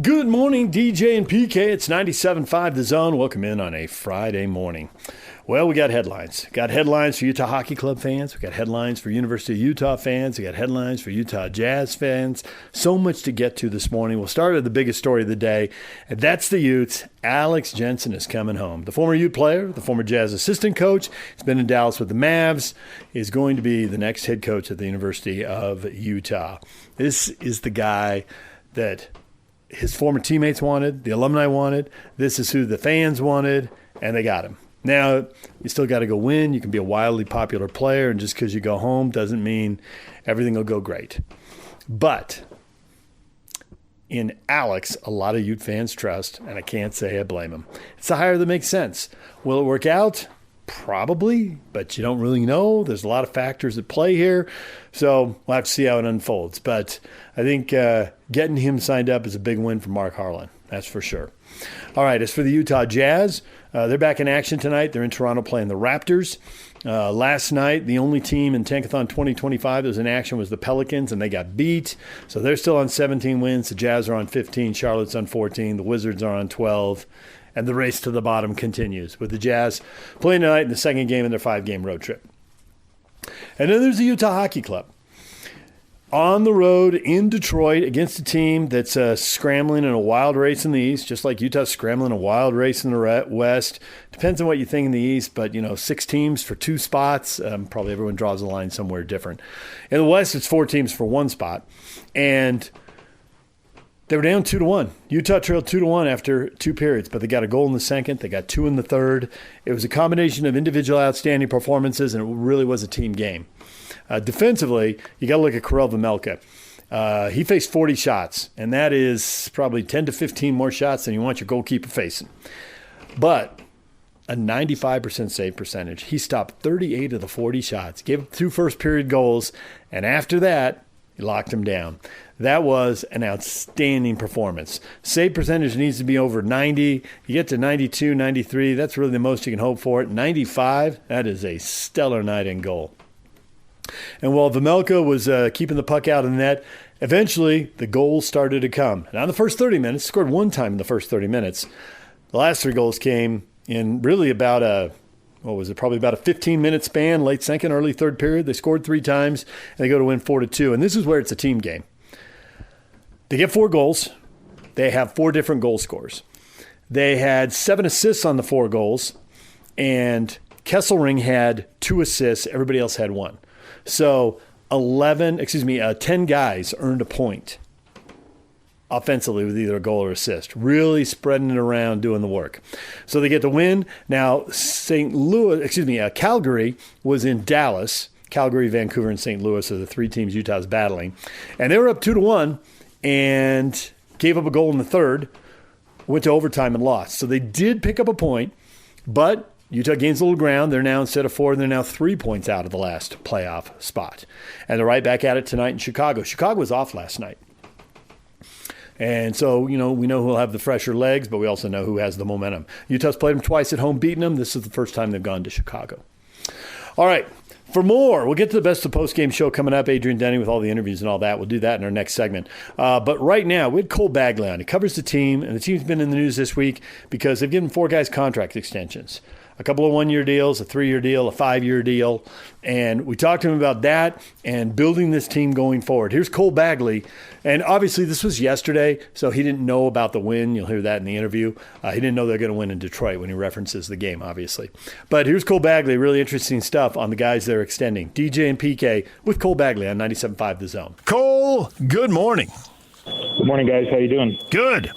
Good morning, DJ and PK. It's 97.5 The Zone. Welcome in on a Friday morning. Well, we got headlines. Got headlines for Utah Hockey Club fans. We got headlines for University of Utah fans. We got headlines for Utah Jazz fans. So much to get to this morning. We'll start with the biggest story of the day, and that's the Utes. Alex Jensen is coming home. The former Ute player, the former Jazz assistant coach, he's been in Dallas with the Mavs, is going to be the next head coach at the University of Utah. This is the guy that his former teammates wanted, the alumni wanted. This is who the fans wanted, and they got him. Now, you still got to go win. You can be a wildly popular player, and just because you go home doesn't mean everything will go great. But in Alex, a lot of Ute fans trust, and I can't say I blame them. It's the hire that makes sense. Will it work out? Probably, but you don't really know. There's a lot of factors at play here, so we'll have to see how it unfolds. But I think getting him signed up is a big win for Mark Harlan. That's for sure. All right, as for the Utah Jazz, they're back in action tonight. They're in Toronto playing the Raptors. Last night, the only team in Tankathon 2025 that was in action was the Pelicans, and they got beat. So they're still on 17 wins. The Jazz are on 15. Charlotte's on 14. The Wizards are on 12. And the race to the bottom continues with the Jazz playing tonight in the second game in their 5-game road trip. And then there's the Utah Hockey Club. On the road in Detroit against a team that's scrambling in a wild race in the East, just like Utah's scrambling a wild race in the West. Depends on what you think in the East, but, 6 teams for 2 spots. Probably everyone draws a line somewhere different. In the West, it's 4 teams for 1 spot. And they were down 2-1. Utah trailed 2-1 after 2 periods, but they got a goal in the second. They got 2 in the third. It was a combination of individual outstanding performances, and it really was a team game. Defensively, you got to look at Karel Vejmelka. He faced 40 shots, and that is probably 10 to 15 more shots than you want your goalkeeper facing. But a 95% save percentage. He stopped 38 of the 40 shots, gave up 2 first-period goals, and after that, he locked him down. That was an outstanding performance. Save percentage needs to be over 90. You get to 92, 93, that's really the most you can hope for. 95, that is a stellar night in goal. And while Vejmelka was keeping the puck out of the net, eventually the goals started to come. Now in the first 30 minutes, scored 1 time in the first 30 minutes. The last 3 goals came in really about probably about a 15-minute span, late second, early third period. They scored 3 times, and they go to win 4-2. And this is where it's a team game. They get 4 goals. They have 4 different goal scorers. They had 7 assists on the 4 goals, and Kesselring had 2 assists. Everybody else had 1. So 10 guys earned a point offensively with either a goal or assist, really spreading it around, doing the work. So they get the win. Now, Calgary was in Dallas. Calgary, Vancouver, and St. Louis are the 3 teams Utah's battling. And they were up 2-1 and gave up a goal in the third, went to overtime and lost. So they did pick up a point, but Utah gains a little ground. They're now, instead of 4, they're now 3 points out of the last playoff spot. And they're right back at it tonight in Chicago. Chicago was off last night. And so, we know who'll have the fresher legs, but we also know who has the momentum. Utah's played them twice at home, beating them. This is the first time they've gone to Chicago. All right. For more, we'll get to the best of the postgame show coming up. Adrian Denny with all the interviews and all that. We'll do that in our next segment. But right now, we had Cole Bagley on. He covers the team, and the team's been in the news this week because they've given 4 guys contract extensions. A couple of 1-year deals, a 3-year deal, a 5-year deal. And we talked to him about that and building this team going forward. Here's Cole Bagley. And obviously this was yesterday, so he didn't know about the win. You'll hear that in the interview. He didn't know they're going to win in Detroit when he references the game, obviously. But here's Cole Bagley. Really interesting stuff on the guys they're extending. DJ and PK with Cole Bagley on 97.5 The Zone. Cole, good morning. Good morning, guys. How you doing? Good.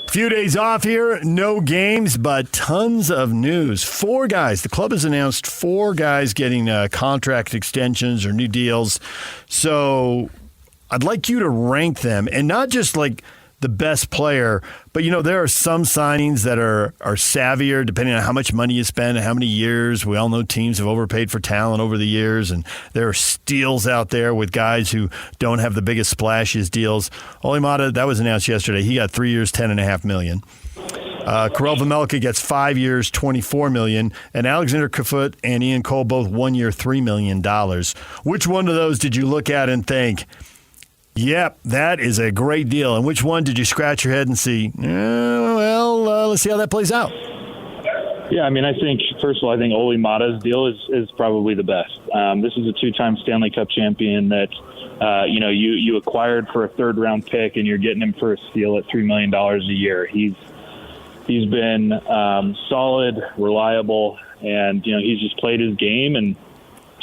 Few days off here, no games, but tons of news. 4 guys. The club has announced 4 guys getting contract extensions or new deals. So I'd like you to rank them, and not just like the best player, but there are some signings that are savvier depending on how much money you spend and how many years. We all know teams have overpaid for talent over the years, and there are steals out there with guys who don't have the biggest splashiest deals. Olimata, that was announced yesterday. He got 3 years, $10.5 million. Karel Vejmelka gets 5 years, $24 million, and Alexander Kafut and Ian Cole both 1 year, $3 million. Which one of those did you look at and think, Yep, that is a great deal. And which one did you scratch your head and see, let's see how that plays out? Yeah, I mean, I think, first of all, I think Oli Mata's deal is probably the best. This is a two-time Stanley Cup champion that, you acquired for a third-round pick, and you're getting him for a steal at $3 million a year. He's been solid, reliable, and, he's just played his game. And,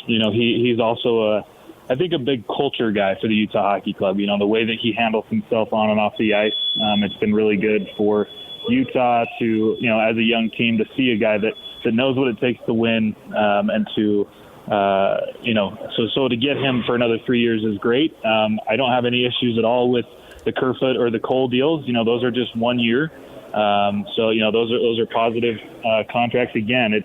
he's also I think a big culture guy for the Utah Hockey Club. The way that he handles himself on and off the ice, it's been really good for Utah to, as a young team, to see a guy that knows what it takes to win, and to, so to get him for another 3 years is great. I don't have any issues at all with the Kerfoot or the Cole deals. Those are just 1 year. Those are positive contracts. Again, it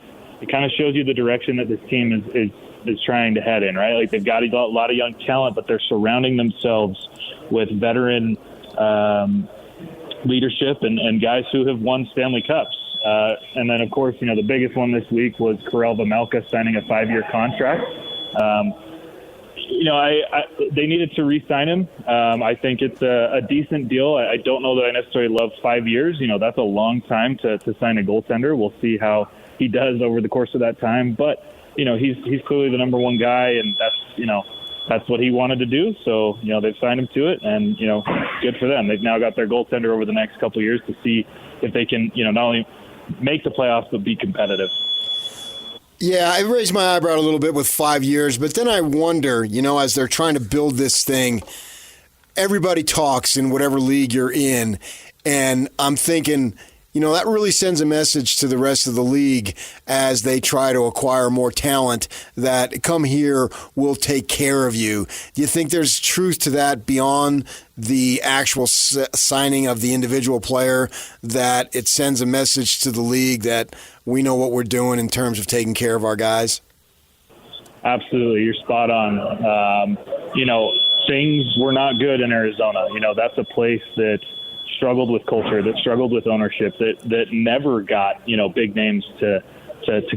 kind of shows you the direction that this team is trying to head in, right? Like, they've got a lot of young talent, but they're surrounding themselves with veteran leadership and guys who have won Stanley Cups. And then, of course, the biggest one this week was Karel Vejmelka signing a 5-year contract. They needed to re-sign him. I think it's a decent deal. I don't know that I necessarily love 5 years. That's a long time to sign a goaltender. We'll see how he does over the course of that time. But, he's clearly the number one guy, and that's what he wanted to do. So, they've signed him to it, and, good for them. They've now got their goaltender over the next couple of years to see if they can, not only make the playoffs, but be competitive. Yeah, I raised my eyebrow a little bit with 5 years, but then I wonder, as they're trying to build this thing, everybody talks in whatever league you're in, and I'm thinking, that really sends a message to the rest of the league as they try to acquire more talent that come here, we'll take care of you. Do you think there's truth to that beyond the actual signing of the individual player, that it sends a message to the league that we know what we're doing in terms of taking care of our guys? Absolutely. You're spot on. Things were not good in Arizona. That's a place that struggled with culture, that struggled with ownership, that never got, big names to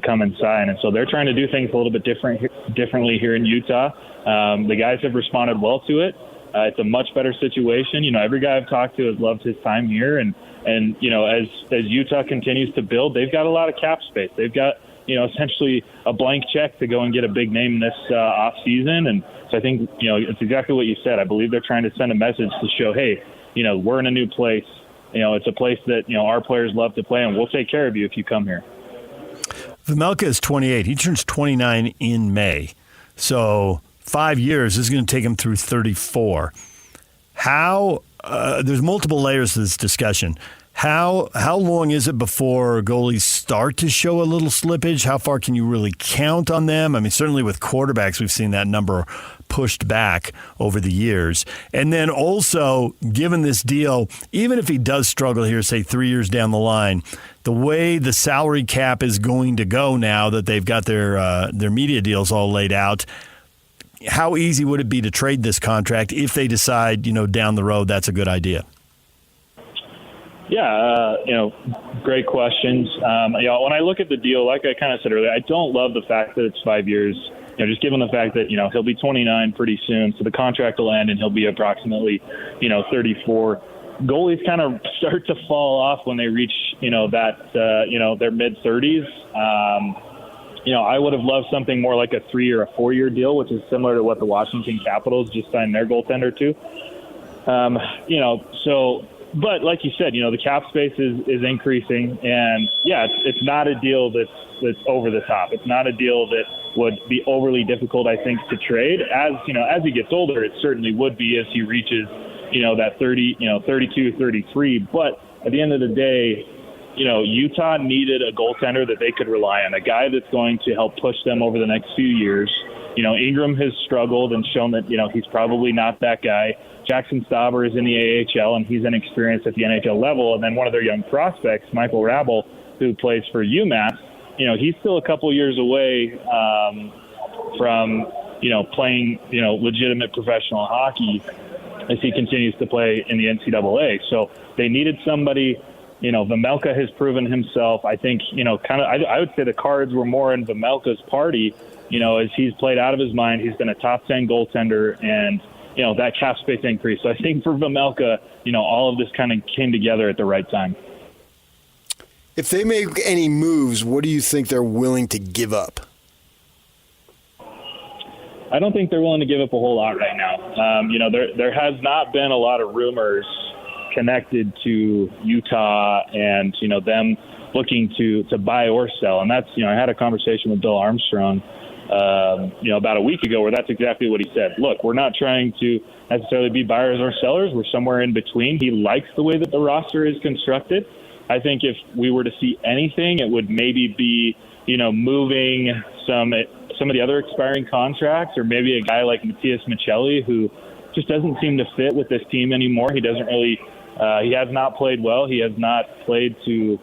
come and sign. And so they're trying to do things a little bit differently here in Utah. The guys have responded well to it. It's a much better situation. Every guy I've talked to has loved his time here. And as Utah continues to build, they've got a lot of cap space. They've got, essentially a blank check to go and get a big name this off season. And so I think, it's exactly what you said. I believe they're trying to send a message to show, hey, we're in a new place. It's a place that, our players love to play, and we'll take care of you if you come here. Vejmelka is 28. He turns 29 in May. So 5 years is going to take him through 34. There's multiple layers to this discussion. How long is it before goalies start to show a little slippage? How far can you really count on them? I mean, certainly with quarterbacks, we've seen that number pushed back over the years. And then also, given this deal, even if he does struggle here, say 3 years down the line, the way the salary cap is going to go now that they've got their media deals all laid out, how easy would it be to trade this contract if they decide, down the road that's a good idea? Yeah, great questions. When I look at the deal, like I kind of said earlier, I don't love the fact that it's 5 years. Just given the fact that, he'll be 29 pretty soon, so the contract will end and he'll be approximately, 34. Goalies kind of start to fall off when they reach, their mid-30s. I would have loved something more like a 3 or a 4 year deal, which is similar to what the Washington Capitals just signed their goaltender to. But like you said, the cap space is increasing, and yeah, it's not a deal that's over the top. It's not a deal that would be overly difficult, I think, to trade. As he gets older, it certainly would be as he reaches, that 30, 32, 33. But at the end of the day, Utah needed a goaltender that they could rely on, a guy that's going to help push them over the next few years. Ingram has struggled and shown that, he's probably not that guy. Jackson Stauber is in the AHL, and he's inexperienced at the NHL level. And then one of their young prospects, Michael Rabel, who plays for UMass, he's still a couple years away from, playing, legitimate professional hockey as he continues to play in the NCAA. So they needed somebody. Vejmelka has proven himself. I think, I would say the cards were more in Vejmelka's party, as he's played out of his mind. He's been a top 10 goaltender, and, that cap space increase. So I think for Vejmelka, all of this kind of came together at the right time. If they make any moves, what do you think they're willing to give up? I don't think they're willing to give up a whole lot right now. There has not been a lot of rumors connected to Utah and, them looking to buy or sell. And that's, I had a conversation with Bill Armstrong, about a week ago where that's exactly what he said. Look, we're not trying to necessarily be buyers or sellers. We're somewhere in between. He likes the way that the roster is constructed. I think if we were to see anything, it would maybe be, moving some of the other expiring contracts, or maybe a guy like Matias Michelli, who just doesn't seem to fit with this team anymore. He doesn't really, he has not played well. He has not played to,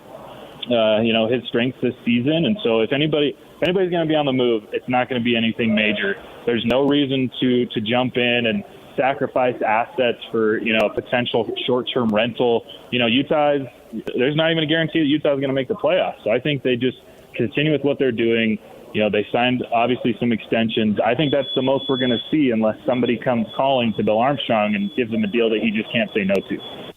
his strengths this season. And so if anybody's going to be on the move, it's not going to be anything major. There's no reason to jump in and sacrifice assets for, a potential short-term rental. There's not even a guarantee that Utah is going to make the playoffs. So I think they just continue with what they're doing. They signed, obviously, some extensions. I think that's the most we're going to see unless somebody comes calling to Bill Armstrong and gives him a deal that he just can't say no to.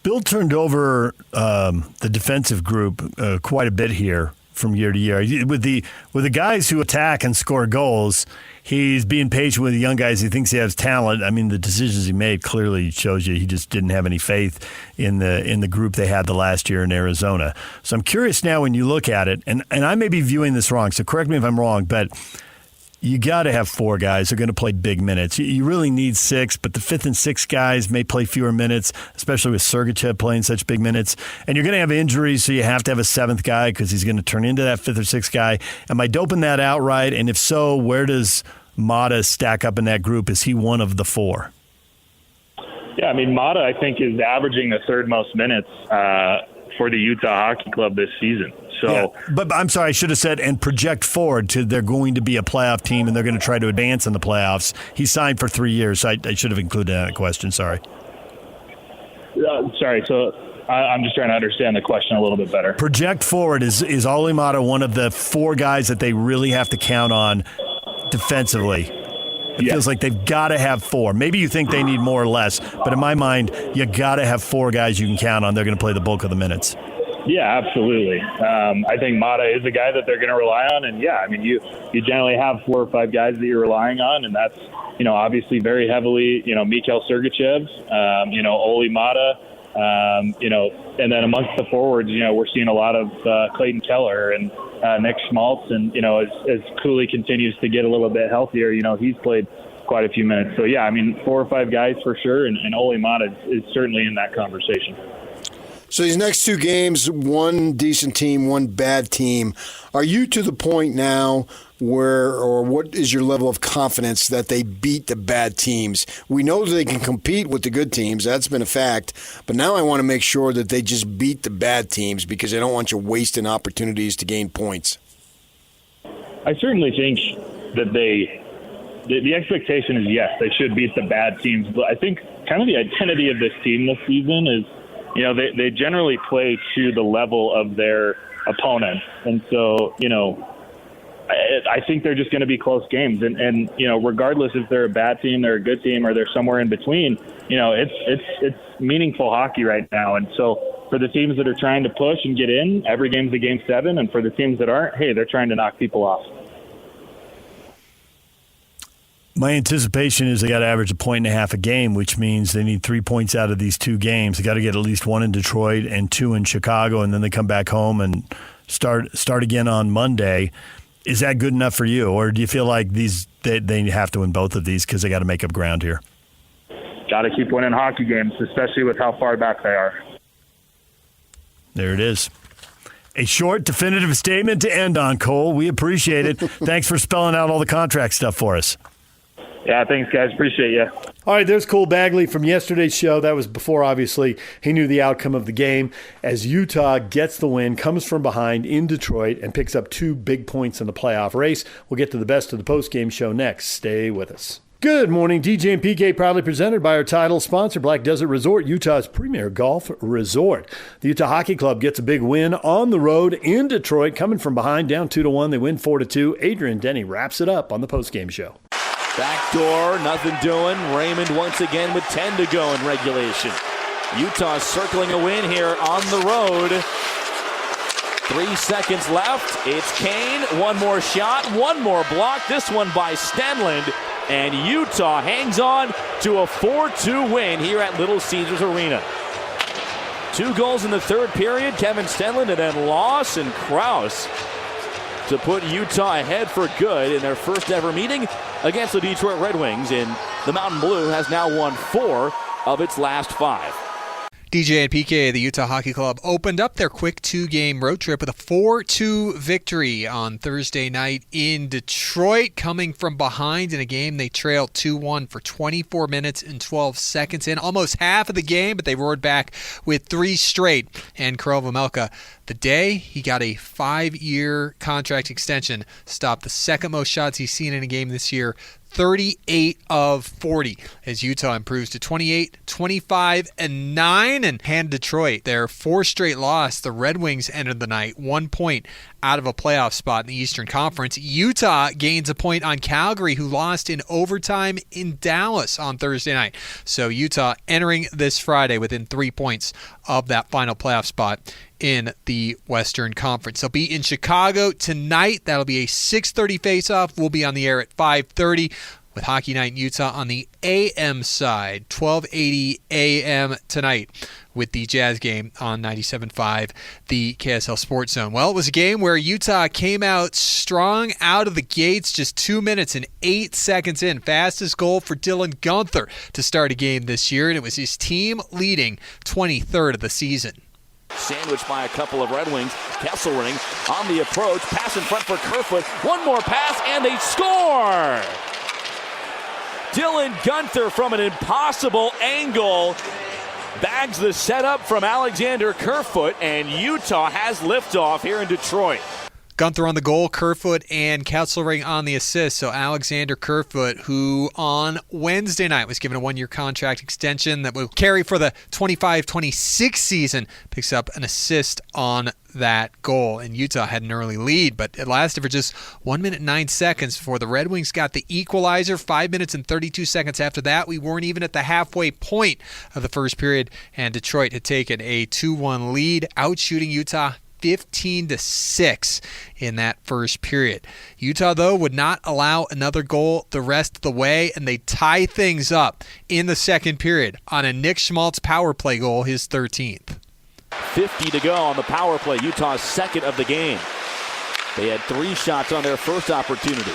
Bill turned over the defensive group quite a bit here from year to year. With the guys who attack and score goals, he's being patient with the young guys. He thinks he has talent. I mean, the decisions he made clearly shows you he just didn't have any faith in the group they had the last year in Arizona. So I'm curious now when you look at it, and I may be viewing this wrong, so correct me if I'm wrong, but you got to have 4 guys who are going to play big minutes. You really need 6, but the 5th and 6th guys may play fewer minutes, especially with Sergachev playing such big minutes. And you're going to have injuries, so you have to have a 7th guy because he's going to turn into that 5th or 6th guy. Am I doping that out right? And if so, where does Mata stack up in that group? Is he one of the 4? Yeah, Mata, I think, is averaging the 3rd most minutes for the Utah Hockey Club this season. So, yeah, but I'm sorry, I should have said, and project forward to they're going to be a playoff team and they're going to try to advance in the playoffs. He signed for 3 years. So I should have included that in the question. Sorry. So I'm just trying to understand the question a little bit better. Project forward. Is Olli Mata one of the 4 guys that they really have to count on defensively? It feels like they've got to have 4. Maybe you think they need more or less, but in my mind, you got to have 4 guys you can count on. They're going to play the bulk of the minutes. Yeah, absolutely. I think Mata is a guy that they're going to rely on. And, you generally have 4 or 5 guys that you're relying on, and that's, obviously very heavily, Mikhail Sergachev, Olli Mata, and then amongst the forwards, we're seeing a lot of Clayton Keller and Nick Schmaltz. And, as Cooley continues to get a little bit healthier, he's played quite a few minutes. So, 4 or 5 guys for sure, and Olli Mata is certainly in that conversation. So these next 2 games, one decent team, one bad team. Are you to the point now or what is your level of confidence that they beat the bad teams? We know that they can compete with the good teams. That's been a fact. But now I want to make sure that they just beat the bad teams because I don't want you wasting opportunities to gain points. I certainly think that the expectation is, yes, they should beat the bad teams. But I think kind of the identity of this team this season is, they generally play to the level of their opponents. And so, I think they're just going to be close games. And regardless if they're a bad team, they're a good team, or they're somewhere in between, it's meaningful hockey right now. And so for the teams that are trying to push and get in, every game's a game 7. And for the teams that aren't, hey, they're trying to knock people off. My anticipation is they got to average 1.5 a game, which means they need 3 points out of these 2 games. They got to get at least 1 in Detroit and 2 in Chicago, and then they come back home and start again on Monday. Is that good enough for you, or do you feel like they have to win both of these because they got to make up ground here? Got to keep winning hockey games, especially with how far back they are. There it is. A short, definitive statement to end on, Cole. We appreciate it. Thanks for spelling out all the contract stuff for us. Yeah, thanks, guys. Appreciate you. All right, there's Cole Bagley from yesterday's show. That was before, obviously, he knew the outcome of the game. As Utah gets the win, comes from behind in Detroit, and picks up 2 big points in the playoff race. We'll get to the best of the postgame show next. Stay with us. Good morning. DJ and PK proudly presented by our title sponsor, Black Desert Resort, Utah's premier golf resort. The Utah Hockey Club gets a big win on the road in Detroit, coming from behind, down 2-1. They win 4-2. Adrian Denny wraps it up on the postgame show. Backdoor, nothing doing. Raymond once again with 10 to go in regulation. Utah circling a win here on the road. 3 seconds left. It's Kane. One more shot, one more block. This one by Stenlund. And Utah hangs on to a 4-2 win here at Little Caesars Arena. 2 goals in the third period. Kevin Stenlund and then Lawson Krause to put Utah ahead for good in their first ever meeting against the Detroit Red Wings. And the Mountain Blue has now won 4 of its last 5. DJ and PK, the Utah Hockey Club, opened up their quick 2-game road trip with a 4-2 victory on Thursday night in Detroit, coming from behind in a game they trailed 2-1 for 24 minutes and 12 seconds in, almost half of the game, but they roared back with 3 straight. And Karel Vejmelka, the day he got a 5-year contract extension, stopped the second most shots he's seen in a game this year, 38 of 40, as Utah improves to 28, 25, and 9 and hand Detroit their 4th straight loss. The Red Wings entered the night 1 point out of a playoff spot in the Eastern Conference. Utah gains a point on Calgary, who lost in overtime in Dallas on Thursday night. So Utah entering this Friday within 3 points of that final playoff spot in the Western Conference. They'll be in Chicago tonight. That'll be a 6:30 face-off. We'll be on the air at 5:30 with Hockey Night in Utah on the AM side, 1280 AM tonight with the Jazz game on 97.5, the KSL Sports Zone. Well, it was a game where Utah came out strong out of the gates, just 2 minutes and 8 seconds in. Fastest goal for Dylan Guenther to start a game this year, and it was his team leading 23rd of the season. Sandwiched by a couple of Red Wings. Kesselring on the approach. Pass in front for Kerfoot. One more pass, and they score! Dylan Guenther from an impossible angle bags the setup from Alexander Kerfoot, and Utah has liftoff here in Detroit. Guenther on the goal, Kerfoot and Kesselring on the assist. So Alexander Kerfoot, who on Wednesday night was given a 1-year contract extension that will carry for the 25-26 season, picks up an assist on that goal. And Utah had an early lead, but it lasted for just 1 minute and 9 seconds before the Red Wings got the equalizer. 5 minutes and 32 seconds after that, we weren't even at the halfway point of the first period, and Detroit had taken a 2-1 lead, outshooting Utah 15-6 in that first period. Utah, though, would not allow another goal the rest of the way, and they tie things up in the second period on a Nick Schmaltz power play goal, his 13th. 50 to go on the power play, Utah's second of the game. They had 3 shots on their first opportunity.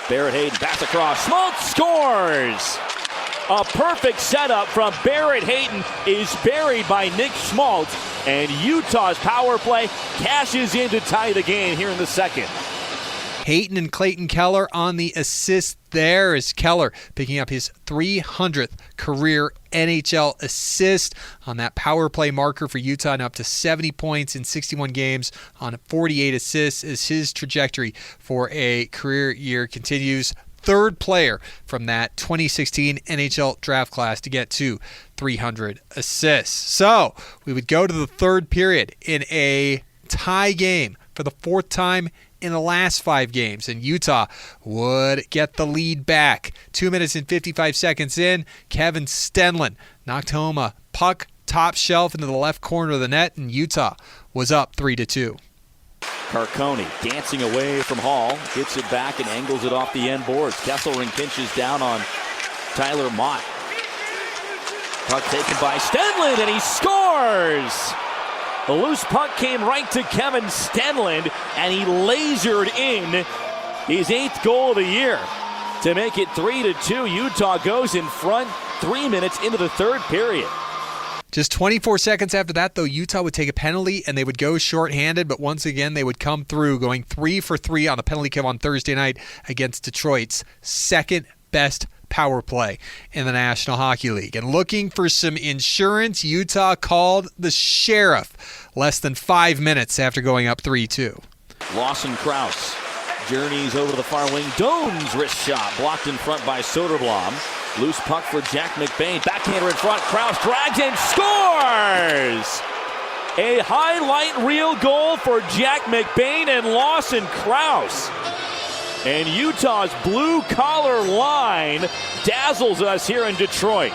Barrett Hayton, pass across, Schmaltz scores! A perfect setup from Barrett Hayton is buried by Nick Schmaltz, and Utah's power play cashes in to tie the game here in the second. Hayton and Clayton Keller on the assist there, as Keller picking up his 300th career NHL assist on that power play marker for Utah, and up to 70 points in 61 games on 48 assists as his trajectory for a career year continues. 3rd player from that 2016 NHL draft class to get to 300 assists. So we would go to the third period in a tie game for the 4th time in the last 5 games, and Utah would get the lead back. 2 minutes and 55 seconds in, Kevin Stenlund knocked home a puck top shelf into the left corner of the net, and Utah was up 3-2. Carcone dancing away from Hall, gets it back and angles it off the end boards. Kesselring pinches down on Tyler Mott. Puck taken by Stenlund, and he scores! The loose puck came right to Kevin Stenlund, and he lasered in his 8th goal of the year to make it 3-2. Utah goes in front 3 minutes into the third period. Just 24 seconds after that, though, Utah would take a penalty and they would go shorthanded, but once again they would come through, going 3 for 3 on the penalty kill on Thursday night against Detroit's second best power play in the National Hockey League. And looking for some insurance, Utah called the sheriff less than 5 minutes after going up 3-2. Lawson Krause journeys over to the far wing. Doan's wrist shot blocked in front by Soderblom. Loose puck for Jack McBain. Backhander in front. Krause drags and scores! A highlight reel goal for Jack McBain and Lawson Krause. And Utah's blue-collar line dazzles us here in Detroit.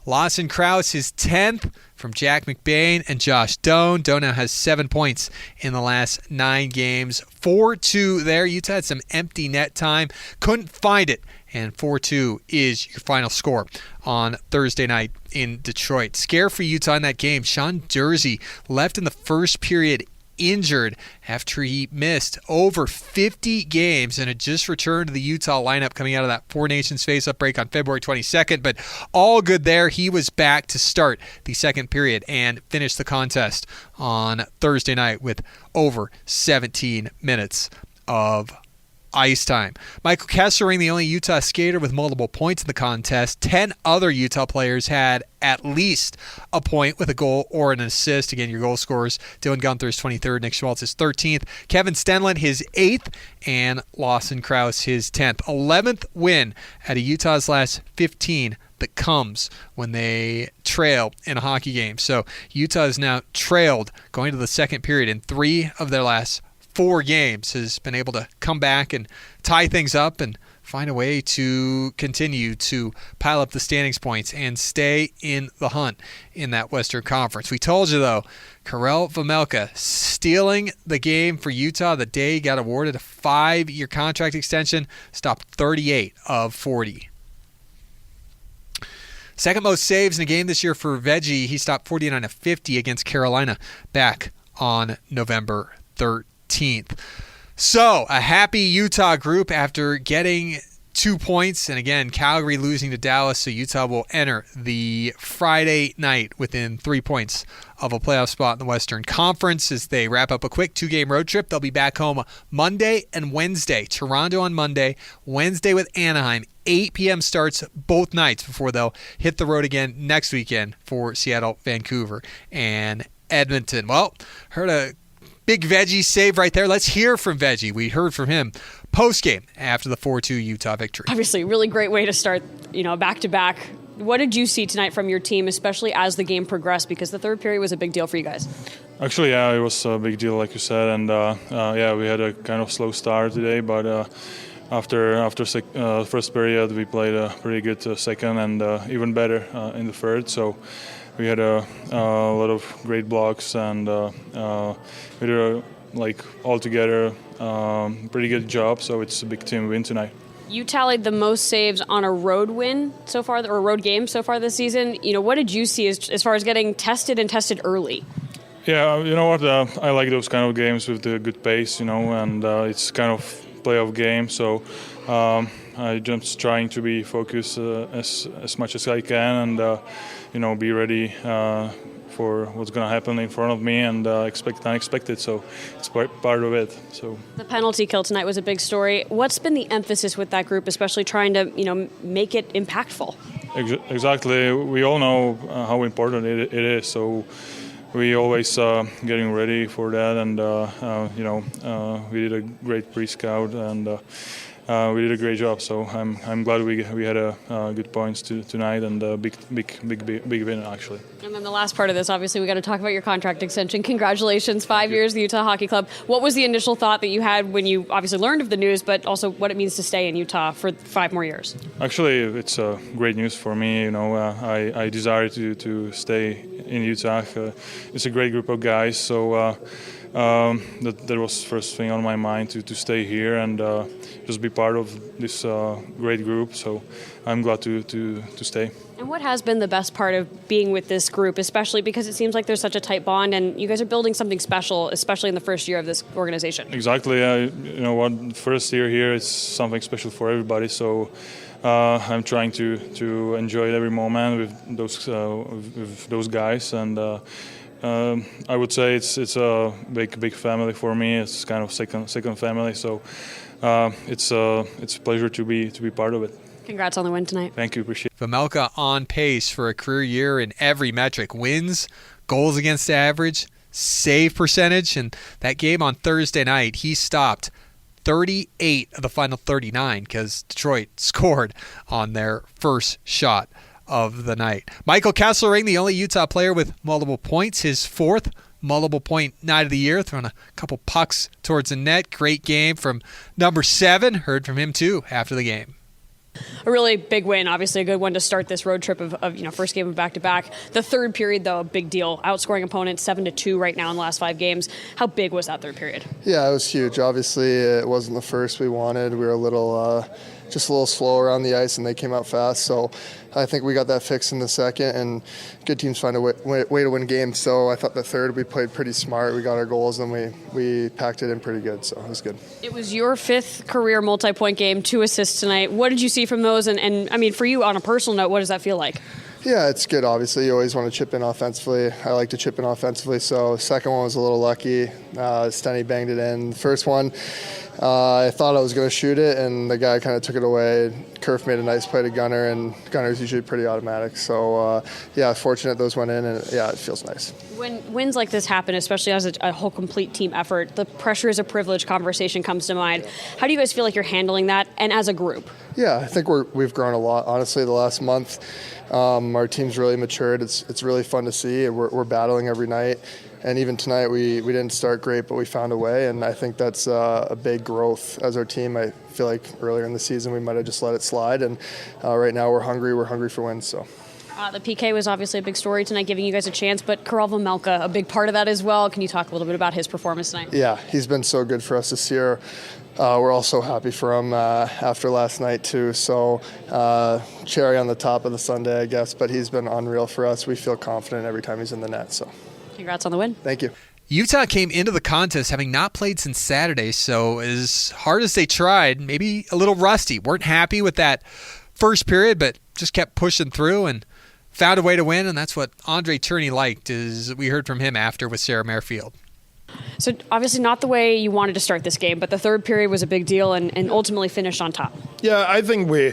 Lawson Krause, his 10th from Jack McBain and Josh Doan. Doan now has 7 points in the last 9 games. 4-2 there. Utah had some empty net time. Couldn't find it. And 4-2 is your final score on Thursday night in Detroit. Scare for Utah in that game. Sean Dursey left in the first period injured after he missed over 50 games and had just returned to the Utah lineup coming out of that Four Nations face-up break on February 22nd. But all good there. He was back to start the second period and finish the contest on Thursday night with over 17 minutes of ice time. Michael Kesselring, the only Utah skater with multiple points in the contest. 10 other Utah players had at least a point with a goal or an assist. Again, your goal scorers: Dylan Gunther is 23rd, Nick Schmaltz is 13th, Kevin Stenlund his 8th, and Lawson Krause his 10th. 11th win out of Utah's last 15 that comes when they trail in a hockey game. So Utah is now trailed going to the second period in 3 of their last 4 games, has been able to come back and tie things up and find a way to continue to pile up the standings points and stay in the hunt in that Western Conference. We told you, though, Karel Vejmelka stealing the game for Utah the day he got awarded a 5-year contract extension, stopped 38 of 40. Second most saves in a game this year for Veggie. He stopped 49 of 50 against Carolina back on November 13th. So, a happy Utah group after getting 2 points. And again, Calgary losing to Dallas, so Utah will enter the Friday night within 3 points of a playoff spot in the Western Conference as they wrap up a quick 2-game road trip. They'll be back home Monday and Wednesday. Toronto on Monday, Wednesday with Anaheim. 8 p.m. starts both nights before they'll hit the road again next weekend for Seattle, Vancouver, and Edmonton. Well, heard a big Veggie save right there. Let's hear from Veggie. We heard from him post-game after the 4-2 Utah victory. Obviously, really great way to start, back-to-back. What did you see tonight from your team, especially as the game progressed? Because the third period was a big deal for you guys. Actually, yeah, it was a big deal, like you said. And, we had a kind of slow start today. But after first period, we played a pretty good second and even better in the third. So we had a lot of great blocks, and we did altogether pretty good job. So it's a big team win tonight. You tallied the most saves on a road win so far, or road game so far this season. What did you see as far as getting tested and tested early? Yeah, you know what? I like those kind of games with the good pace, and it's kind of playoff game. So I'm just trying to be focused as much as I can, and be ready for what's going to happen in front of me, and expect unexpected. So it's part of it. So the penalty kill tonight was a big story. What's been the emphasis with that group, especially trying to make it impactful? Exactly. We all know how important it is. So we always getting ready for that, and we did a great pre-scout, and we did a great job. So I'm glad we had good points tonight, and a big win actually. And then the last part of this, obviously, we got to talk about your contract extension. Congratulations, 5 years, the Utah Hockey Club. What was the initial thought that you had when you obviously learned of the news, but also what it means to stay in Utah for 5 more years? Actually, it's great news for me. I desire to stay in Utah. It's a great group of guys. So that was first thing on my mind to stay here and just be part of this great group. So I'm glad to stay. And what has been the best part of being with this group, especially because it seems like there's such a tight bond and you guys are building something special, especially in the first year of this organization? Exactly. First year here is something special for everybody. So I'm trying to enjoy every moment with those guys, and I would say it's a big family for me. It's kind of second family. So it's a pleasure to be part of it. Congrats on the win tonight. Thank you. Appreciate it. Vejmelka on pace for a career year in every metric: wins, goals against average, save percentage. And that game on Thursday night, he stopped 38 of the final 39 because Detroit scored on their first shot of the night. Michael Kesselring, the only Utah player with multiple points, his 4th multiple point night of the year, throwing a couple pucks towards the net. Great game from number 7. Heard from him too after the game. A really big win, obviously a good one to start this road trip of first game of back-to-back. The third period, though, a big deal. Outscoring opponents 7-2 right now in the last 5 games. How big was that third period? Yeah, it was huge. Obviously, it wasn't the first we wanted. We were just a little slow around the ice, and they came out fast. So I think we got that fixed in the second, and good teams find a way to win games. So I thought the third we played pretty smart. We got our goals, and we packed it in pretty good, so it was good. It was your 5th career multi-point game, 2 assists tonight. What did you see from those? And I mean, for you, on a personal note, what does that feel like? Yeah, it's good, obviously. You always want to chip in offensively. I like to chip in offensively, so the second one was a little lucky. Stenny banged it in. The first one, I thought I was going to shoot it, and the guy kind of took it away. Kerf made a nice play to Gunner, and Gunner's usually pretty automatic. So, fortunate those went in, and, it feels nice. When wins like this happen, especially as a whole complete team effort, the pressure is a privilege conversation comes to mind. How do you guys feel like you're handling that, and as a group? Yeah, I think we've grown a lot. Honestly, the last month, our team's really matured. It's really fun to see. We're battling every night. And even tonight, we didn't start great, but we found a way, and I think that's a big growth as our team. I feel like earlier in the season we might have just let it slide, and right now we're hungry for wins. So. The PK was obviously a big story tonight, giving you guys a chance, but Karel Vejmelka, a big part of that as well. Can you talk a little bit about his performance tonight? Yeah, he's been so good for us this year. We're all so happy for him after last night, too. So cherry on the top of the sundae, I guess, but he's been unreal for us. We feel confident every time he's in the net. So. Congrats on the win. Thank you. Utah came into the contest having not played since Saturday, so as hard as they tried, maybe a little rusty. Weren't happy with that first period, but just kept pushing through and found a way to win, and that's what Andre Tourigny liked, as we heard from him after with Sarah Merrifield. So obviously not the way you wanted to start this game, but the third period was a big deal and ultimately finished on top. Yeah, I think we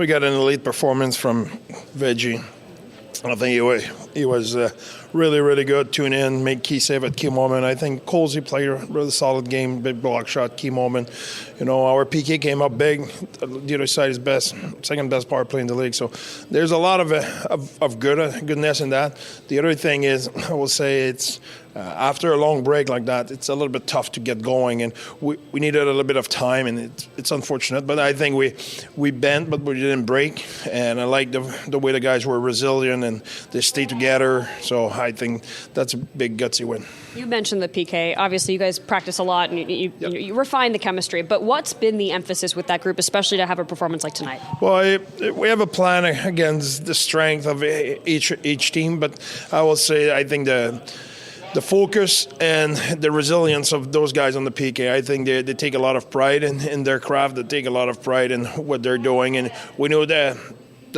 got an elite performance from Veggie. I think he was really, really good. Tune in, make key save at key moment. I think Colsey played a really solid game, big block shot, key moment. Our PK came up big. The other side is second best power play in the league. So there's a lot of goodness in that. The other thing is, I will say it's after a long break like that, it's a little bit tough to get going, and we needed a little bit of time, and it's unfortunate. But I think we bent, but we didn't break, and I like the way the guys were resilient and they stayed together. So I think that's a big gutsy win. You mentioned the PK. Obviously, you guys practice a lot, and you refine the chemistry. But what's been the emphasis with that group, especially to have a performance like tonight? Well, we have a plan against the strength of each team, but I will say I think the focus and the resilience of those guys on the PK, I think they take a lot of pride in their craft. They take a lot of pride in what they're doing, and we know the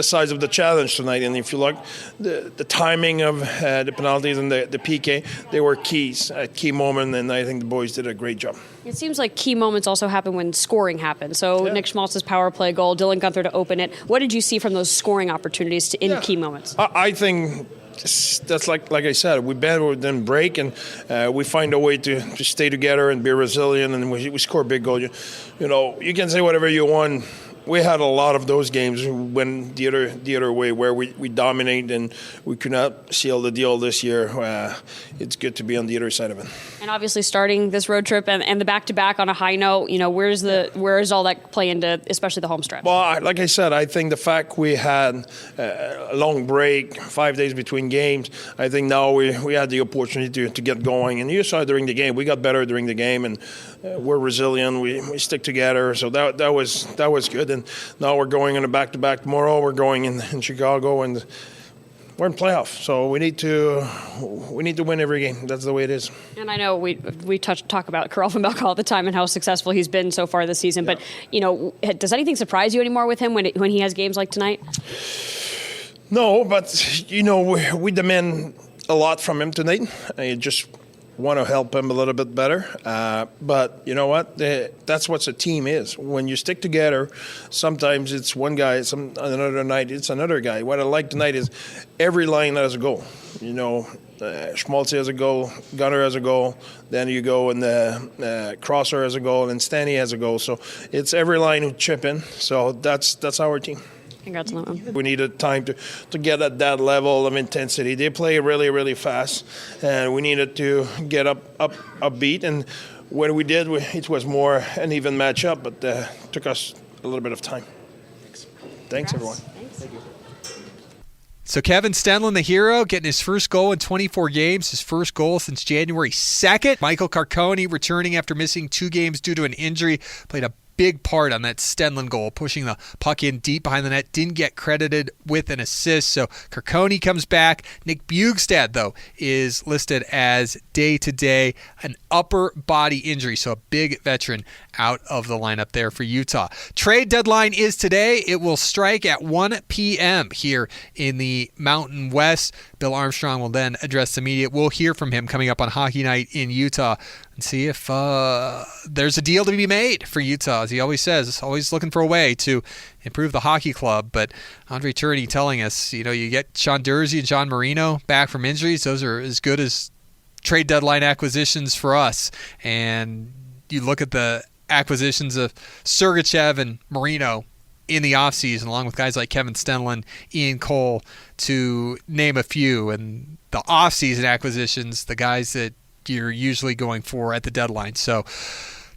size of the challenge tonight. And if you look, the timing of the penalties and the PK, they were keys at key moment, and I think the boys did a great job. It seems like key moments also happen when scoring happens. So Nick Schmaltz's power play goal, Dylan Gunther to open it. What did you see from those scoring opportunities in key moments? I think that's like I said, we bend, we didn't break, and we find a way to stay together and be resilient, and we score big goals. You can say whatever you want. We had a lot of those games when the other way, where we dominate and we could not seal the deal this year. It's good to be on the other side of it. And obviously starting this road trip and the back-to-back on a high note, where's all that play into, especially the home stretch? Well, like I said, I think the fact we had a long break, 5 days between games, I think now we had the opportunity to get going. And you saw during the game, we got better during the game, and we're resilient. We stick together, so that was good. And now we're going on a back-to-back tomorrow. We're going in Chicago, and we're in playoffs. So we need to win every game. That's the way it is. And I know we talk about Karel Vejmelka all the time and how successful he's been so far this season. But does anything surprise you anymore with him when he has games like tonight? No, but we demand a lot from him tonight. I just want to help him a little bit better. But you know what? That's what a team is. When you stick together, sometimes it's one guy, another night it's another guy. What I like tonight is every line has a goal. Schmaltz has a goal, Gunner has a goal, then you go and Crosser has a goal, and Stanley has a goal. So it's every line who chip in. So that's our team. Congrats on that one. We needed time to get at that level of intensity. They play really, really fast, and we needed to get up beat. And when we did, it was more an even matchup, but took us a little bit of time. Thanks everyone. Thank you. So Kevin Stenlund, the hero, getting his first goal in 24 games, his first goal since January 2nd. Michael Carcone returning after missing 2 games due to an injury, played a big part on that Stenlund goal, pushing the puck in deep behind the net. Didn't get credited with an assist, so Carcone comes back. Nick Bjugstad, though, is listed as day-to-day, an upper body injury, so a big veteran out of the lineup there for Utah. Trade deadline is today. It will strike at 1 p.m. here in the Mountain West. Bill Armstrong will then address the media. We'll hear from him coming up on Hockey Night in Utah and see if there's a deal to be made for Utah. As he always says, always looking for a way to improve the hockey club. But Andre Tourigny telling us, you get Sean Durzi and John Marino back from injuries. Those are as good as trade deadline acquisitions for us. And you look at the acquisitions of Sergachev and Marino in the offseason, along with guys like Kevin Stenlund, Ian Cole, to name a few. And the offseason acquisitions, the guys that you're usually going for at the deadline. So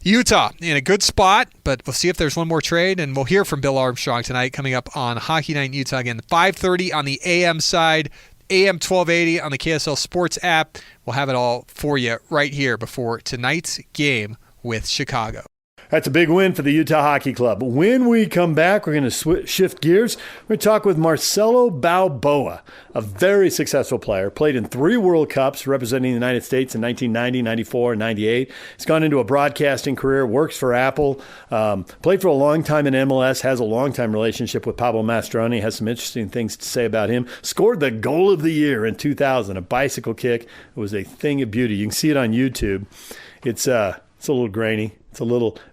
Utah in a good spot, but we'll see if there's one more trade, and we'll hear from Bill Armstrong tonight coming up on Hockey Night in Utah again, 5:30 on the AM side, AM 1280 on the KSL Sports app. We'll have it all for you right here before tonight's game with Chicago. That's a big win for the Utah Hockey Club. When we come back, we're going to shift gears. We're going to talk with Marcelo Balboa, a very successful player. Played in 3 World Cups representing the United States in 1990, 94, and 98. He's gone into a broadcasting career, works for Apple, played for a long time in MLS, has a long-time relationship with Pablo Mastroeni, has some interesting things to say about him. Scored the goal of the year in 2000, a bicycle kick. It was a thing of beauty. You can see it on YouTube. It's a little grainy.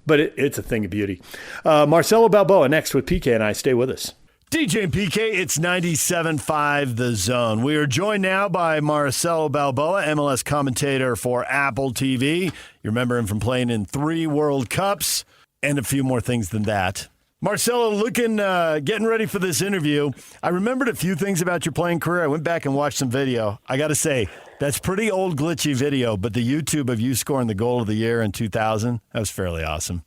But it's a thing of beauty. Marcelo Balboa next with PK and I. Stay with us. DJ and PK, it's 97.5 The Zone. We are joined now by Marcelo Balboa, MLS commentator for Apple TV. You remember him from playing in 3 World Cups and a few more things than that. Marcelo, getting ready for this interview. I remembered a few things about your playing career. I went back and watched some video. I got to say, that's pretty old, glitchy video, but the YouTube of you scoring the goal of the year in 2000, that was fairly awesome.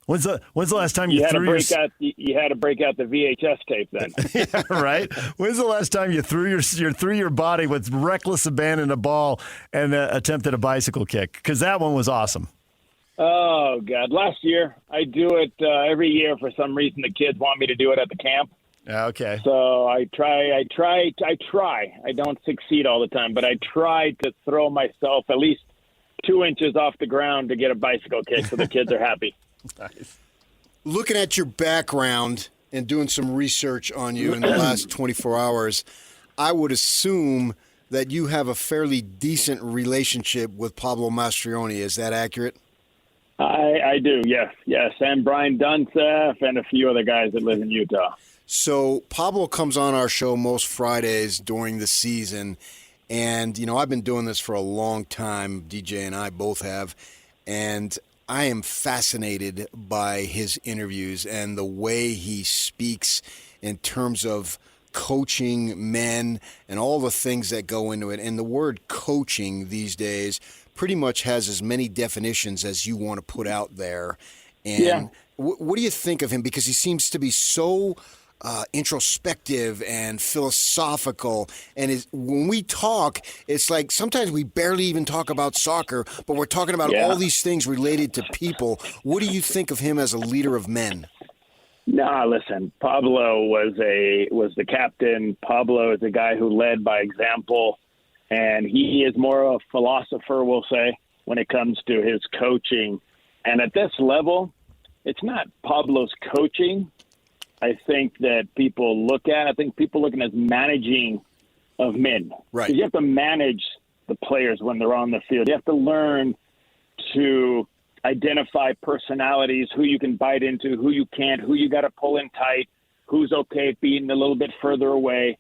When's the last time you threw You had to break out the VHS tape then. Yeah, right. When's the last time you threw your body with reckless abandon a ball and attempted a bicycle kick? Because that one was awesome. Oh God! Last year, I do it every year. For some reason, the kids want me to do it at the camp. Okay. So I try. I don't succeed all the time, but I try to throw myself at least 2 inches off the ground to get a bicycle kick, so the kids are happy. Nice. Looking at your background and doing some research on you in the last 24 hours, I would assume that you have a fairly decent relationship with Pablo Mastroeni. Is that accurate? I do, yes, and Brian Dunseth and a few other guys that live in Utah. So Pablo comes on our show most Fridays during the season, and, I've been doing this for a long time, DJ and I both have, and I am fascinated by his interviews and the way he speaks in terms of coaching men and all the things that go into it. And the word coaching these days pretty much has as many definitions as you want to put out there. And what do you think of him? Because he seems to be so introspective and philosophical. And when we talk, it's like sometimes we barely even talk about soccer, but we're talking about all these things related to people. What do you think of him as a leader of men? Nah, listen, Pablo was the captain. Pablo is a guy who led by example. And he is more of a philosopher, we'll say, when it comes to his coaching. And at this level, it's not Pablo's coaching. I think that people look at as managing of men. Right. 'Cause you have to manage the players when they're on the field. You have to learn to identify personalities, who you can bite into, who you can't, who you got to pull in tight, who's okay being a little bit further away.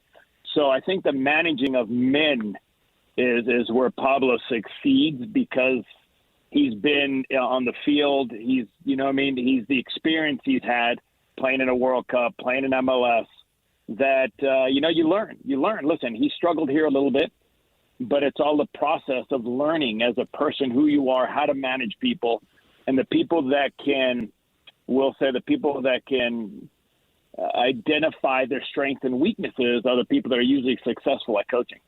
So I think the managing of men is where Pablo succeeds because he's been on the field. He's the experience he's had playing in a World Cup, playing in MLS. that, you learn. Listen, he struggled here a little bit, but it's all the process of learning as a person who you are, how to manage people, and the people that can identify their strengths and weaknesses are the people that are usually successful at coaching.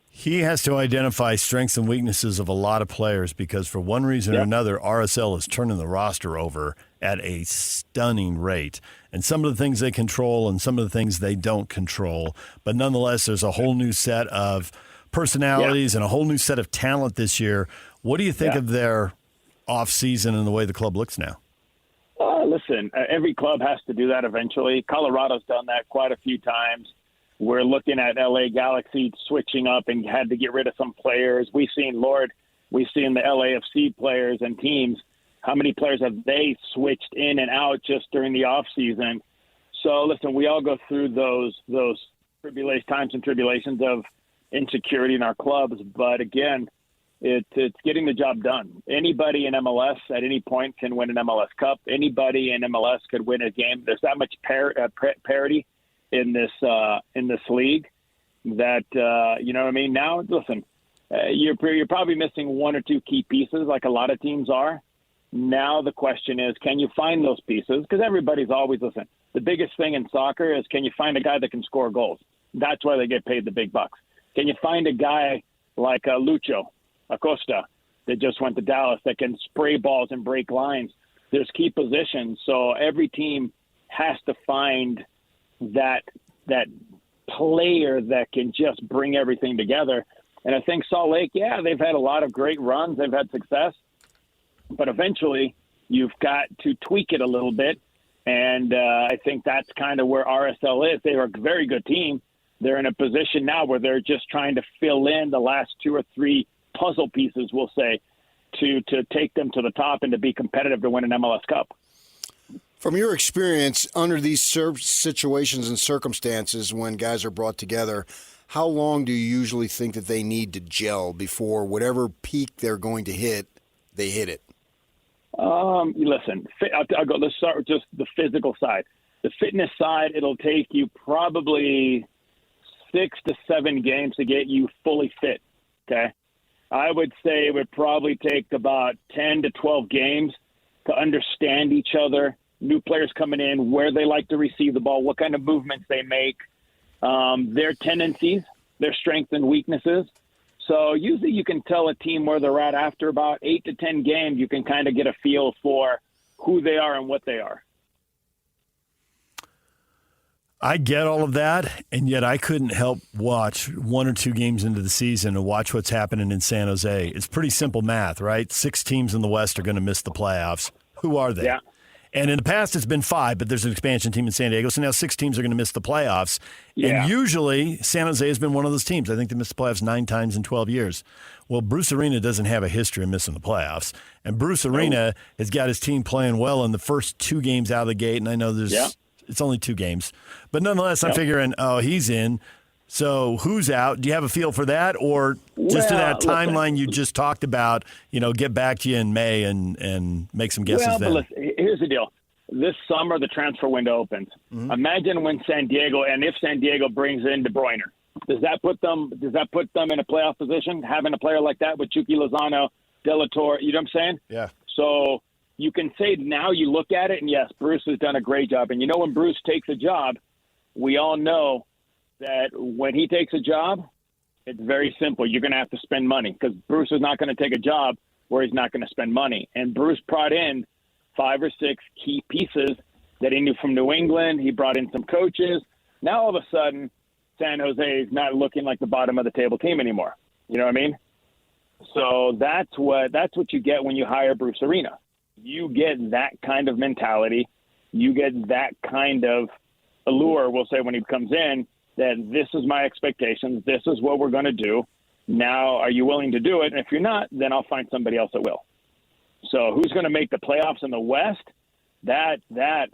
He has to identify strengths and weaknesses of a lot of players because for one reason or another, RSL is turning the roster over at a stunning rate. And some of the things they control and some of the things they don't control. But nonetheless, there's a whole new set of personalities and a whole new set of talent this year. What do you think of their offseason and the way the club looks now? Listen, every club has to do that eventually. Colorado's done that quite a few times. We're looking at LA Galaxy switching up and had to get rid of some players. We've seen the LAFC players and teams. How many players have they switched in and out just during the off season? So listen, we all go through those times and tribulations of insecurity in our clubs. But again, it's getting the job done. Anybody in MLS at any point can win an MLS Cup. Anybody in MLS could win a game. There's that much parity in this league that you know what I mean. Now, listen, you're probably missing one or two key pieces, like a lot of teams are. Now the question is, can you find those pieces? Because everybody's always the biggest thing in soccer is, can you find a guy that can score goals? That's why they get paid the big bucks. Can you find a guy like Lucho Acosta that just went to Dallas that can spray balls and break lines? There's key positions, so every team has to find that player that can just bring everything together. And I think Salt Lake, they've had a lot of great runs. They've had success. But eventually you've got to tweak it a little bit. And I think that's kind of where RSL is. They are a very good team. They're in a position now where they're just trying to fill in the last two or three puzzle pieces, we'll say, to take them to the top and to be competitive to win an MLS Cup. From your experience under these situations and circumstances when guys are brought together, how long do you usually think that they need to gel before whatever peak they're going to hit, they hit it? Listen, let's start with just the physical side. The fitness side, it'll take you probably 6 to 7 games to get you fully fit, okay? I would say it would probably take about 10 to 12 games to understand each other. New players coming in, where they like to receive the ball, what kind of movements they make, their tendencies, their strengths and weaknesses. So usually you can tell a team where they're at after about 8 to 10 games. You can kind of get a feel for who they are and what they are. I get all of that, and yet I couldn't help watch 1 or 2 games into the season and watch what's happening in San Jose. It's pretty simple math, right? 6 teams in the West are going to miss the playoffs. Who are they? Yeah. And in the past, it's been 5, but there's an expansion team in San Diego, so now 6 teams are going to miss the playoffs. Yeah. And usually, San Jose has been one of those teams. I think they missed the playoffs 9 times in 12 years. Well, Bruce Arena doesn't have a history of missing the playoffs. And Bruce Arena has got his team playing well in the first 2 games out of the gate, and I know it's only 2 games. But nonetheless, I'm figuring, he's in. So who's out? Do you have a feel for that? Or just to that timeline you just talked about, get back to you in May and make some guesses then? But listen, here's the deal. This summer, the transfer window opens. Mm-hmm. Imagine when San Diego brings in De Bruyne. Does that put them in a playoff position, having a player like that with Chucky Lozano, De La Torre, you know what I'm saying? Yeah. So you can say now you look at it, and yes, Bruce has done a great job. And when Bruce takes a job, we all know that when he takes a job, it's very simple. You're going to have to spend money because Bruce is not going to take a job where he's not going to spend money. And Bruce brought in 5 or 6 key pieces that he knew from New England. He brought in some coaches. Now all of a sudden, San Jose is not looking like the bottom of the table team anymore. You know what I mean? So that's what you get when you hire Bruce Arena. You get that kind of mentality. You get that kind of allure, we'll say, when he comes in, that this is my expectations. This is what we're going to do. Now, are you willing to do it? And if you're not, then I'll find somebody else that will. So who's going to make the playoffs in the West? That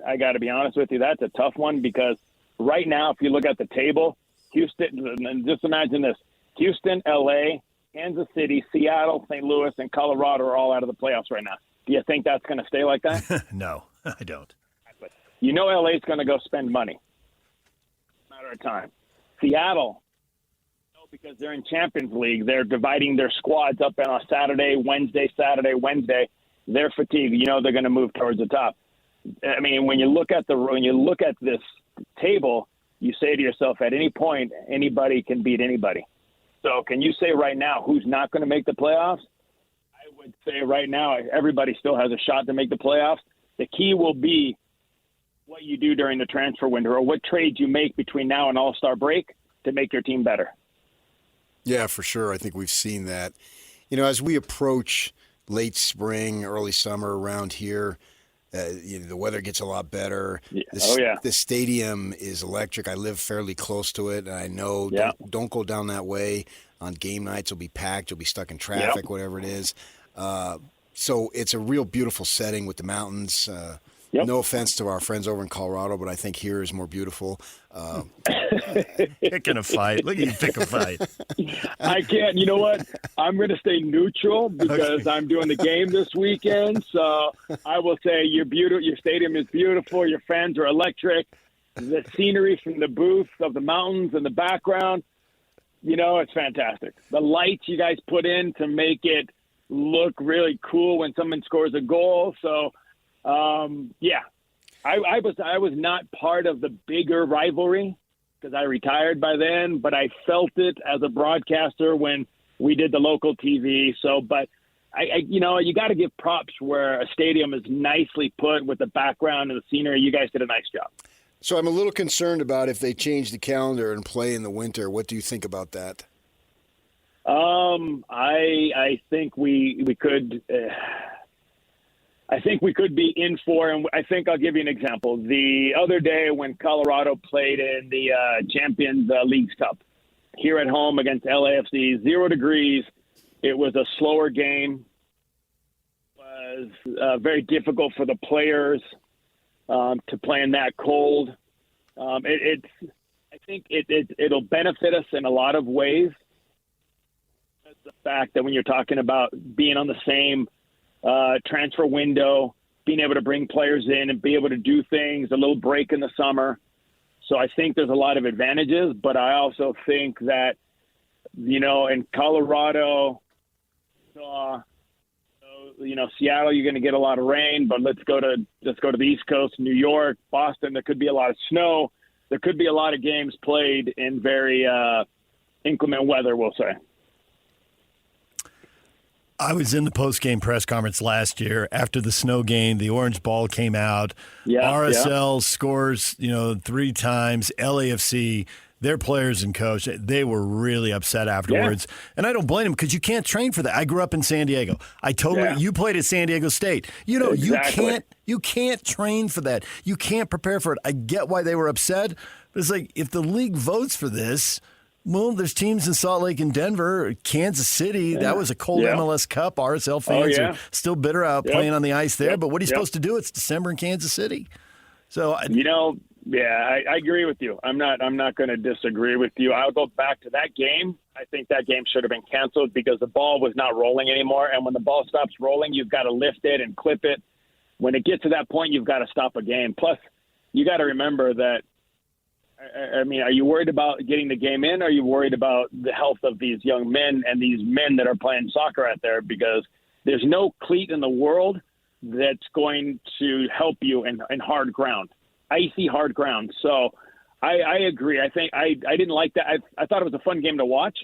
I got to be honest with you, that's a tough one because right now, if you look at the table, Houston, just imagine this, Houston, LA, Kansas City, Seattle, St. Louis, and Colorado are all out of the playoffs right now. Do you think that's going to stay like that? No, I don't. LA is going to go spend money. matter of time. Seattle, because they're in Champions League, they're dividing their squads up on a Saturday, Wednesday. They're fatigued. You know they're going to move towards the top. I mean, when you look at this table, you say to yourself, at any point, anybody can beat anybody. So can you say right now who's not going to make the playoffs? I would say right now everybody still has a shot to make the playoffs. The key will be what you do during the transfer window or what trades you make between now and All-Star break to make your team better. Yeah, for sure. I think we've seen that. You know, as we approach late spring, early summer around here, the weather gets a lot better. Yeah. The stadium is electric. I live fairly close to it, and I know don't go down that way on game nights. It'll be packed. You'll be stuck in traffic, whatever it is. So it's a real beautiful setting with the mountains. No offense to our friends over in Colorado, but I think here is more beautiful. Picking a fight. Look at you pick a fight. I can't. You know what? I'm going to stay neutral because I'm doing the game this weekend. So I will say you're beautiful. Your stadium is beautiful. Your fans are electric. The scenery from the booth of the mountains in the background, you know, it's fantastic. The lights you guys put in to make it look really cool when someone scores a goal. So, I was not part of the bigger rivalry because I retired by then, but I felt it as a broadcaster when we did the local TV. So, but you got to give props where a stadium is nicely put with the background and the scenery. You guys did a nice job. So I'm a little concerned about if they change the calendar and play in the winter. What do you think about that? I think we could. I think we could be in for, and I think I'll give you an example. The other day when Colorado played in the Champions Leagues Cup here at home against LAFC, 0 degrees. It was a slower game. It was very difficult for the players to play in that cold. I think it'll benefit us in a lot of ways. The fact that when you're talking about being on the same transfer window, being able to bring players in and be able to do things, a little break in the summer. So I think there's a lot of advantages, but I also think that, in Colorado, Seattle, you're going to get a lot of rain, but let's go to the East Coast, New York, Boston. There could be a lot of snow. There could be a lot of games played in very inclement weather, we'll say. I was in the post-game press conference last year after the snow game. The orange ball came out. RSL scores, 3 times. LAFC, their players and coach, they were really upset afterwards. Yeah. And I don't blame them because you can't train for that. I grew up in San Diego. You played at San Diego State. Exactly. You can't train for that. You can't prepare for it. I get why they were upset. But it's like if the league votes for this, well, there's teams in Salt Lake and Denver, Kansas City. Yeah. That was a cold MLS Cup. RSL fans are still bitter out playing on the ice there. But what are you supposed to do? It's December in Kansas City. So I agree with you. I'm not going to disagree with you. I'll go back to that game. I think that game should have been canceled because the ball was not rolling anymore. And when the ball stops rolling, you've got to lift it and clip it. When it gets to that point, you've got to stop a game. Plus, you got to remember that. I mean, are you worried about getting the game in? Or are you worried about the health of these young men and these men that are playing soccer out there? Because there's no cleat in the world that's going to help you in hard ground, icy hard ground. So I agree. I think I didn't like that. I thought it was a fun game to watch,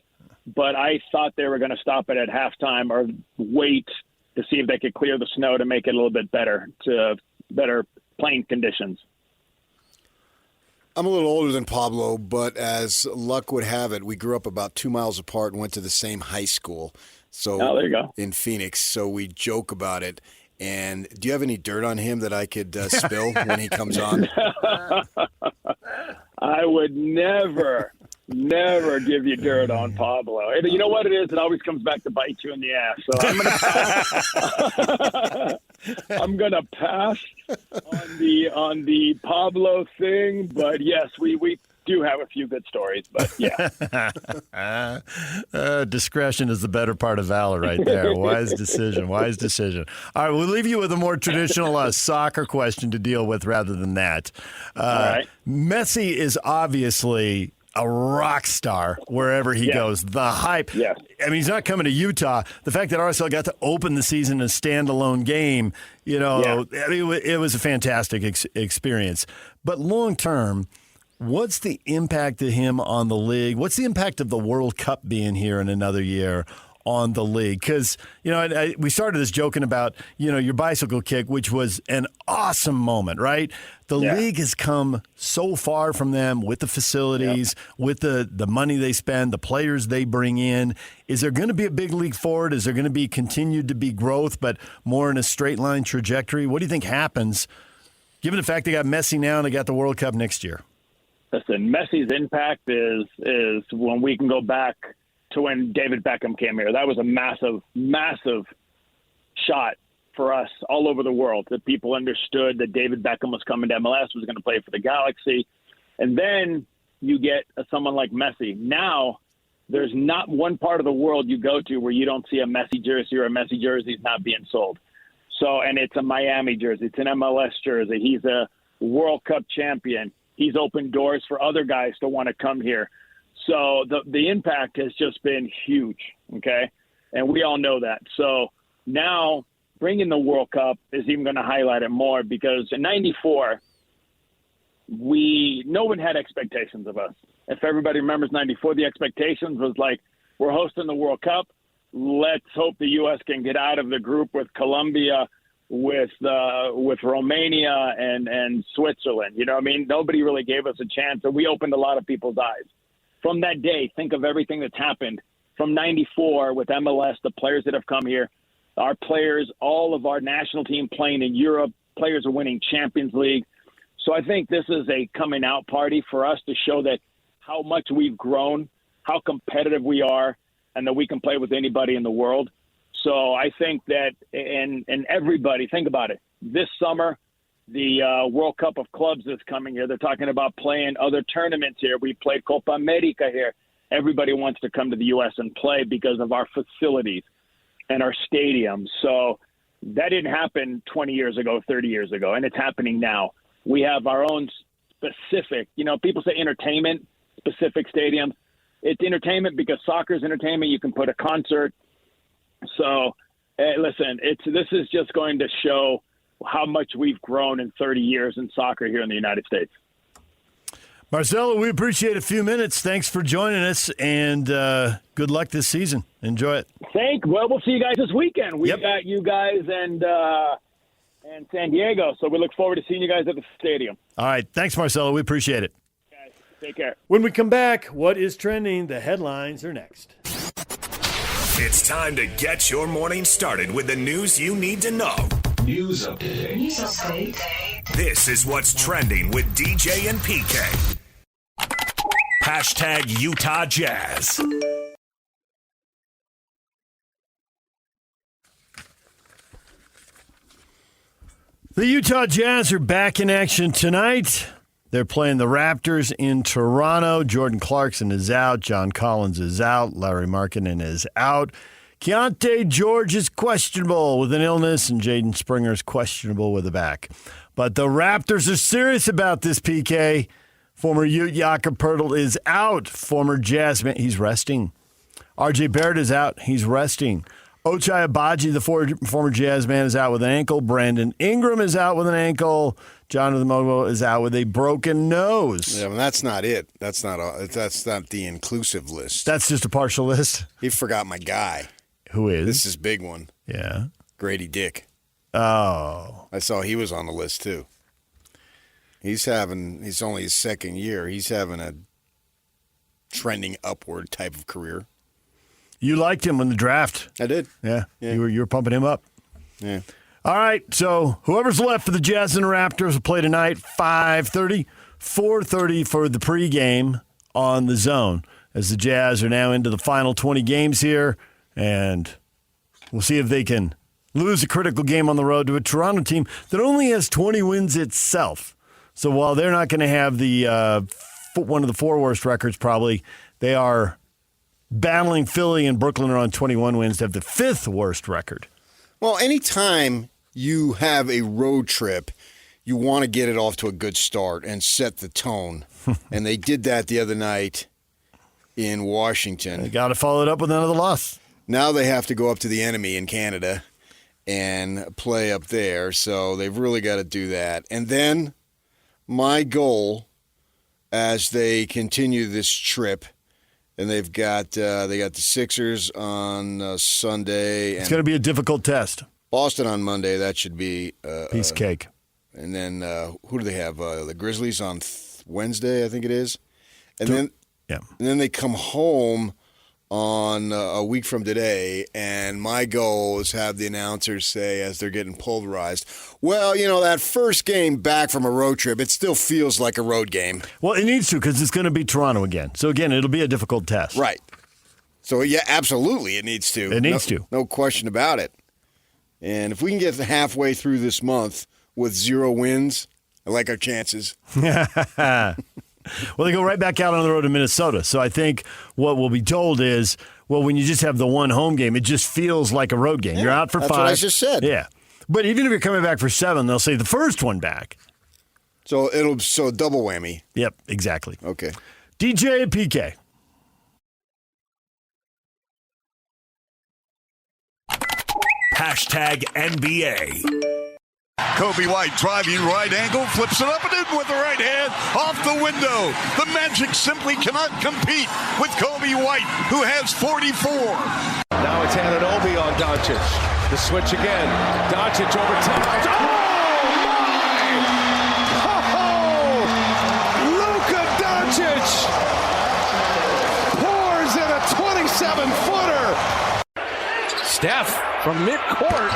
but I thought they were going to stop it at halftime or wait to see if they could clear the snow to make it a little bit better playing conditions. I'm a little older than Pablo, but as luck would have it, we grew up about 2 miles apart and went to the same high school. So there you go. In Phoenix. So we joke about it. And do you have any dirt on him that I could spill when he comes on? I would never give you dirt on Pablo. You know what it is? It always comes back to bite you in the ass. So I'm gonna pass on the Pablo thing. But yes, we do have a few good stories, but yeah. Discretion is the better part of valor right there. Wise decision. All right, we'll leave you with a more traditional soccer question to deal with rather than that. All right. Messi is obviously a rock star wherever he goes. The hype. Yes. I mean, he's not coming to Utah. The fact that RSL got to open the season in a standalone game, I mean, it was a fantastic experience. But long term, what's the impact of him on the league? What's the impact of the World Cup being here in another year on the league? Because, we started this joking about, your bicycle kick, which was an awesome moment, right? The league has come so far from them with the facilities, with the money they spend, the players they bring in. Is there going to be a big league forward? Is there going to be continued to be growth, but more in a straight line trajectory? What do you think happens, given the fact they got Messi now and they got the World Cup next year? Listen, Messi's impact is when we can go back to when David Beckham came here. That was a massive, massive shot for us all over the world, that people understood that David Beckham was coming to MLS, was going to play for the Galaxy. And then you get someone like Messi. Now, there's not one part of the world you go to where you don't see a Messi jersey or a Messi jersey is not being sold. So, and it's a Miami jersey. It's an MLS jersey. He's a World Cup champion. He's opened doors for other guys to want to come here. So the impact has just been huge, okay? And we all know that. So now bringing the World Cup is even going to highlight it more, because in 94, no one had expectations of us. If everybody remembers 94, the expectations was like, we're hosting the World Cup. Let's hope the U.S. can get out of the group with Colombia, with Romania and Switzerland. You know what I mean? Nobody really gave us a chance, and we opened a lot of people's eyes. From that day, think of everything that's happened. From 94 with MLS, the players that have come here, our players, all of our national team playing in Europe, players are winning Champions League. So I think this is a coming out party for us to show that how much we've grown, how competitive we are, and that we can play with anybody in the world. So I think that, and everybody, think about it. This summer, the World Cup of Clubs is coming here. They're talking about playing other tournaments here. We play Copa America here. Everybody wants to come to the U.S. and play because of our facilities and our stadiums. So that didn't happen 20 years ago, 30 years ago, and it's happening now. We have our own specific, people say entertainment, specific stadiums. It's entertainment because soccer is entertainment. You can put a concert. So, listen, this is just going to show how much we've grown in 30 years in soccer here in the United States. Marcelo, we appreciate a few minutes. Thanks for joining us, and good luck this season. Enjoy it. We'll see you guys this weekend. We got you guys and San Diego, so we look forward to seeing you guys at the stadium. All right. Thanks, Marcelo. We appreciate it. Guys, take care. When we come back, what is trending? The headlines are next. It's time to get your morning started with the news you need to know. News update. This is what's trending with DJ and PK. Hashtag Utah Jazz. The Utah Jazz are back in action tonight. They're playing the Raptors in Toronto. Jordan Clarkson is out. John Collins is out. Larry Markkinen is out. Keontae George is questionable with an illness, and Jaden Springer is questionable with a back. But the Raptors are serious about this, PK. Former Ute Jakob Poeltl is out. Former Jazzman, he's resting. RJ Barrett is out. He's resting. Ochai Agbaji, the former Jazzman, is out with an ankle. Brandon Ingram is out with an ankle. Jonathan Mogo is out with a broken nose. Yeah, well, that's not it. That's not the inclusive list. That's just a partial list. He forgot my guy. Who is? This is a big one. Yeah. Grady Dick. Oh. I saw he was on the list, too. He's only his second year. He's having a trending upward type of career. You liked him in the draft. I did. Yeah. You were pumping him up. Yeah. All right. So whoever's left for the Jazz and the Raptors will play tonight, 5:30, 4:30 for the pregame on the Zone, as the Jazz are now into the final 20 games here, and we'll see if they can lose a critical game on the road to a Toronto team that only has 20 wins itself. So while they're not going to have the one of the 4 worst records probably. They are battling Philly and Brooklyn are on 21 wins to have the 5th worst record. Well, anytime you have a road trip, you want to get it off to a good start and set the tone. And they did that the other night in Washington. They got to follow it up with another loss. Now they have to go up to the enemy in Canada and play up there. So they've really got to do that. And then my goal as they continue this trip, and they've got the Sixers on Sunday. It's going to be a difficult test. Boston on Monday. That should be piece cake. And then who do they have? The Grizzlies on Wednesday, I think it is. And then they come home on a week from today, and my goal is have the announcers say as they're getting pulverized, well, that first game back from a road trip, it still feels like a road game. Well, it needs to because it's going to be Toronto again. So, again, it'll be a difficult test. Right. So, yeah, absolutely it needs to. It needs to. No question about it. And if we can get halfway through this month with 0 wins, I like our chances. Well, they go right back out on the road to Minnesota. So I think what we'll be told is, well, when you just have the one home game, it just feels like a road game. You're out for 5. That's what I just said. Yeah. But even if you're coming back for 7, they'll say the first one back. So it'll double whammy. Yep, exactly. Okay. DJ and PK. #NBA. Kobe White driving right angle, flips it up and in with the right hand off the window. The Magic simply cannot compete with Kobe White, who has 44. Now it's Anunoby on Doncic. The switch again. Doncic over top. Oh, my! Oh, Luka Doncic pours in a 27-footer. Steph from midcourt.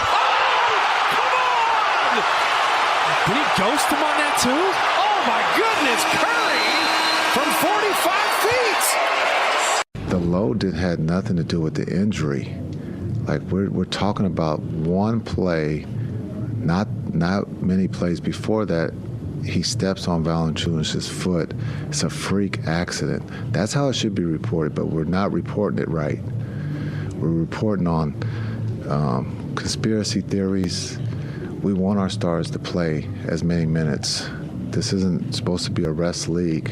Did he ghost him on that too? Oh my goodness, Curry from 45 feet. The load had nothing to do with the injury. Like we're talking about one play, not many plays before that. He steps on Valanciunas' foot. It's a freak accident. That's how it should be reported, but we're not reporting it right. We're reporting on conspiracy theories. We want our stars to play as many minutes. This isn't supposed to be a rest league.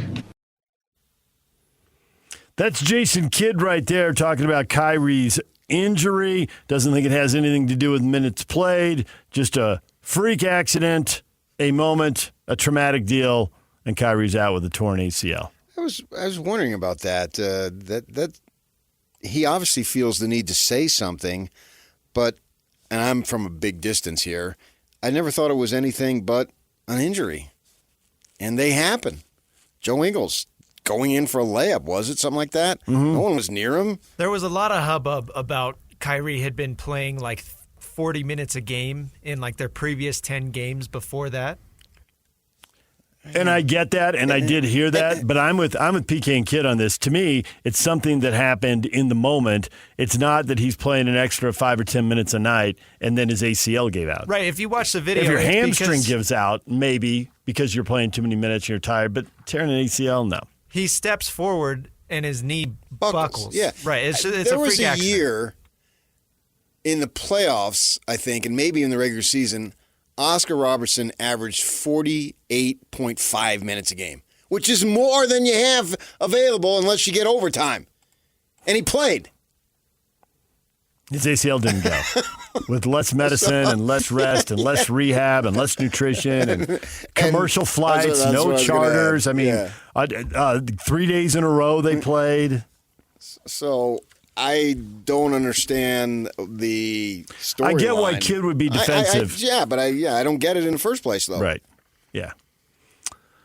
That's Jason Kidd right there talking about Kyrie's injury. Doesn't think it has anything to do with minutes played. Just a freak accident, a moment, a traumatic deal, and Kyrie's out with a torn ACL. I was wondering about that. That he obviously feels the need to say something, but, and I'm from a big distance here, I never thought it was anything but an injury. And they happen. Joe Ingles going in for a layup, was it? Something like that? Mm-hmm. No one was near him. There was a lot of hubbub about Kyrie had been playing like 40 minutes a game in like their previous 10 games before that. And I get that, and I did hear that, but I'm with PK and Kid on this. To me, it's something that happened in the moment. It's not that he's playing an extra 5 or 10 minutes a night and then his ACL gave out. Right, if you watch the video. If your hamstring gives out, maybe because you're playing too many minutes and you're tired, but tearing an ACL, no. He steps forward and his knee buckles. Yeah. Right, it's there a freak was a accident. year in the playoffs, I think, and maybe in the regular season, Oscar Robertson averaged 48.5 minutes a game, which is more than you have available unless you get overtime. And he played. His ACL didn't go. With less medicine and less rest and less rehab and less nutrition and commercial flights, no charters. I mean, 3 days in a row they played. So I don't understand the story. I get why Kid would be defensive. I don't get it in the first place, though. Right. Yeah.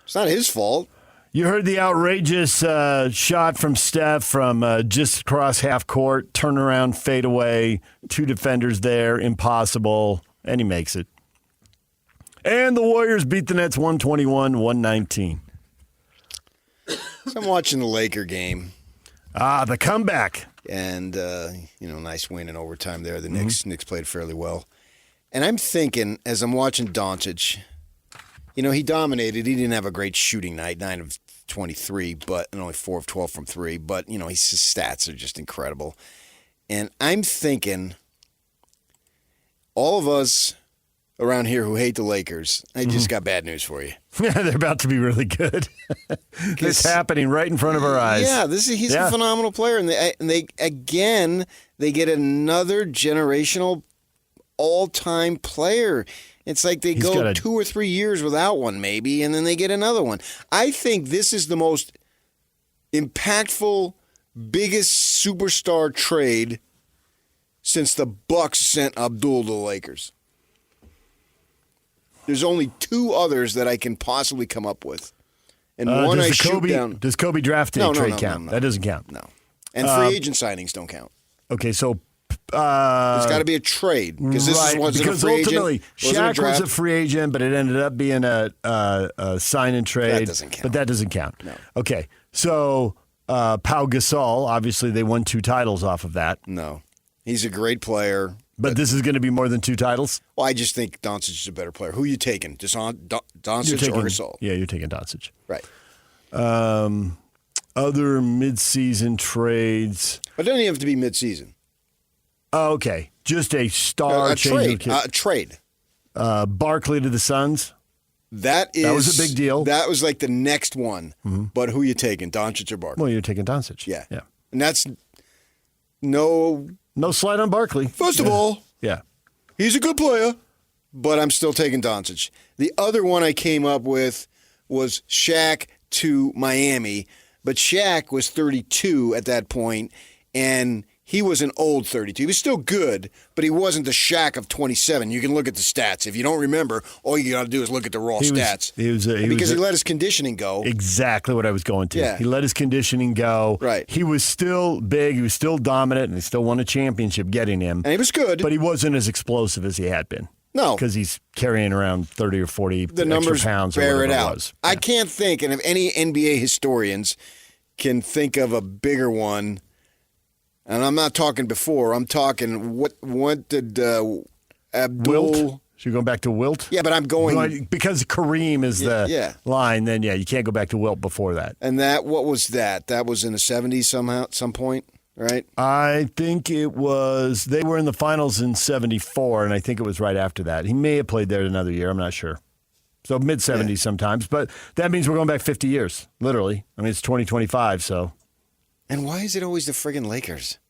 It's not his fault. You heard the outrageous shot from Steph from just across half court, turnaround, fade away, 2 defenders there, impossible, and he makes it. And the Warriors beat the Nets 121-119. So I'm watching the Laker game. The comeback. And, nice win in overtime there. The Knicks played fairly well. And I'm thinking, as I'm watching Doncic, he dominated. He didn't have a great shooting night, 9 of 23, and only 4 of 12 from 3. But, his stats are just incredible. And I'm thinking all of us around here who hate the Lakers, I just got bad news for you. They're about to be really good. It's happening right in front of our eyes. Yeah, he's a phenomenal player. And they get another generational all-time player. It's like they go 2 or 3 years without one maybe, and then they get another one. I think this is the most impactful, biggest superstar trade since the Bucks sent Abdul to the Lakers. There's only 2 others that I can possibly come up with. And one I shoot down. Does Kobe draft day trade count? No. That doesn't count. No. And free agent signings don't count. Okay, so there's got to be a trade because this wasn't a free ultimately, agent. Shaq was a free agent, but it ended up being a sign and trade. That doesn't count. But that doesn't count. No. Okay, so Pau Gasol, obviously they won 2 titles off of that. No. He's a great player. But this is going to be more than 2 titles? Well, I just think Doncic is a better player. Who are you taking? Doncic or Gasol? Yeah, you're taking Doncic. Right. Other midseason trades. But it doesn't even have to be midseason. Oh, okay. Just a star trade. A trade. Barkley to the Suns. That was a big deal. That was like the next one. Mm-hmm. But who are you taking, Doncic or Barkley? Well, you're taking Doncic. Yeah. Yeah. And that's no slide on Barkley. First of all, he's a good player, but I'm still taking Doncic. The other one I came up with was Shaq to Miami, but Shaq was 32 at that point, and he was an old 32. He was still good, but he wasn't the Shaq of 27. You can look at the stats. If you don't remember, all you got to do is look at the raw stats. Because he let his conditioning go. Exactly what I was going to. Yeah. He let his conditioning go. Right. He was still big. He was still dominant, and they still won a championship getting him. And he was good. But he wasn't as explosive as he had been. No. Because he's carrying around 30 or 40 the numbers extra pounds bear or whatever it out. It was. I can't think, and if any NBA historians can think of a bigger one. And I'm not talking before. I'm talking what did Abdul... Wilt? So you're going back to Wilt? Yeah, but I'm going... Because Kareem is the line, then you can't go back to Wilt before that. And what was that? That was in the 70s somehow, at some point, right? I think it was... They were in the finals in 74, and I think it was right after that. He may have played there another year. I'm not sure. So mid-70s sometimes. But that means we're going back 50 years, literally. I mean, it's 2025, so... And why is it always the friggin' Lakers?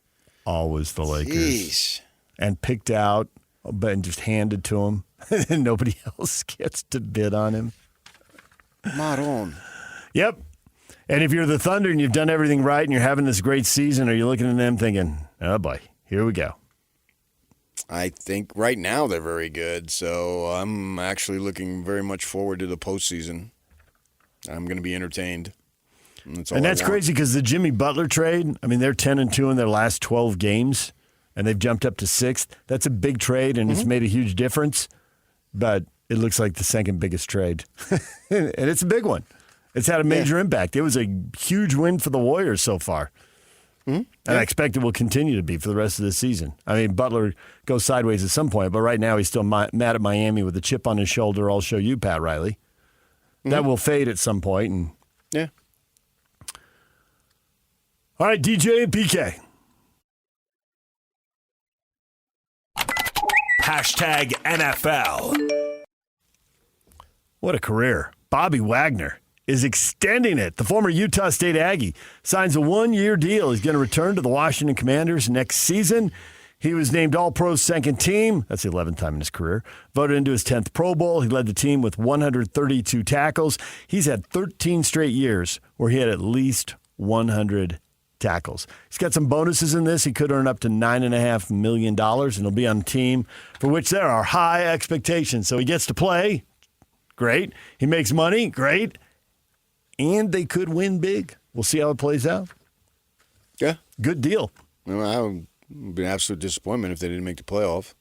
Always the Lakers. Jeez. And picked out, and just handed to him. And nobody else gets to bid on him. Maroon. Yep. And if you're the Thunder and you've done everything right and you're having this great season, are you looking at them thinking, oh boy, here we go? I think right now they're very good. So I'm actually looking very much forward to the postseason. I'm going to be entertained. And that's crazy because the Jimmy Butler trade, I mean, they're 10-2 in their last 12 games, and they've jumped up to 6th. That's a big trade, and it's made a huge difference, but it looks like the second biggest trade. And it's a big one. It's had a major impact. It was a huge win for the Warriors so far. And I expect it will continue to be for the rest of the season. I mean, Butler goes sideways at some point, but right now he's still mad at Miami with a chip on his shoulder. I'll show you, Pat Riley. That will fade at some point. And yeah. All right, DJ and PK. Hashtag NFL. What a career. Bobby Wagner is extending it. The former Utah State Aggie signs a 1-year deal. He's going to return to the Washington Commanders next season. He was named All-Pro second team. That's the 11th time in his career. Voted into his 10th Pro Bowl. He led the team with 132 tackles. He's had 13 straight years where he had at least 100 tackles. He's got some bonuses in this. He could earn up to $9.5 million, and he'll be on a team for which there are high expectations. So he gets to play. Great. He makes money. Great. And they could win big. We'll see how it plays out. Yeah. Good deal. Well, it would be an absolute disappointment if they didn't make the playoff.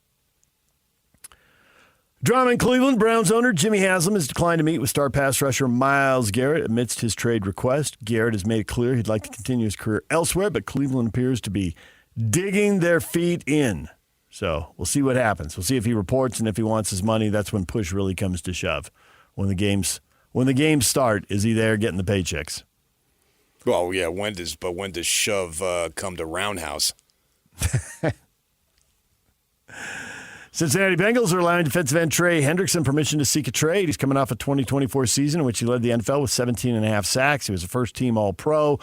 Drama in Cleveland. Browns owner Jimmy Haslam has declined to meet with star pass rusher Myles Garrett amidst his trade request. Garrett has made it clear he'd like to continue his career elsewhere, but Cleveland appears to be digging their feet in. So we'll see what happens. We'll see if he reports, and if he wants his money, that's when push really comes to shove, when the game's when the games start, is he there getting the paychecks? Well, yeah, when does shove come to Roundhouse? Cincinnati Bengals are allowing defensive end Trey Hendrickson permission to seek a trade. He's coming off a 2024 season in which he led the NFL with 17.5 sacks. He was a first-team All-Pro.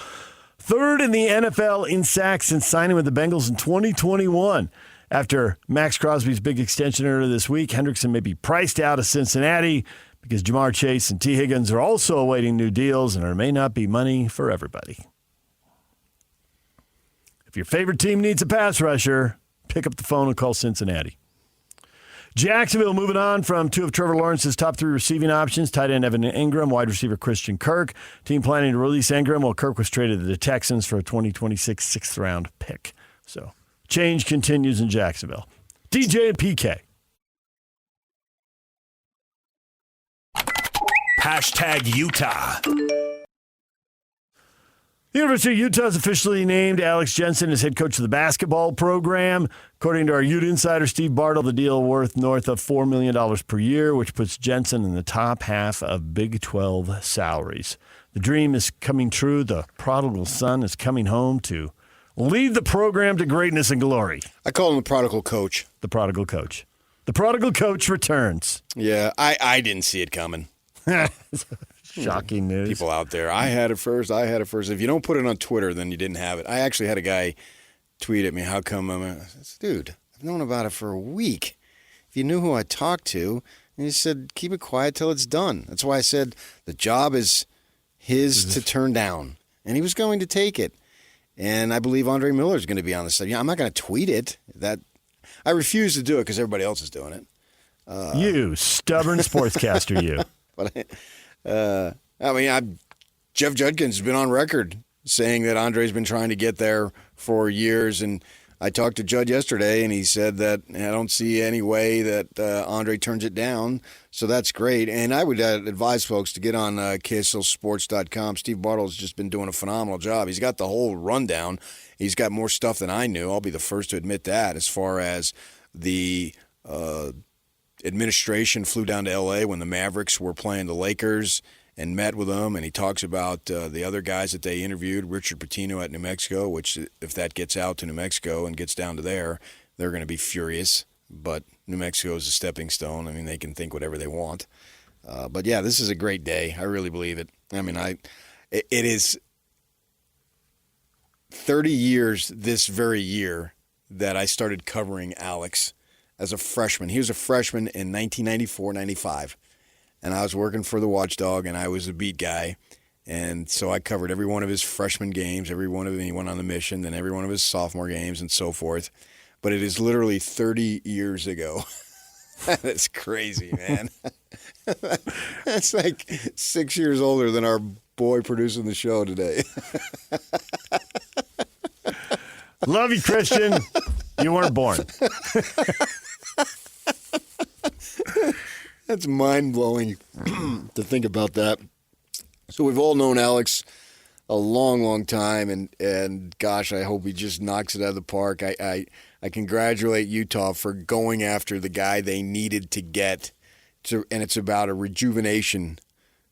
Third in the NFL in sacks since signing with the Bengals in 2021. After Max Crosby's big extension earlier this week, Hendrickson may be priced out of Cincinnati because Jamar Chase and T. Higgins are also awaiting new deals, and there may not be money for everybody. If your favorite team needs a pass rusher, pick up the phone and call Cincinnati. Jacksonville moving on from two of Trevor Lawrence's top three receiving options, tight end Evan Ingram, wide receiver Christian Kirk. Team planning to release Ingram while Kirk was traded to the Texans for a 2026 sixth-round pick. So change continues in Jacksonville. DJ and PK. Hashtag Utah. The University of Utah has officially named Alex Jensen as head coach of the basketball program. According to our Ute insider, Steve Bartle, the deal worth north of $4 million per year, which puts Jensen in the top half of Big 12 salaries. The dream is coming true. The prodigal son is coming home to lead the program to greatness and glory. I call him the prodigal coach. The prodigal coach. The prodigal coach returns. Yeah, I didn't see it coming. Shocking news. People out there, I had it first. If you don't put it on Twitter, then you didn't have it. I actually had a guy tweet at me, how come? I said, dude, I've known about it for a week. If you knew who I talked to, and he said, keep it quiet till it's done. That's why I said the job is his to turn down. And he was going to take it. And I believe Andre Miller is going to be on the side. I'm not going to tweet it. I refuse to do it because everybody else is doing it. You stubborn sportscaster, you. But Jeff Judkins has been on record saying that Andre's been trying to get there for years, and I talked to Judd yesterday, and he said that I don't see any way that Andre turns it down, so that's great. And I would advise folks to get on KSLSports.com. Steve Bartle's just been doing a phenomenal job. He's got the whole rundown. He's got more stuff than I knew. I'll be the first to admit that. As far as the administration flew down to L.A. when the Mavericks were playing the Lakers and met with them, and he talks about the other guys that they interviewed, Richard Pitino at New Mexico, which if that gets out to New Mexico and gets down to there, they're going to be furious. But New Mexico is a stepping stone. I mean, they can think whatever they want. But, yeah, this is a great day. I really believe it. I mean, it is 30 years this very year that I started covering Alex as a freshman. He was a freshman in 1994-95, and I was working for the Watchdog, and I was a beat guy. And so I covered every one of his freshman games, every one of them he went on the mission, then every one of his sophomore games and so forth. But it is literally 30 years ago. That's crazy, man. That's like 6 years older than our boy producing the show today. Love you, Christian. You weren't born. That's mind-blowing to think about that. So we've all known Alex a long, long time, and gosh, I hope he just knocks it out of the park. I congratulate Utah for going after the guy they needed to get, and it's about a rejuvenation.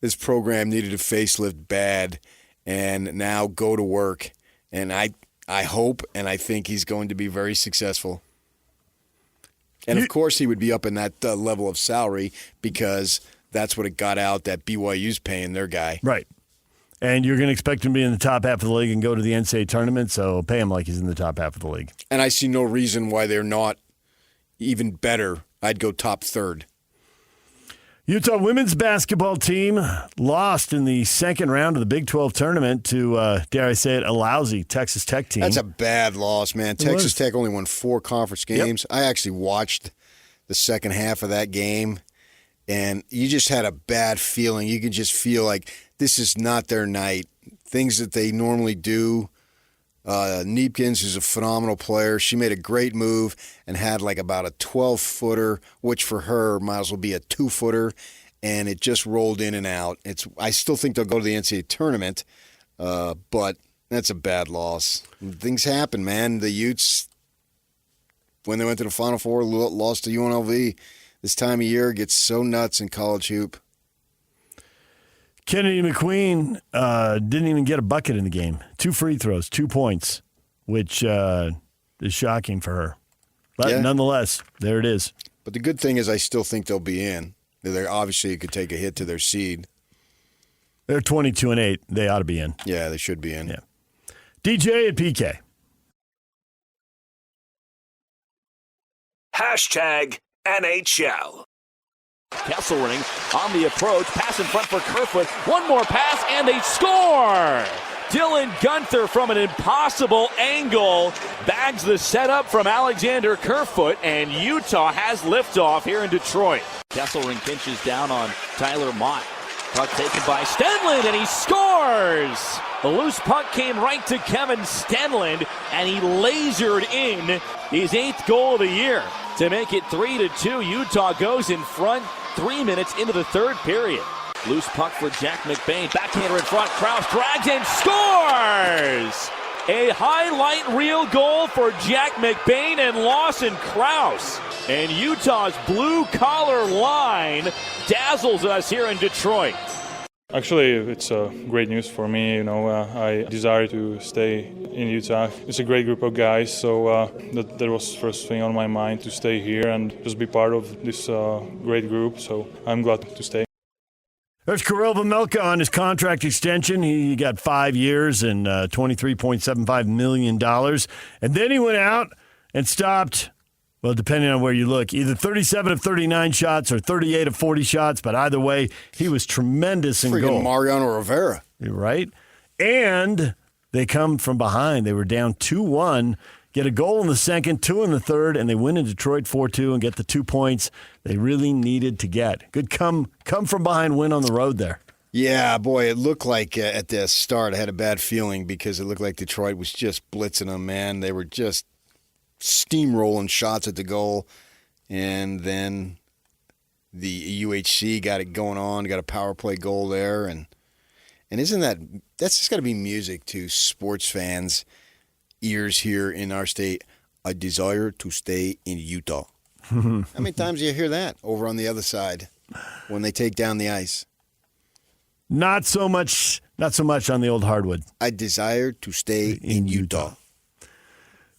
This program needed a facelift bad, and now go to work. And I hope and I think he's going to be very successful. And, of course, he would be up in that level of salary because that's what it got out that BYU's paying their guy. Right. And you're going to expect him to be in the top half of the league and go to the NCAA tournament, so pay him like he's in the top half of the league. And I see no reason why they're not even better. I'd go top third. Utah women's basketball team lost in the second round of the Big 12 tournament to, dare I say it, a lousy Texas Tech team. That's a bad loss, man. Texas Tech only won 4 conference games. Yep. I actually watched the second half of that game, and you just had a bad feeling. You could just feel like this is not their night. Things that they normally do. Neepkins is a phenomenal player. She made a great move and had like about a 12-footer, which for her might as well be a 2-footer, and it just rolled in and out. I still think they'll go to the NCAA tournament, but that's a bad loss. Things happen, man. The Utes, when they went to the Final Four, lost to UNLV. This time of year gets so nuts in college hoop. Kennedy McQueen didn't even get a bucket in the game. 2 free throws, 2 points, which is shocking for her. But nonetheless, there it is. But the good thing is I still think they'll be in. They're obviously it could take a hit to their seed. They're 22-8. They ought to be in. Yeah, they should be in. Yeah. DJ and PK. #NHL. Kesselring on the approach. Pass in front for Kerfoot. One more pass, and they score! Dylan Gunther from an impossible angle bags the setup from Alexander Kerfoot, and Utah has liftoff here in Detroit. Kesselring pinches down on Tyler Mott. Puck taken by Stenlund, and he scores! The loose puck came right to Kevin Stenlund, and he lasered in his 8th goal of the year to make it 3-2. Utah goes in front 3 minutes into the 3rd period. Loose puck for Jack McBain. Backhander in front. Krause drags and scores! A highlight reel goal for Jack McBain and Lawson Krause. And Utah's blue-collar line dazzles us here in Detroit. Actually, it's great news for me. I desire to stay in Utah. It's a great group of guys, so that was the first thing on my mind, to stay here and just be part of this great group. So I'm glad to stay. There's Kirill Vejmelka on his contract extension. He got 5 years and $23.75 million. And then he went out and stopped, well, depending on where you look, either 37 of 39 shots or 38 of 40 shots. But either way, he was tremendous in goal. Mariano Rivera. Right? And they come from behind. They were down 2-1. Get a goal in the second, 2 in the third, and they win in Detroit 4-2 and get the 2 points they really needed to get. Good come from behind win on the road there. Yeah, boy, it looked like at the start I had a bad feeling because it looked like Detroit was just blitzing them, man. They were just steamrolling shots at the goal, and then the UHC got it going on, got a power play goal there, and isn't that's just got to be music to sports fans' ears here in our state. I desire to stay in Utah. How many times do you hear that over on the other side when they take down the ice? Not so much on the old hardwood. I desire to stay in Utah.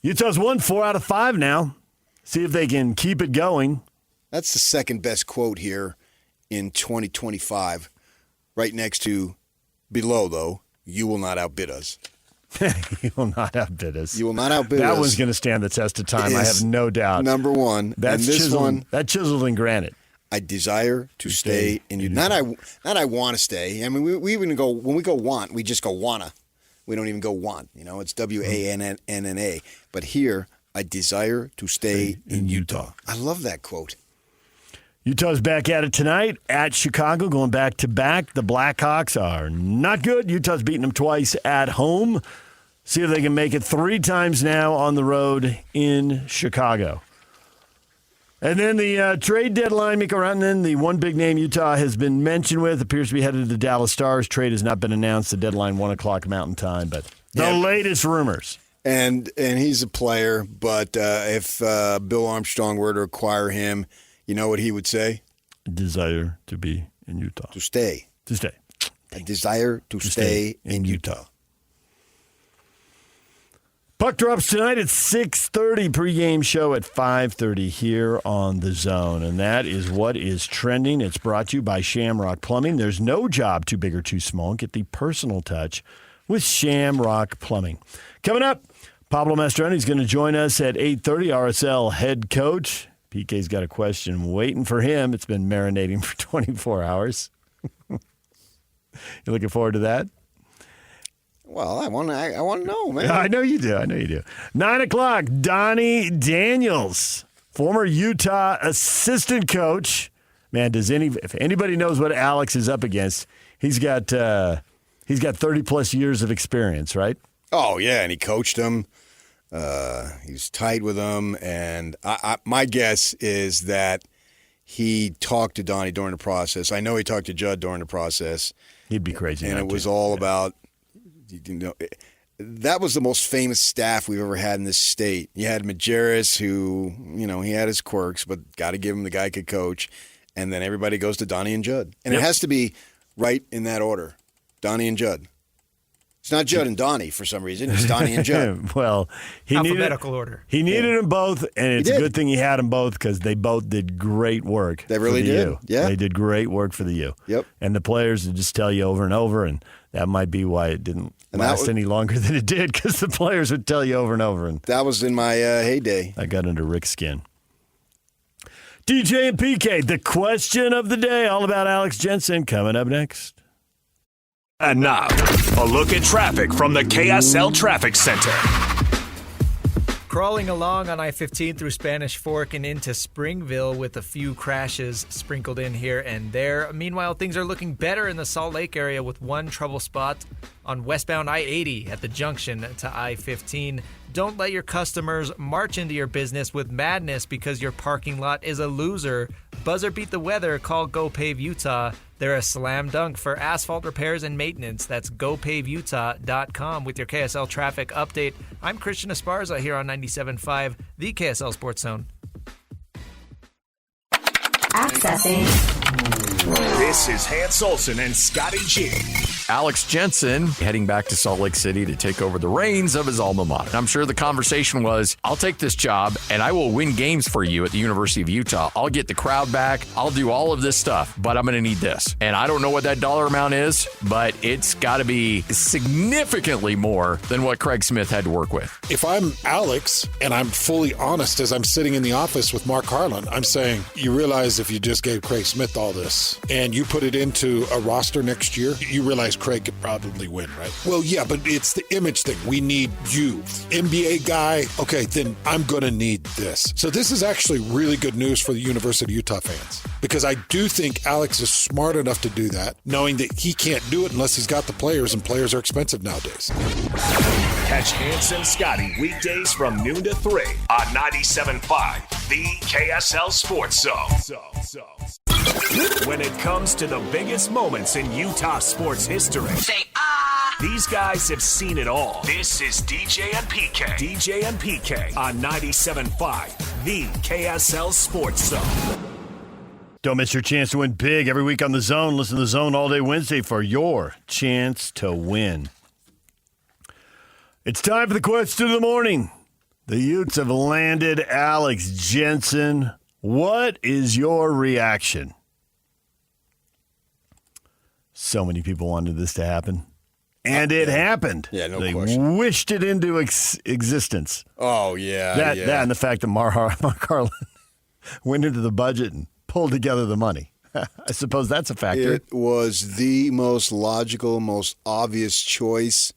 Utah's won 4 out of 5 now. See if they can keep it going. That's the second best quote here in 2025. Right next to below, though, you will not outbid us. You will not outbid us. You will not outbid us. That one's going to stand the test of time, I have no doubt. Number one. That's That's chiseled in granite. I desire to stay in Utah. Not I want to stay. I mean, we even go, when we go want, we just go wanna. We don't even go want. It's WANNA. But here, I desire to stay in Utah. I love that quote. Utah's back at it tonight at Chicago, going back-to-back. The Blackhawks are not good. Utah's beaten them twice at home. See if they can make it 3 times now on the road in Chicago. And then the trade deadline, Mikko Rantanen, the one big name Utah has been mentioned with, appears to be headed to the Dallas Stars. Trade has not been announced. The deadline, 1 o'clock Mountain Time, but the latest rumors. And he's a player, but if Bill Armstrong were to acquire him, you know what he would say? Desire to be in Utah. To stay. To stay. I desire to stay in Utah. Puck drops tonight at 6:30. Pregame show at 5:30 here on The Zone. And that is what is trending. It's brought to you by Shamrock Plumbing. There's no job too big or too small. Get the personal touch with Shamrock Plumbing. Coming up, Pablo Mastroeni is going to join us at 8:30, RSL head coach. PK's got a question waiting for him. It's been marinating for 24 hours. You looking forward to that? Well, I want to know, man. Yeah, I know you do. 9 o'clock, Donnie Daniels, former Utah assistant coach. Man, if anybody knows what Alex is up against, he's got 30-plus years of experience, right? Oh, yeah, and he coached him. He's tight with him, and my guess is that he talked to Donnie during the process. I know he talked to Judd during the process. He'd be crazy. And it was all about, that was the most famous staff we've ever had in this state. You had Majerus, who, he had his quirks, but got to give him the guy could coach. And then everybody goes to Donnie and Judd. And it has to be right in that order, Donnie and Judd. It's not Judd and Donnie for some reason. It's Donnie and Judd. Well, Alphabetical order. He needed them both, and it's a good thing he had them both because they both did great work. They really did. U. Yeah, they did great work for the U. Yep. And the players would just tell you over and over, and that might be why it didn't last any longer than it did because the players would tell you over and over. And that was in my heyday. I got under Rick's skin. DJ and PK, the question of the day, all about Alex Jensen, coming up next. And now, a look at traffic from the KSL Traffic Center. Crawling along on I-15 through Spanish Fork and into Springville with a few crashes sprinkled in here and there. Meanwhile, things are looking better in the Salt Lake area with one trouble spot on westbound I-80 at the junction to I-15. Don't let your customers march into your business with madness because your parking lot is a loser. Buzzer beat the weather. Call GoPave Utah. They're a slam dunk for asphalt repairs and maintenance. That's GoPaveUtah.com with your KSL traffic update. I'm Christian Esparza here on 97.5, the KSL Sports Zone. Accessing. This is Hans Olsen and Scotty G. Alex Jensen heading back to Salt Lake City to take over the reins of his alma mater. I'm sure the conversation was, I'll take this job and I will win games for you at the University of Utah. I'll get the crowd back. I'll do all of this stuff, but I'm going to need this. And I don't know what that dollar amount is, but it's got to be significantly more than what Craig Smith had to work with. If I'm Alex and I'm fully honest as I'm sitting in the office with Mark Harlan, I'm saying, you realize if you just gave Craig Smith all this and you put it into a roster next year, you realize Craig could probably win, right? Well, yeah, but it's the image thing. We need you. NBA guy, okay, then I'm going to need this. So this is actually really good news for the University of Utah fans because I do think Alex is smart enough to do that, knowing that he can't do it unless he's got the players, and players are expensive nowadays. Catch Hans and Scotty weekdays from noon to 3 on 97.5, the KSL Sports Zone. When it comes to the biggest moments in Utah sports history, these guys have seen it all. This is DJ and PK. DJ and PK on 97.5, the KSL Sports Zone. Don't miss your chance to win big every week on The Zone. Listen to The Zone all day Wednesday for your chance to win. It's time for the question of the morning. The Utes have landed Alex Jensen. What is your reaction? So many people wanted this to happen. And it happened. Yeah, no they question. Wished it into existence. Oh, yeah. That and the fact that Mark Harlan went into the budget and pulled together the money. I suppose that's a factor. It was the most logical, most obvious choice.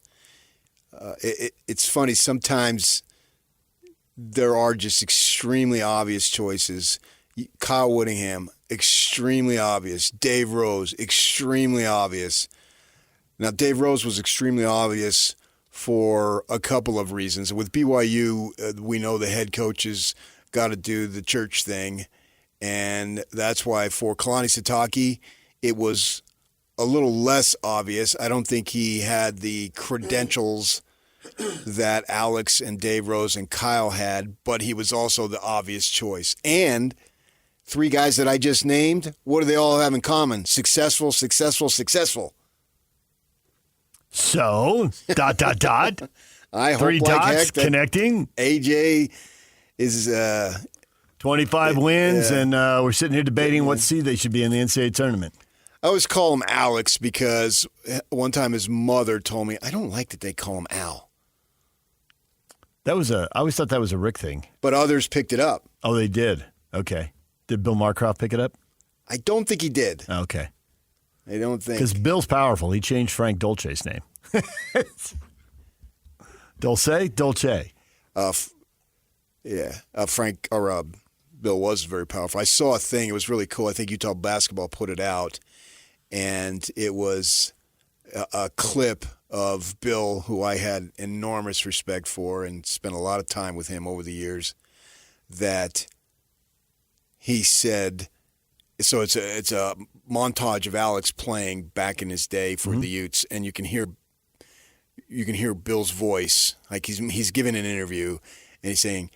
It's funny. Sometimes there are just extremely obvious choices. Kyle Whittingham, extremely obvious. Dave Rose, extremely obvious. Now, Dave Rose was extremely obvious for a couple of reasons. With BYU, we know the head coach has got to do the church thing, and that's why for Kalani Sitake, it was a little less obvious. I don't think he had the credentials that Alex and Dave Rose and Kyle had, but he was also the obvious choice. And three guys that I just named, what do they all have in common? Successful, successful, successful. So, ... I hope three like dots heck that connecting. AJ is 25 wins, and we're sitting here debating what seed they should be in the NCAA tournament. I always call him Alex because one time his mother told me, I don't like that they call him Al. I always thought that was a Rick thing. But others picked it up. Oh, they did? Okay. Did Bill Marcroft pick it up? I don't think he did. Okay. I don't think. Because Bill's powerful. He changed Frank Dolce's name. Dolce? Frank or Bill was very powerful. I saw a thing. It was really cool. I think Utah Basketball put it out, and it was a clip of Bill, who I had enormous respect for and spent a lot of time with him over the years, that he said. So it's a montage of Alex playing back in his day for the Utes, and you can hear Bill's voice, like he's giving an interview, and he's saying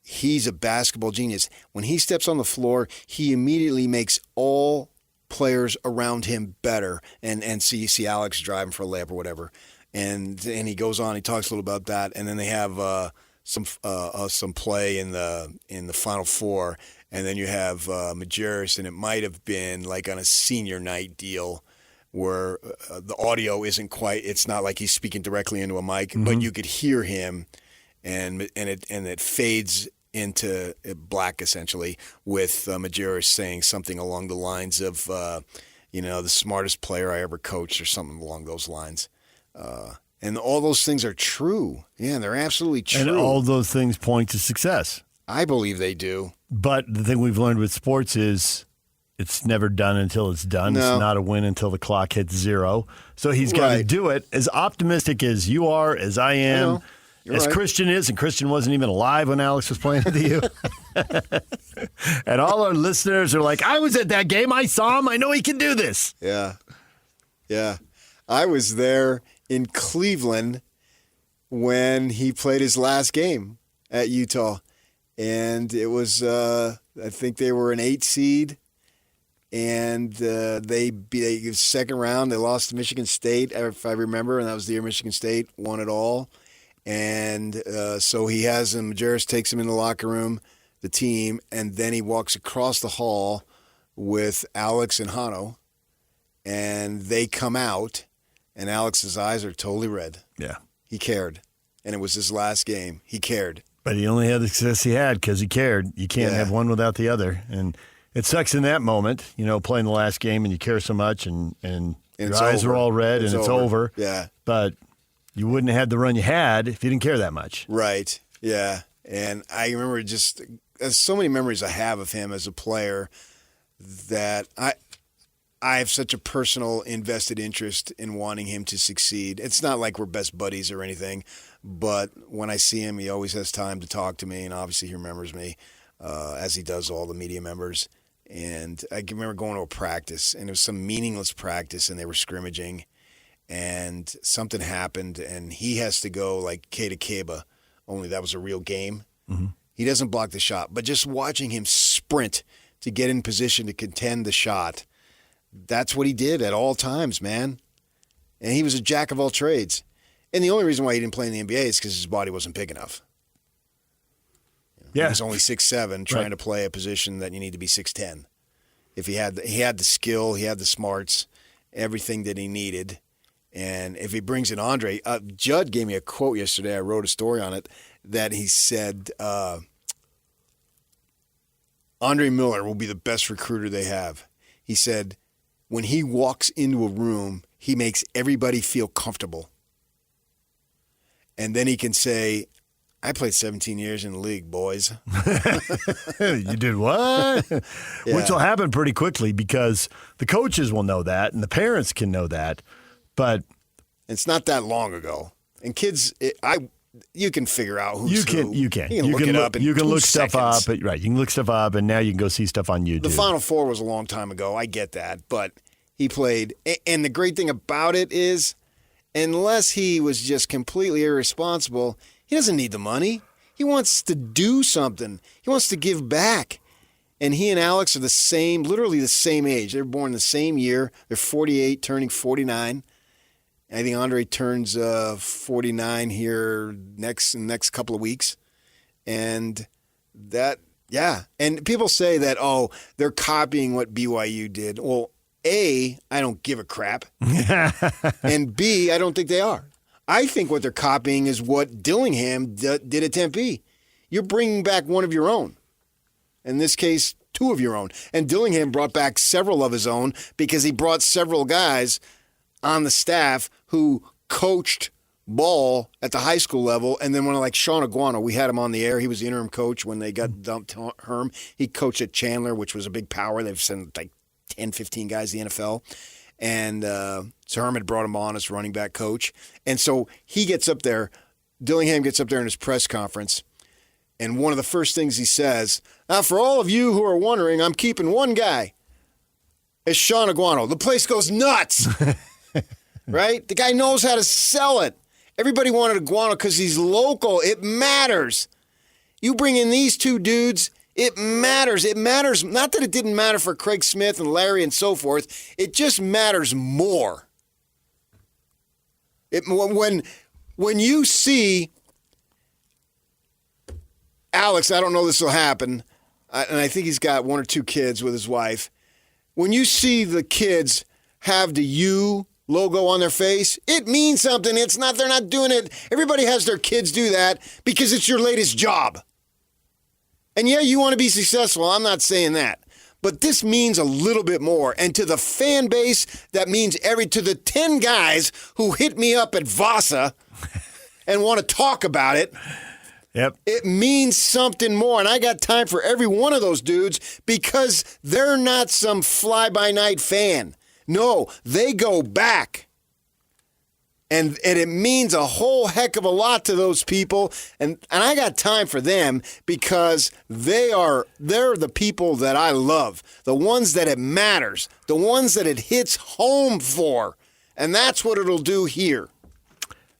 he's a basketball genius. When he steps on the floor, he immediately makes all players around him better, and see Alex driving for a layup or whatever, and he goes on, he talks a little about that, and then they have some play in the Final Four, and then you have Majerus, and it might have been like on a senior night deal where the audio isn't quite, it's not like he's speaking directly into a mic, but you could hear him, and it fades into black essentially with Majerus saying something along the lines of the smartest player I ever coached or something along those lines. And all those things are true. Yeah, they're absolutely true. And all those things point to success. I believe they do. But the thing we've learned with sports is it's never done until it's done. No. It's not a win until the clock hits zero. So he's got to do it. As optimistic as you are, as I am, as right. Christian is, and Christian wasn't even alive when Alex was playing with you. And all our listeners are like, I was at that game. I saw him. I know he can do this. Yeah. Yeah. I was there in Cleveland when he played his last game at Utah. And it was, I think they were an 8 seed. And they second round. They lost to Michigan State, if I remember, and that was the year Michigan State won it all. And so he has him. Majerus takes him in the locker room, the team, and then he walks across the hall with Alex and Hano, and they come out, and Alex's eyes are totally red. Yeah, he cared, and it was his last game. He cared, but he only had the success he had because he cared. You can't have one without the other, and it sucks in that moment, playing the last game and you care so much and your eyes are all red and it's over. Yeah. But you wouldn't have had the run you had if you didn't care that much. Right. Yeah. And I remember there's so many memories I have of him as a player that I have such a personal invested interest in wanting him to succeed. It's not like we're best buddies or anything, but when I see him, he always has time to talk to me, and obviously he remembers me as he does all the media members. And I can remember going to a practice, and it was some meaningless practice, and they were scrimmaging, and something happened, and he has to go like K to Keba, only that was a real game. Mm-hmm. He doesn't block the shot, but just watching him sprint to get in position to contend the shot, that's what he did at all times, man. And he was a jack of all trades. And the only reason why he didn't play in the NBA is because his body wasn't big enough. Yeah. He was only 6'7", trying to play a position that you need to be 6'10". If he had the skill, he had the smarts, everything that he needed. And if he brings in Andre, Judd gave me a quote yesterday. I wrote a story on it that he said, Andre Miller will be the best recruiter they have. He said, when he walks into a room, he makes everybody feel comfortable. And then he can say, I played 17 years in the league, boys. You did what? Yeah. Which will happen pretty quickly because the coaches will know that and the parents can know that. But it's not that long ago. And kids, you can figure out who's you can. who. You can. You can look it up in you can 2 look stuff seconds. up. Right. You can look stuff up, and now you can go see stuff on YouTube. The Final Four was a long time ago. I get that. But he played. And the great thing about it is, unless he was just completely irresponsible, he doesn't need the money. He wants to do something. He wants to give back. And he and Alex are the same, literally the same age. They were born the same year. They're 48, turning 49. I think Andre turns 49 here next couple of weeks. And that, yeah. And people say that, they're copying what BYU did. Well, A, I don't give a crap. And B, I don't think they are. I think what they're copying is what Dillingham did at Tempe. You're bringing back one of your own. In this case, 2 of your own. And Dillingham brought back several of his own because he brought several guys on the staff who coached ball at the high school level. And then when like Sean Aguano, we had him on the air. He was the interim coach when they got dumped to Herm. He coached at Chandler, which was a big power. They've sent like 10, 15 guys to the NFL. And so Herm had brought him on as running back coach. And so he gets up there, Dillingham gets up there in his press conference, and one of the first things he says, now for all of you who are wondering, I'm keeping one guy. It's Sean Aguano. The place goes nuts, right? The guy knows how to sell it. Everybody wanted Aguano because he's local. It matters. You bring in these 2 dudes, It matters. It matters. Not that it didn't matter for Craig Smith and Larry and so forth. It just matters more. When you see Alex, I don't know this will happen, and I think he's got 1 or 2 kids with his wife. When you see the kids have the U logo on their face, it means something. They're not doing it. Everybody has their kids do that because it's your latest job. And yeah, you want to be successful. I'm not saying that. But this means a little bit more. And to the fan base, that means to the 10 guys who hit me up at Vasa and want to talk about it. Yep. It means something more. And I got time for every one of those dudes because they're not some fly-by-night fan. No, they go back. And it means a whole heck of a lot to those people. And I got time for them because they're the people that I love. The ones that it matters. The ones that it hits home for. And that's what it'll do here.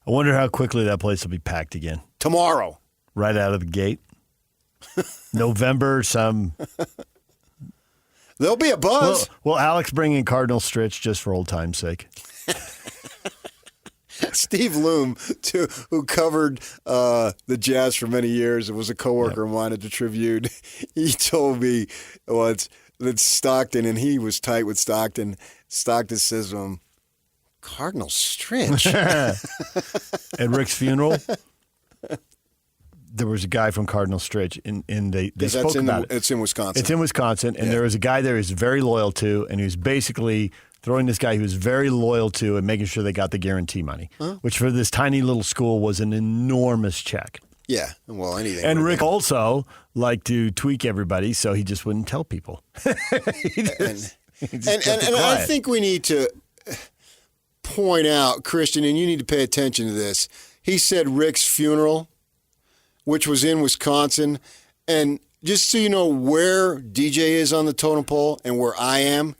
I wonder how quickly that place will be packed again. Tomorrow. Right out of the gate. November, There'll be a buzz. Will Alex bring in Cardinal Stritch just for old time's sake? Steve Loom, who covered the Jazz for many years and was a coworker of mine at the Tribune, he told me once that Stockton, and he was tight with Stockton, says to him, Cardinal Stritch? At Rick's funeral, there was a guy from Cardinal Stritch, and they spoke about it. It's in Wisconsin. It's in Wisconsin, and there was a guy there who's very loyal to, and he was basically throwing this guy he was very loyal to and making sure they got the guarantee money, which for this tiny little school was an enormous check. Yeah, well, anything. And Rick also liked to tweak everybody, so he just wouldn't tell people. And I think we need to point out, Christian, and you need to pay attention to this. He said Rick's funeral, which was in Wisconsin, and just so you know where DJ is on the totem pole and where I am,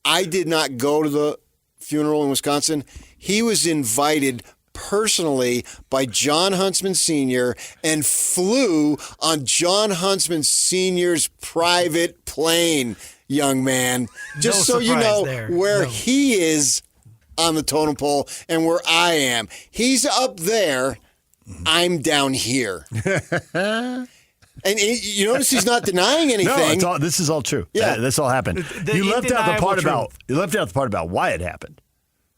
I did not go to the funeral in Wisconsin. He was invited personally by John Huntsman Sr. and flew on John Huntsman Sr.'s private plane, young man. Just so you know where he is on the totem pole and where I am. He's up there. I'm down here. And you notice he's not denying anything. No, this is all true. Yeah, this all happened. You left out the part about why it happened.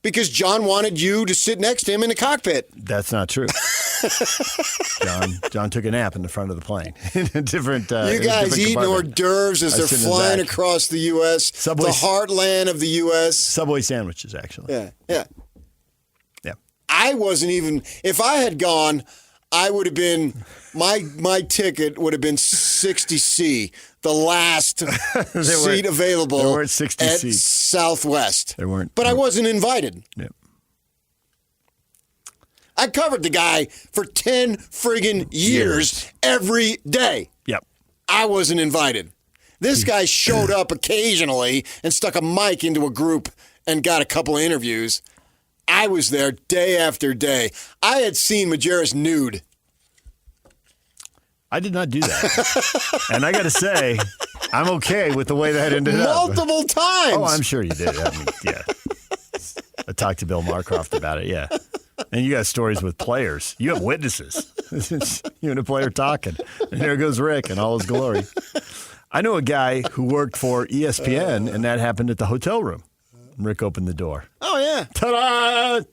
Because John wanted you to sit next to him in the cockpit. That's not true. John took a nap in the front of the plane. Different. You guys eating hors d'oeuvres as they're flying across the U.S., the heartland of the U.S. Subway sandwiches, actually. Yeah. I wasn't even. If I had gone, I would have been. My ticket would have been 60C, the last seat available. There weren't 60 at seats. Southwest. There weren't. But I wasn't invited. Yep. I covered the guy for 10 friggin' years every day. Yep. I wasn't invited. This guy showed up occasionally and stuck a mic into a group and got a couple of interviews. I was there day after day. I had seen Majerus nude. I did not do that. And I got to say, I'm okay with the way that ended Multiple times. Oh, I'm sure you did. I mean, yeah. I talked to Bill Marcroft about it, yeah. And you got stories with players. You have witnesses. You and a player talking. And there goes Rick in all his glory. I know a guy who worked for ESPN, and that happened at the hotel room. Rick opened the door. Oh, yeah. Ta-da!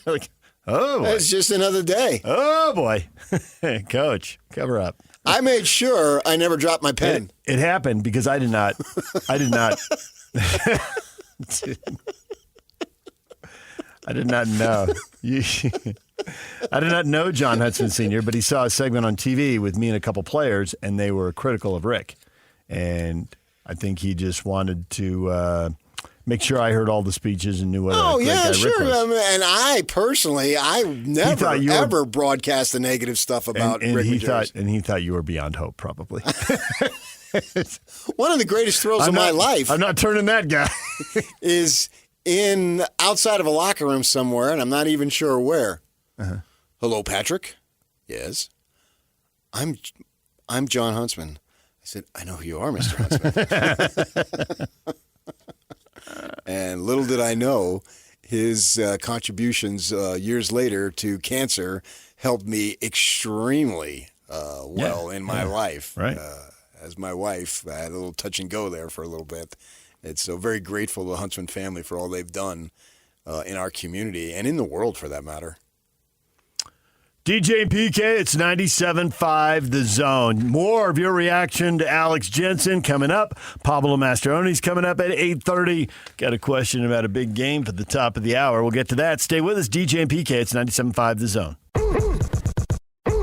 Like, oh, boy. It's just another day. Oh, boy. Coach, cover up. I made sure I never dropped my pen. It happened because I did not. I did not know. I did not know John Huntsman Sr., but he saw a segment on TV with me and a couple players, and they were critical of Rick. And I think he just wanted to make sure I heard all the speeches and knew what a great guy Rick was. And I personally, I never ever broadcast the negative stuff about Rick Majerus. And he thought you were beyond hope, probably. One of the greatest thrills of my life. I'm not turning that guy. is outside of a locker room somewhere, and I'm not even sure where. Uh-huh. Hello, Patrick. Yes. I'm John Huntsman. I said, I know who you are, Mr. Huntsman. And little did I know, his contributions years later to cancer helped me extremely in my life. Right. As my wife, I had a little touch and go there for a little bit. It's so very grateful to the Huntsman family for all they've done in our community and in the world, for that matter. DJ and PK, it's 97.5 The Zone. More of your reaction to Alex Jensen coming up. Pablo Mastroeni's coming up at 8:30. Got a question about a big game for the top of the hour. We'll get to that. Stay with us. DJ and PK, it's 97.5 The Zone.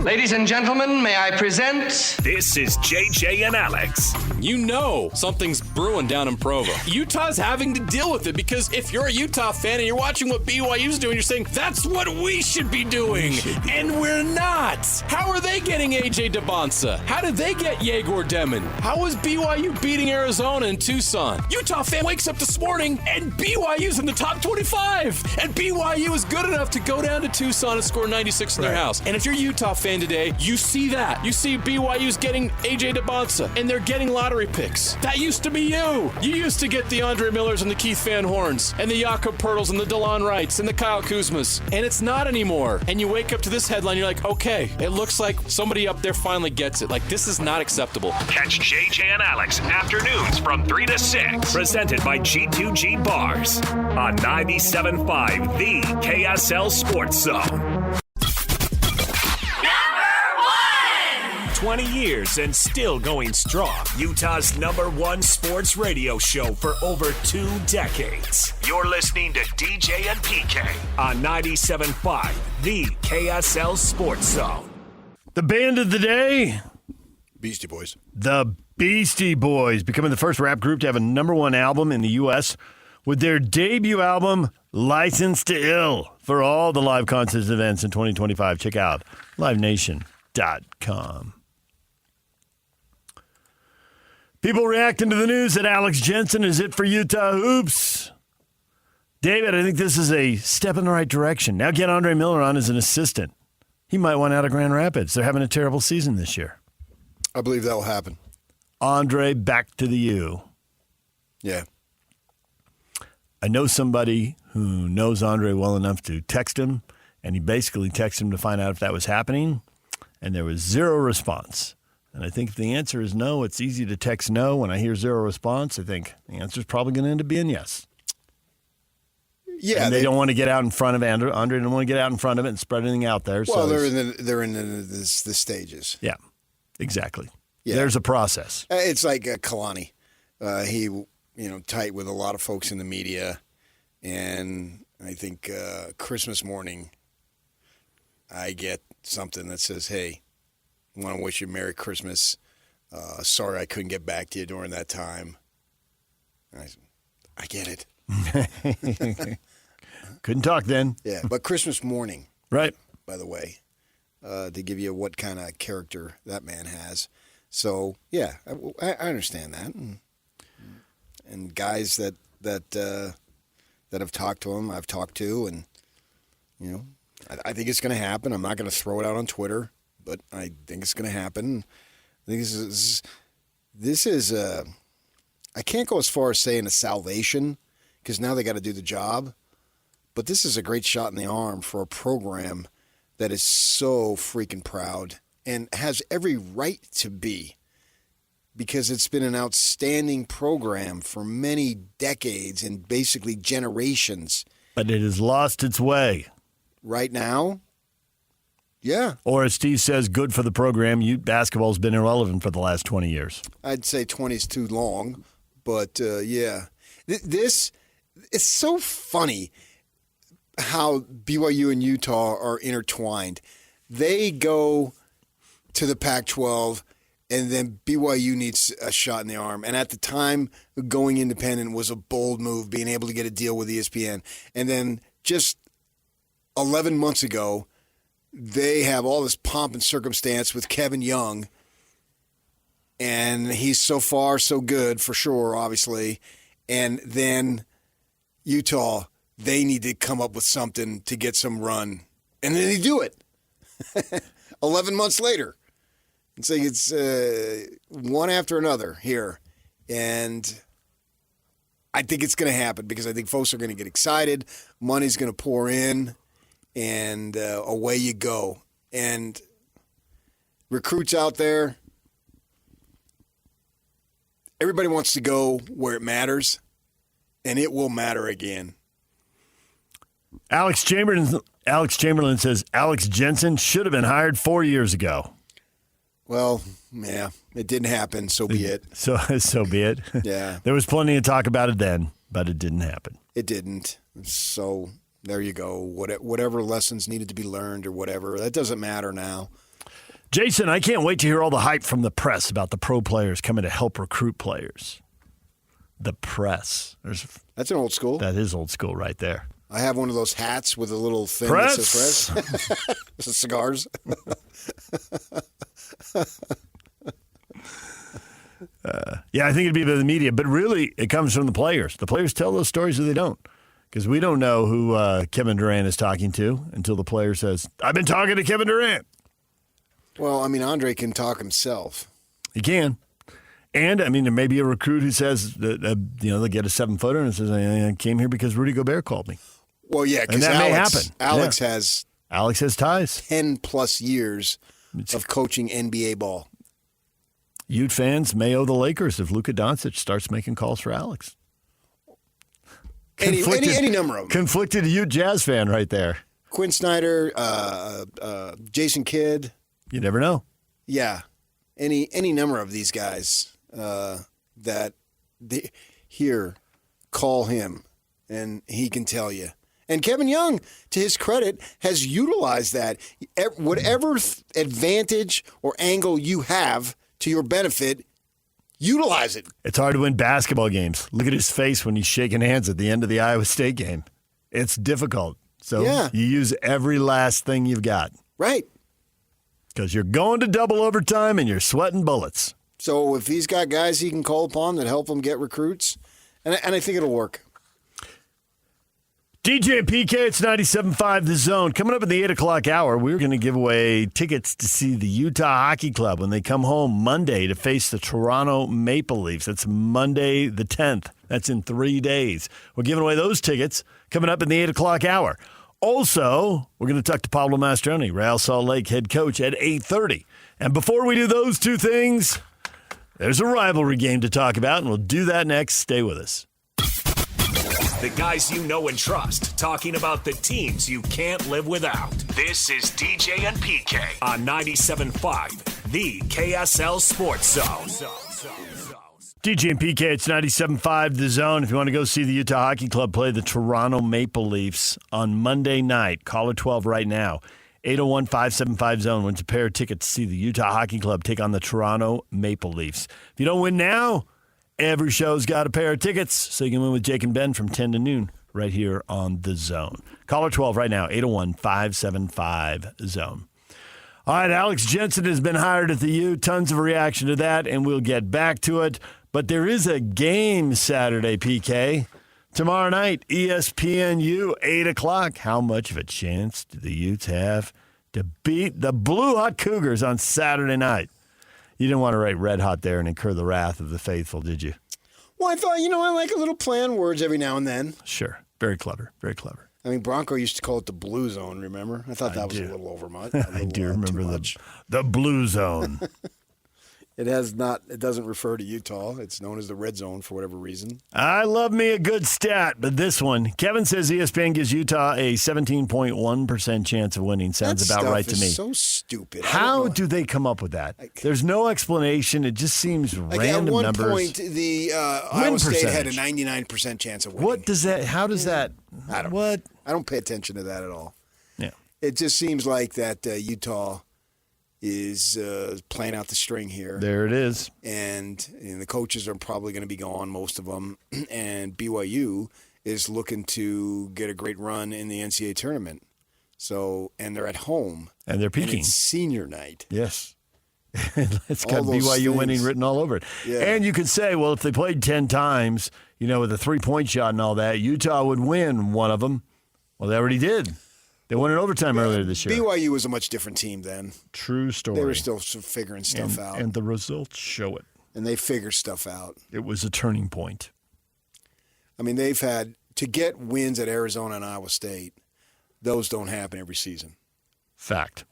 Ladies and gentlemen, may I present... This is JJ and Alex. You know something's brewing down in Provo. Utah's having to deal with it because if you're a Utah fan and you're watching what BYU's doing, you're saying, that's what we should be doing. And we're not. How are they getting A.J. DeBonsa? How did they get Yegor Demon? How is BYU beating Arizona in Tucson? Utah fan wakes up this morning and BYU's in the top 25. And BYU is good enough to go down to Tucson and score 96 in their house. And if you're a Utah fan today, you see that. You see BYU's getting A.J. DeBonsa, and they're getting lottery picks. That used to be you. You used to get the Andre Millers and the Keith Van Horns, and the Jakob Pertles and the DeLon Wrights and the Kyle Kuzmas, and it's not anymore. And you wake up to this headline, you're like, okay, it looks like somebody up there finally gets it. Like, this is not acceptable. Catch JJ and Alex afternoons from 3 to 6. Presented by G2G Bars on 97.5 The KSL Sports Zone. 20 years and still going strong. Utah's #1 sports radio show for over 2 decades. You're listening to DJ and PK on 97.5 The KSL Sports Zone. The band of the day? Beastie Boys. The Beastie Boys, becoming the first rap group to have a #1 album in the U.S. with their debut album, License to Ill. For all the live concerts events in 2025, check out livenation.com. People reacting to the news that Alex Jensen is it for Utah Hoops. David, I think this is a step in the right direction. Now get Andre Miller on as an assistant. He might want out of Grand Rapids. They're having a terrible season this year. I believe that will happen. Andre, back to the U. Yeah. I know somebody who knows Andre well enough to text him, and he basically texted him to find out if that was happening, and there was zero response. And I think if the answer is no, it's easy to text no. When I hear zero response, I think the answer is probably going to end up being yes. Yeah, and they don't want to get out in front of Andre. Andre don't want to get out in front of it and spread anything out there. Well, so they're in the stages. Yeah, exactly. Yeah. There's a process. It's like Kalani. He, tight with a lot of folks in the media, and I think Christmas morning, I get something that says, "Hey, I want to wish you a Merry Christmas. Sorry I couldn't get back to you during that time." I get it. Couldn't talk then. Yeah, but Christmas morning. Right. By the way, to give you what kind of character that man has. So, yeah, I understand that. And guys that have talked to him, I've talked to, and, I think it's going to happen. I'm not going to throw it out on Twitter, but I think it's going to happen. I think this is I can't go as far as saying a salvation because now they got to do the job, but this is a great shot in the arm for a program that is so freaking proud and has every right to be because it's been an outstanding program for many decades and basically generations. But it has lost its way. Right now? Yeah. Or as Steve says, good for the program. Ute basketball's been irrelevant for the last 20 years. I'd say 20 is too long, but yeah. This is so funny how BYU and Utah are intertwined. They go to the Pac-12, and then BYU needs a shot in the arm. And at the time, going independent was a bold move, being able to get a deal with ESPN. And then just 11 months ago, they have all this pomp and circumstance with Kevin Young, and he's so far so good for sure, obviously. And then Utah, they need to come up with something to get some run, and then they do it. 11 months later, It's like it's one after another here. And I think it's going to happen because I think folks are going to get excited. Money's going to pour in, and away you go. And recruits out there, everybody wants to go where it matters, and it will matter again. Alex Chamberlain says Alex Jensen should have been hired 4 years ago. Well, yeah, it didn't happen, so be it. So be it. Yeah. There was plenty of talk about it then, but it didn't happen. It didn't. So there you go. Whatever lessons needed to be learned or whatever, that doesn't matter now. Jason, I can't wait to hear all the hype from the press about the pro players coming to help recruit players. The press. That's an old school. That is old school right there. I have one of those hats with a little thing press. that says press. This is cigars. Yeah, I think it'd be the media, but really it comes from the players. The players tell those stories or they don't. Because we don't know who Kevin Durant is talking to until the player says, I've been talking to Kevin Durant. Well, I mean, Andre can talk himself. He can. And, I mean, there may be a recruit who says, they get a 7-footer and says, I came here because Rudy Gobert called me. Well, yeah, because that may happen. Alex has ties. 10-plus years of coaching NBA ball. Ute fans may owe the Lakers if Luka Doncic starts making calls for Alex. Any number of them. Conflicted Ute Jazz fan right there. Quinn Snyder, Jason Kidd. You never know. Yeah. Any number of these guys that here, call him, and he can tell you. And Kevin Young, to his credit, has utilized that. Whatever advantage or angle you have to your benefit, utilize it. It's hard to win basketball games. Look at his face when he's shaking hands at the end of the Iowa State game. It's difficult. So you use every last thing you've got. Right. Because you're going to double overtime and you're sweating bullets. So if he's got guys he can call upon that help him get recruits, and I think it'll work. DJ and PK, it's 97.5 The Zone. Coming up in the 8 o'clock hour, we're going to give away tickets to see the Utah Hockey Club when they come home Monday to face the Toronto Maple Leafs. That's Monday the 10th. That's in 3 days. We're giving away those tickets coming up in the 8 o'clock hour. Also, we're going to talk to Pablo Mastroeni, Real Salt Lake head coach, at 8:30. And before we do those two things, there's a rivalry game to talk about, and we'll do that next. Stay with us. The guys you know and trust, talking about the teams you can't live without. This is DJ and PK on 97.5, the KSL Sports Zone. DJ and PK, it's 97.5 The Zone. If you want to go see the Utah Hockey Club play the Toronto Maple Leafs on Monday night, caller 12 right now. 801-575-ZONE wins a pair of tickets to see the Utah Hockey Club take on the Toronto Maple Leafs. If you don't win now, every show's got a pair of tickets, so you can win with Jake and Ben from 10 to noon right here on The Zone. Caller 12 right now, 801-575-ZONE. All right, Alex Jensen has been hired at the U. Tons of reaction to that, and we'll get back to it. But there is a game Saturday, PK. Tomorrow night, ESPNU, 8 o'clock. How much of a chance do the Utes have to beat the Blue Hot Cougars on Saturday night? You didn't want to write red hot there and incur the wrath of the faithful, did you? Well, I thought, I like a little play on words every now and then. Sure. Very clever. Very clever. I mean, Bronco used to call it the Blue Zone, remember? I thought that was a little over much. I do remember the Blue Zone. It doesn't refer to Utah. It's known as the Red Zone for whatever reason. I love me a good stat, but this one, Kevin says ESPN gives Utah a 17.1% chance of winning. Sounds about right to me. So stupid. How do they come up with that? There's no explanation. It just seems random at one numbers. point, the Iowa State had a 99% chance of winning. What does that? How does that? I don't pay attention to that at all. Yeah. It just seems like that Utah is playing out the string here. There it is. And the coaches are probably going to be gone, most of them. And BYU is looking to get a great run in the NCAA tournament. And they're at home. And they're peaking. And it's senior night. Yes. It's got BYU winning written all over it. Yeah. And you could say, well, if they played 10 times, with a 3-point shot and all that, Utah would win one of them. Well, they already did. They won in overtime earlier this year. BYU was a much different team then. True story. They were still figuring stuff out. And the results show it. And they figured stuff out. It was a turning point. I mean, they've had to get wins at Arizona and Iowa State. Those don't happen every season. Fact.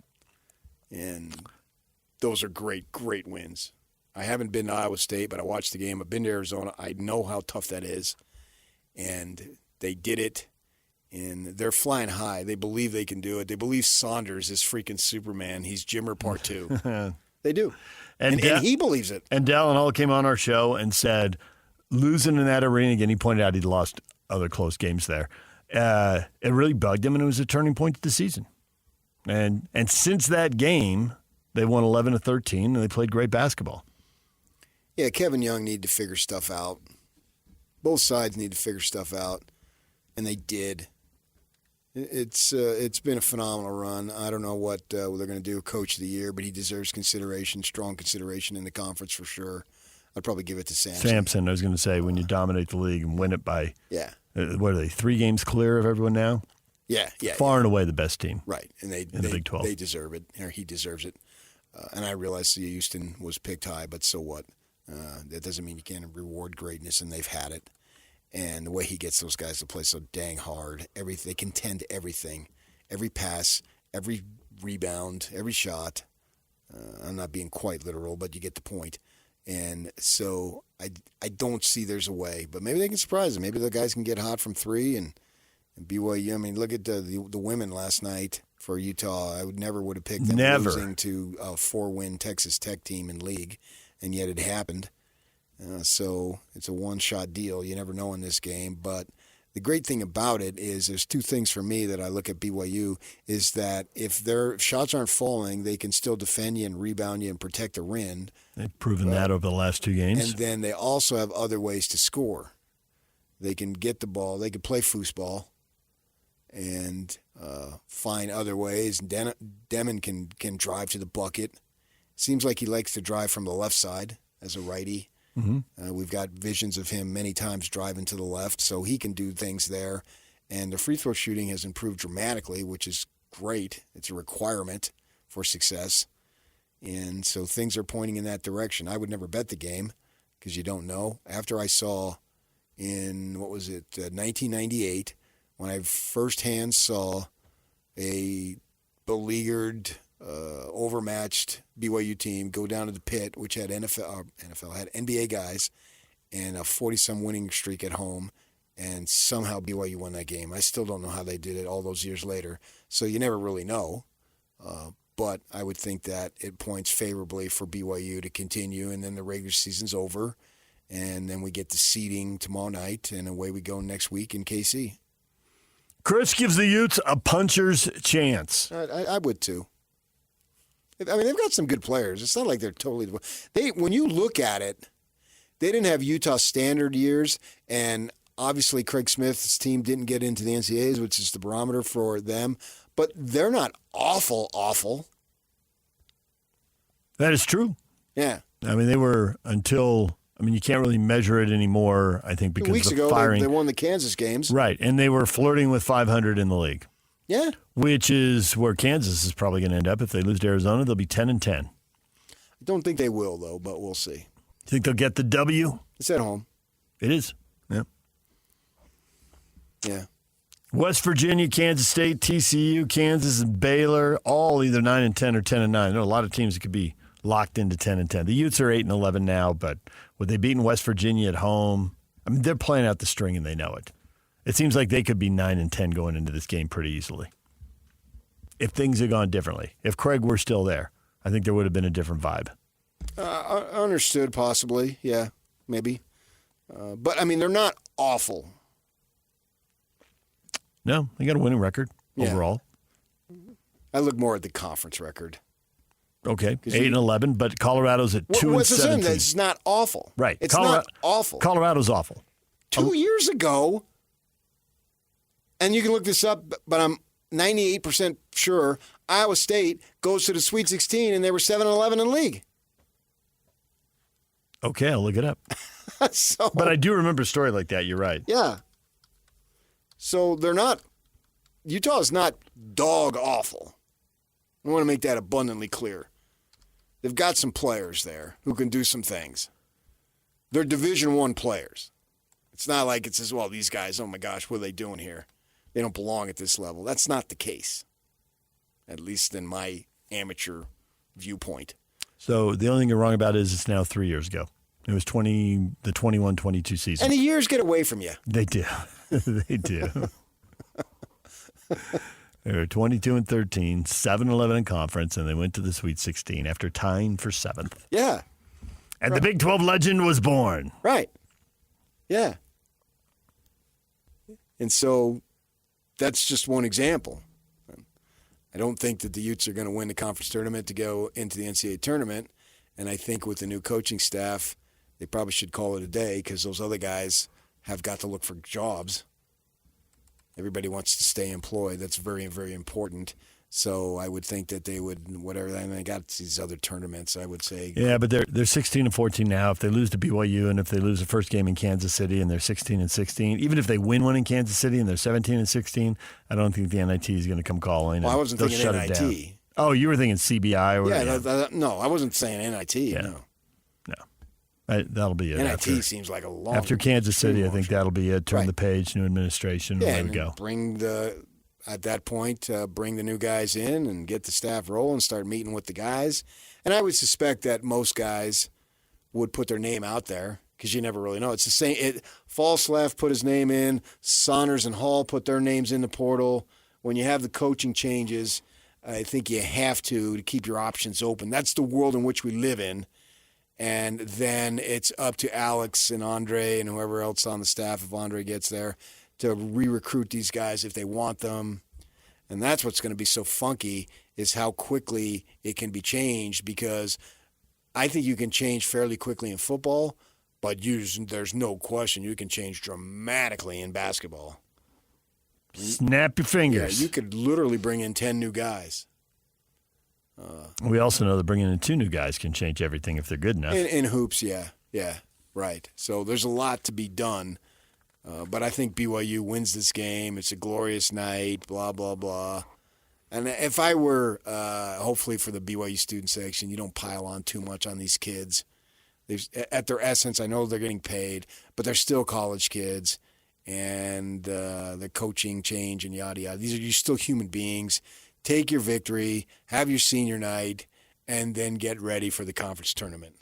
And those are great, great wins. I haven't been to Iowa State, but I watched the game. I've been to Arizona. I know how tough that is. And they did it. And they're flying high. They believe they can do it. They believe Saunders is freaking Superman. He's Jimmer Part 2. They do. And he believes it. And Dallin Hall came on our show and said, losing in that arena again, he pointed out he'd lost other close games there. It really bugged him, and it was a turning point to the season. And since that game, they won 11-13, and they played great basketball. Yeah, Kevin Young needed to figure stuff out. Both sides need to figure stuff out, and they did. It's been a phenomenal run. I don't know what they're going to do, Coach of the Year, but he deserves consideration, strong consideration in the conference for sure. I'd probably give it to Sampson. I was going to say, when you dominate the league and win it by, what are they, 3 games clear of everyone now? Yeah. Far and away the best team. Right, and in the Big 12. They deserve it, or he deserves it. And I realize Houston was picked high, but so what? That doesn't mean you can't reward greatness, and they've had it. And the way he gets those guys to play so dang hard, they contend everything, every pass, every rebound, every shot. I'm not being quite literal, but you get the point. And so I don't see there's a way, but maybe they can surprise them. Maybe the guys can get hot from 3 and BYU. I mean, look at the women last night for Utah. I would never have picked them losing to a 4-win Texas Tech team in league, and yet it happened. So it's a one-shot deal. You never know in this game. But the great thing about it is there's 2 things for me that I look at BYU is that if their shots aren't falling, they can still defend you and rebound you and protect the rim. They've proven that over the last 2 games. And then they also have other ways to score. They can get the ball. They can play foosball and find other ways. Demon can drive to the bucket. Seems like he likes to drive from the left side as a righty. Mm-hmm. We've got visions of him many times driving to the left, so he can do things there. And the free throw shooting has improved dramatically, which is great. It's a requirement for success. And so things are pointing in that direction. I would never bet the game because you don't know. After I saw in, 1998, when I firsthand saw a beleaguered, overmatched BYU team go down to the pit, which had had NBA guys and a 40-some winning streak at home, and somehow BYU won that game. I still don't know how they did it all those years later, so you never really know. But I would think that it points favorably for BYU to continue, and then the regular season's over, and then we get the seeding tomorrow night, and away we go next week in KC. Chris gives the Utes a puncher's chance. I would too. I mean, they've got some good players. It's not like they're totally. When you look at it, they didn't have Utah standard years, and obviously Craig Smith's team didn't get into the NCAAs, which is the barometer for them. But they're not awful. That is true. Yeah. I mean, they were until. I mean, you can't really measure it anymore, I think, because 2 weeks the ago, firing. they won the Kansas games. Right, and they were flirting with 500 in the league. Yeah. Which is where Kansas is probably going to end up. If they lose to Arizona, they'll be 10-10. I don't think they will, though, but we'll see. Think they'll get the W? It's at home. It is. Yeah. Yeah. West Virginia, Kansas State, TCU, Kansas, and Baylor, all either 9-10 or 10-9. There are a lot of teams that could be locked into 10-10. The Utes are 8-11 now, but with they beating West Virginia at home, I mean, they're playing out the string and they know it. It seems like they could be 9-10 going into this game pretty easily. If things had gone differently. If Craig were still there, I think there would have been a different vibe. Understood, possibly. Yeah, maybe. But, I mean, they're not awful. No, they got a winning record overall. I look more at the conference record. Okay, 8-11, but Colorado's at 2-17. What's the same? It's not awful. Right. It's not awful. Colorado's awful. 2 years ago, and you can look this up, but I'm 98% sure Iowa State goes to the Sweet 16, and they were 7-11 in league. Okay, I'll look it up. But I do remember a story like that. You're right. Yeah. So they're not Utah is not dog awful. I want to make that abundantly clear. They've got some players there who can do some things. They're Division I players. It's not like it says, well, these guys, oh my gosh, what are they doing here? They don't belong at this level. That's not the case, at least in my amateur viewpoint. So the only thing you're wrong about is it's now 3 years ago. It was the 21-22 season. And the years get away from you. They do. They do. They were 22-13, 7-11 in conference, and they went to the Sweet 16 after tying for 7th. Yeah. And the Big 12 legend was born. Right. Yeah. And so that's just one example. I don't think that the Utes are going to win the conference tournament to go into the NCAA tournament. And I think with the new coaching staff, they probably should call it a day because those other guys have got to look for jobs. Everybody wants to stay employed. That's very, very important. So I would think that they would, whatever, I mean, they got these other tournaments, I would say. Yeah, but they're 16-14 now. If they lose to BYU and if they lose the first game in Kansas City and they're 16-16, even if they win one in Kansas City and they're 17-16, I don't think the NIT is going to come calling. Well, I wasn't thinking shut NIT. It down. Oh, you were thinking CBI? Or, yeah, no, I wasn't saying NIT, no. That'll be it. NIT seems like a long after Kansas City, I think that'll be it. Turn the page, new administration, yeah, let it go. At that point, bring the new guys in and get the staff rolling, start meeting with the guys. And I would suspect that most guys would put their name out there because you never really know. It's the same. Falstaff put his name in. Saunders and Hall put their names in the portal. When you have the coaching changes, I think you have to keep your options open. That's the world in which we live in. And then it's up to Alex and Andre and whoever else on the staff, if Andre gets there, to re-recruit these guys if they want them. And that's what's going to be so funky is how quickly it can be changed because I think you can change fairly quickly in football, but there's no question you can change dramatically in basketball. Snap your fingers. Yeah, you could literally bring in 10 new guys. We also know that bringing in 2 new guys can change everything if they're good enough. In hoops, yeah, right. So there's a lot to be done. But I think BYU wins this game. It's a glorious night, blah, blah, blah. And if I were, hopefully for the BYU student section, you don't pile on too much on these kids. At their essence, I know they're getting paid, but they're still college kids. And the coaching change and yada, yada. You're still human beings. Take your victory, have your senior night, and then get ready for the conference tournament.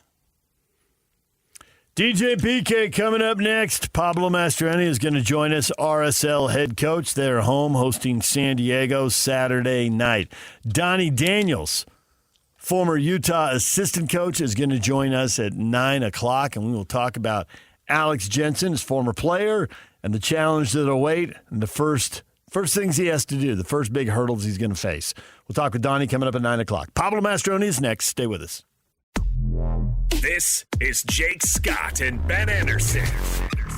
DJ PK coming up next. Pablo Mastroeni is going to join us, RSL head coach. They're home hosting San Diego Saturday night. Donnie Daniels, former Utah assistant coach, is going to join us at 9 o'clock, and we will talk about Alex Jensen, his former player, and the challenge that await and the first things he has to do, the first big hurdles he's going to face. We'll talk with Donnie coming up at 9 o'clock. Pablo Mastroeni is next. Stay with us. This is Jake Scott and Ben Anderson.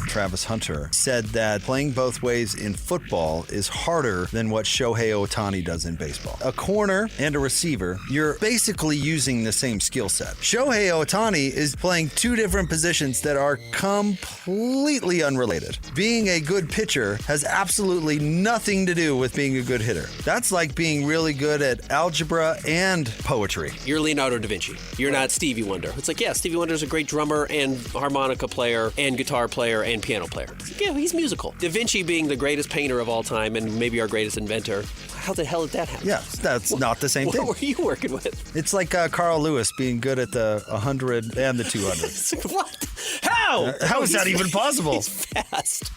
Travis Hunter said that playing both ways in football is harder than what Shohei Ohtani does in baseball. A corner and a receiver, you're basically using the same skill set. Shohei Ohtani is playing 2 different positions that are completely unrelated. Being a good pitcher has absolutely nothing to do with being a good hitter. That's like being really good at algebra and poetry. You're Leonardo da Vinci. You're not Stevie Wonder. It's like, yeah, Stevie Wonder's a great drummer and harmonica player and guitar player and piano player. Yeah, he's musical. Da Vinci being the greatest painter of all time and maybe our greatest inventor. How the hell did that happen? Yeah, that's not the same thing. What were you working with? It's like Carl Lewis being good at the 100 and the 200. What? How? How is that even possible? He's fast.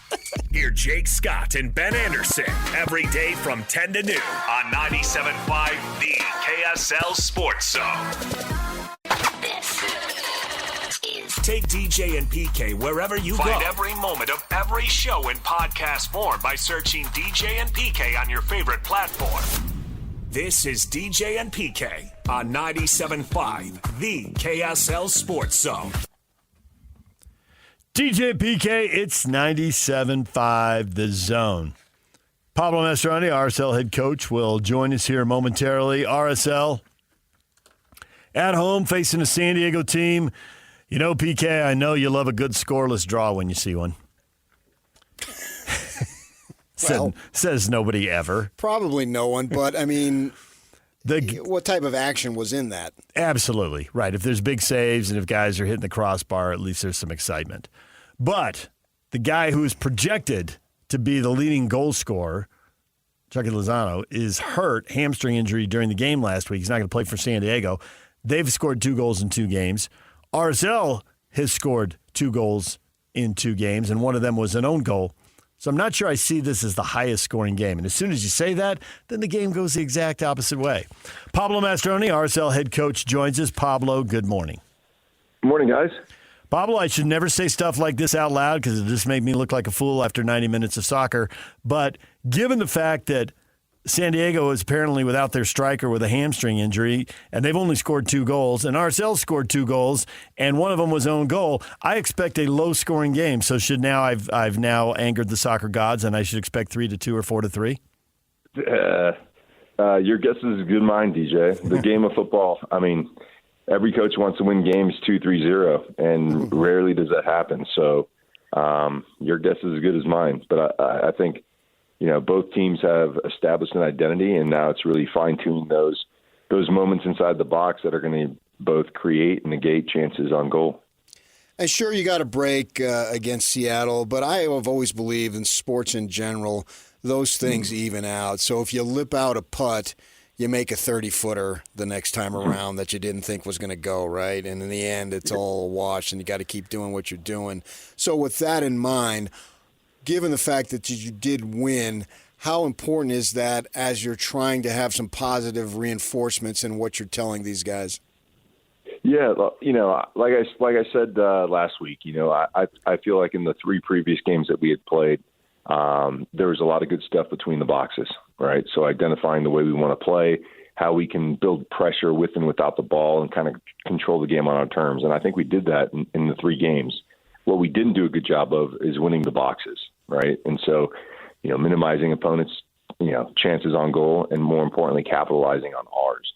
Hear Jake Scott and Ben Anderson every day from 10 to noon on 97.5 The KSL Sports Zone. Take DJ and PK wherever you go. Find every moment of every show in podcast form by searching DJ and PK on your favorite platform. This is DJ and PK on 97.5 The KSL Sports Zone. DJ PK, it's 97.5 The Zone. Pablo Mastroeni, RSL head coach, will join us here momentarily. RSL at home facing a San Diego team. You know, PK, I know you love a good scoreless draw when you see one. Says nobody ever. Probably no one, but I mean, what type of action was in that? Absolutely. Right. If there's big saves and if guys are hitting the crossbar, at least there's some excitement. But the guy who is projected to be the leading goal scorer, Chucky Lozano, is hurt, hamstring injury during the game last week. He's not going to play for San Diego. They've scored 2 goals in 2 games. RSL has scored 2 goals in 2 games, and one of them was an own goal. So I'm not sure I see this as the highest scoring game. And as soon as you say that, then the game goes the exact opposite way. Pablo Mastroeni, RSL head coach, joins us. Pablo, good morning. Good morning, guys. Pablo, I should never say stuff like this out loud because it just made me look like a fool after 90 minutes of soccer. But given the fact that San Diego is apparently without their striker with a hamstring injury, and they've only scored 2 goals, and RSL scored 2 goals, and one of them was own goal, I expect a low-scoring game. So should now I've now angered the soccer gods, and I should expect 3-2 or 4-3? Your guess is as good as mine, DJ. The game of football, I mean, every coach wants to win games 2-3-0, and rarely does that happen. So your guess is as good as mine. But I think, both teams have established an identity, and now it's really fine-tuning those moments inside the box that are going to both create and negate chances on goal. And sure, you got a break against Seattle, but I have always believed in sports in general, those things even out. So if you lip out a putt, you make a 30-footer the next time around that you didn't think was going to go, right? And in the end, it's all a wash, and you got to keep doing what you're doing. So with that in mind, given the fact that you did win, how important is that as you're trying to have some positive reinforcements in what you're telling these guys? Yeah, like I said last week, I feel like in the 3 previous games that we had played, there was a lot of good stuff between the boxes, right? So identifying the way we want to play, how we can build pressure with and without the ball and kind of control the game on our terms. And I think we did that in the 3 games. What we didn't do a good job of is winning the boxes, right? And so, minimizing opponents' chances on goal, and more importantly, capitalizing on ours.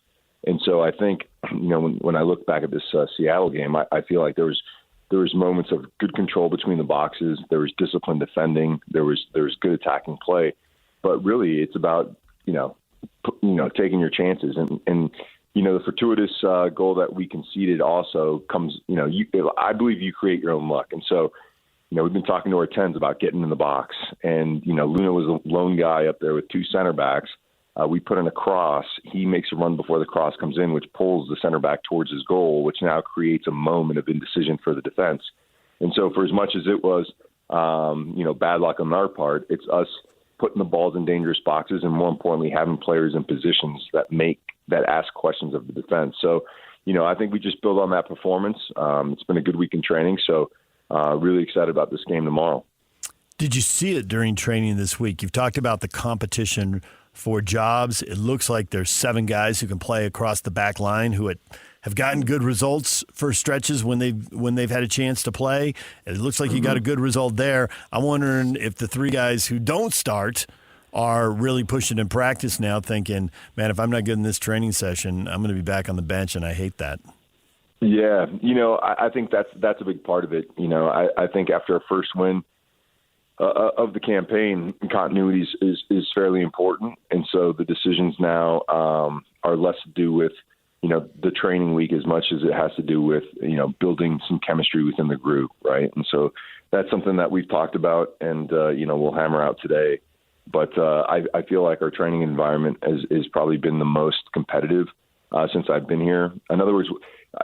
And so I think, when I look back at this Seattle game, I feel like there was moments of good control between the boxes. There was disciplined defending. There was good attacking play. But really, it's about taking your chances. And the fortuitous goal that we conceded also comes. I believe you create your own luck. And so, we've been talking to our 10s about getting in the box. And Luna was a lone guy up there with 2 center backs. We put in a cross. He makes a run before the cross comes in, which pulls the center back towards his goal, which now creates a moment of indecision for the defense. And so for as much as it was, bad luck on our part, it's us putting the balls in dangerous boxes and, more importantly, having players in positions that ask questions of the defense. So, I think we just build on that performance. It's been a good week in training, so really excited about this game tomorrow. Did you see it during training this week? You've talked about the competition for jobs. It looks like there's 7 guys who can play across the back line who have gotten good results for stretches when they've had a chance to play. It looks like you got a good result there. I'm wondering if the 3 guys who don't start are really pushing in practice now, thinking, man, if I'm not good in this training session, I'm going to be back on the bench, and I hate that. Yeah, I think that's a big part of it. I think after a first win of the campaign, continuity is fairly important, and so the decisions now are less to do with the training week as much as it has to do with building some chemistry within the group, right? And so that's something that we've talked about, and we'll hammer out today. But I feel like our training environment has probably been the most competitive since I've been here. In other words,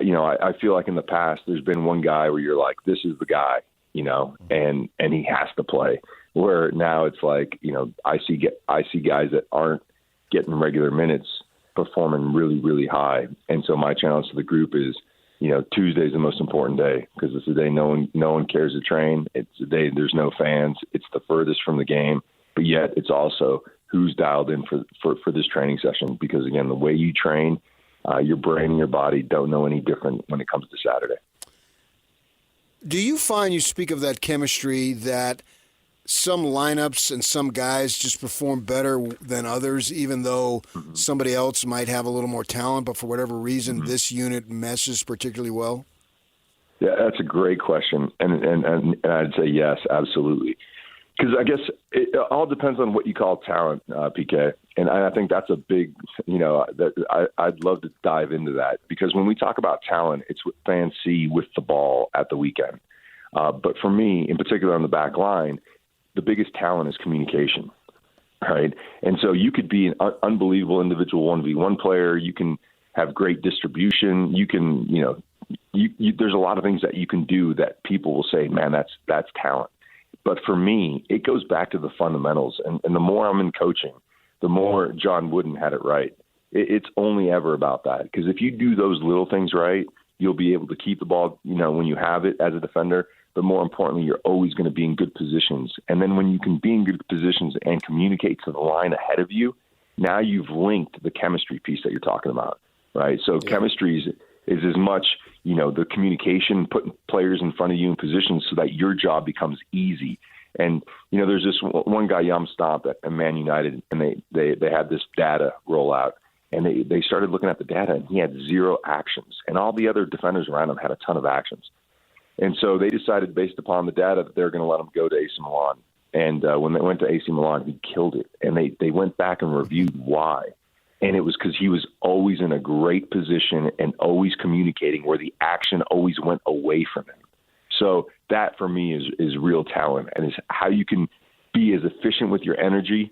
I feel like in the past there's been one guy where you're like, this is the guy, and he has to play. Where now it's like, I see guys that aren't getting regular minutes performing really, really high. And so my challenge to the group is, Tuesday's the most important day because it's the day no one cares to train. It's the day there's no fans. It's the furthest from the game, but yet it's also who's dialed in for this training session. Because again, the way you train, your brain and your body don't know any different when it comes to Saturday. Do you find, you speak of that chemistry, that some lineups and some guys just perform better than others, even though somebody else might have a little more talent, but for whatever reason, this unit meshes particularly well? Yeah, that's a great question. And I'd say yes, absolutely. Because I guess it all depends on what you call talent, PK. And I think that's a big, I'd love to dive into that. Because when we talk about talent, it's what fans see with the ball at the weekend. But for me, in particular on the back line, the biggest talent is communication, right? And so you could be an unbelievable individual 1v1 player. You can have great distribution. You can, there's a lot of things that you can do that people will say, man, that's talent. But for me, it goes back to the fundamentals. And the more I'm in coaching, the more John Wooden had it right. It's only ever about that. Because if you do those little things right, you'll be able to keep the ball, when you have it as a defender. But more importantly, you're always going to be in good positions. And then when you can be in good positions and communicate to the line ahead of you, now you've linked the chemistry piece that you're talking about, right? So chemistry is as much, the communication, putting players in front of you in positions so that your job becomes easy. And, there's this one guy, Yam Stomp at Man United, and they had this data roll out. And they started looking at the data, and he had 0 actions. And all the other defenders around him had a ton of actions. And so they decided, based upon the data, that they were going to let him go to AC Milan. And when they went to AC Milan, he killed it. And they went back and reviewed why. And it was because he was always in a great position and always communicating where the action always went away from him. So that, for me, is real talent, and is how you can be as efficient with your energy,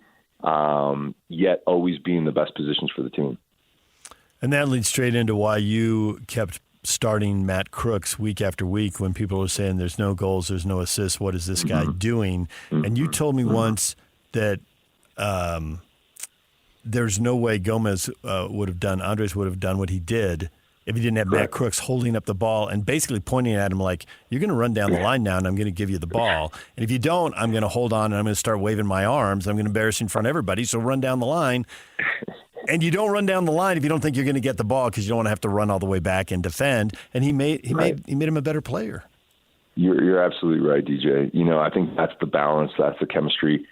yet always be in the best positions for the team. And that leads straight into why you kept starting Matt Crooks week after week when people were saying there's no goals, there's no assists, what is this guy doing? And you told me once that there's no way Andres would have done what he did if he didn't have Matt Crooks holding up the ball and basically pointing at him like, you're going to run down the line now and I'm going to give you the ball. And if you don't, I'm going to hold on and I'm going to start waving my arms. I'm going to embarrass you in front of everybody. So run down the line. And you don't run down the line if you don't think you're going to get the ball because you don't want to have to run all the way back and defend. And he made him a better player. You're absolutely right, DJ. I think that's the balance, that's the chemistry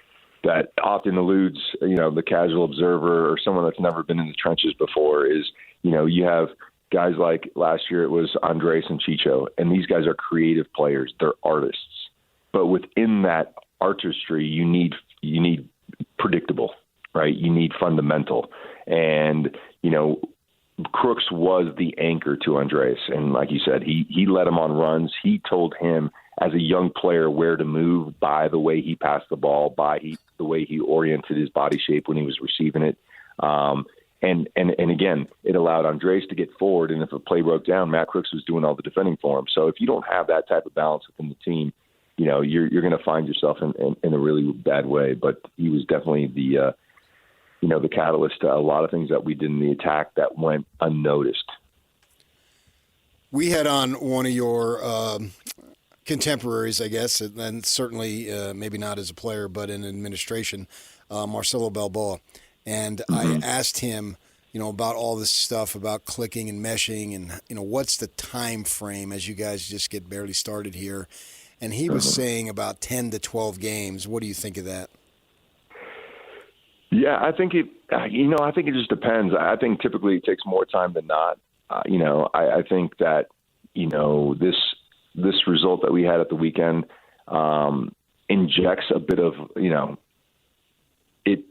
that often eludes, the casual observer or someone that's never been in the trenches before. Is you have guys like last year it was Andres and Chicho, and these guys are creative players. They're artists. But within that artistry, you need predictable, right? You need fundamental. And, Crooks was the anchor to Andres. And like you said, he led him on runs. He told him as a young player where to move by the way he passed the ball, by the way he oriented his body shape when he was receiving it. And again, it allowed Andres to get forward. And if a play broke down, Matt Crooks was doing all the defending for him. So if you don't have that type of balance within the team, you're going to find yourself in a really bad way. But he was definitely the catalyst to a lot of things that we did in the attack that went unnoticed. We had on one of your contemporaries, I guess, and certainly maybe not as a player, but in administration, Marcelo Balboa. And I asked him, about all this stuff about clicking and meshing and, what's the time frame as you guys just get barely started here. And he was saying about 10 to 12 games. What do you think of that? Yeah, I think it just depends. I think typically it takes more time than not. I think that, this result that we had at the weekend injects a bit of, it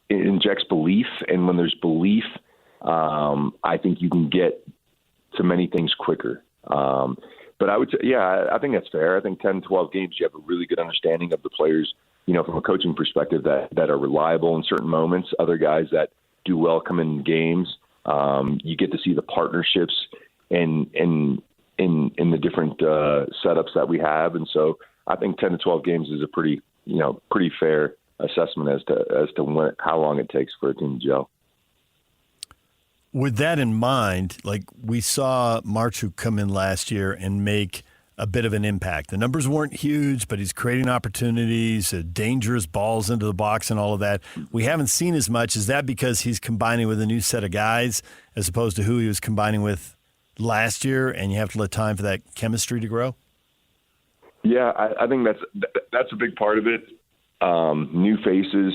injects belief. And when there's belief, I think you can get to many things quicker. But I would say, I think that's fair. I think 10, 12 games, you have a really good understanding of the players, from a coaching perspective that are reliable in certain moments. Other guys that do well come in games. You get to see the partnerships in the different setups that we have. And so I think 10 to 12 games is a pretty fair assessment as to how long it takes for a team to gel. With that in mind, like we saw Marchuk come in last year and make a bit of an impact. The numbers weren't huge, but he's creating opportunities, dangerous balls into the box and all of that. We haven't seen as much. Is that because he's combining with a new set of guys as opposed to who he was combining with last year, and you have to let time for that chemistry to grow? Yeah, I think that's a big part of it. New faces,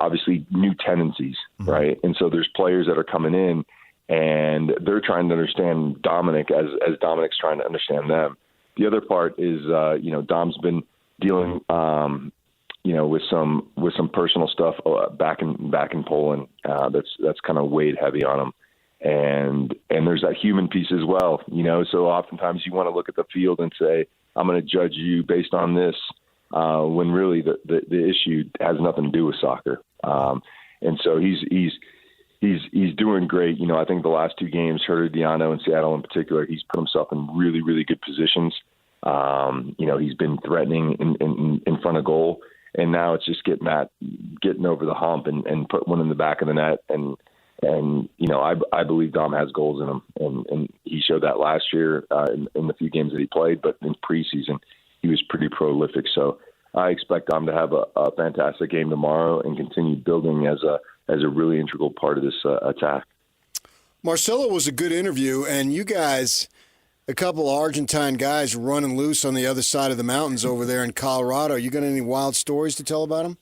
obviously new tendencies, right? And so there's players that are coming in and they're trying to understand Dominic as Dominic's trying to understand them. The other part is, Dom's been dealing, with some personal stuff back in Poland. That's kind of weighed heavy on him. And there's that human piece as well, so oftentimes you want to look at the field and say, I'm going to judge you based on this, when really the issue has nothing to do with soccer. And so he's doing great. I think the last 2 games, Herediano and Seattle in particular, he's put himself in really, really good positions. He's been threatening in front of goal, and now it's just getting over the hump and put one in the back of the net. And I believe Dom has goals in him, and he showed that last year in the few games that he played. But in preseason, he was pretty prolific. So I expect Dom to have a fantastic game tomorrow and continue building as a really integral part of this attack. Marcelo was a good interview, and you guys, a couple of Argentine guys running loose on the other side of the mountains over there in Colorado. You got any wild stories to tell about them?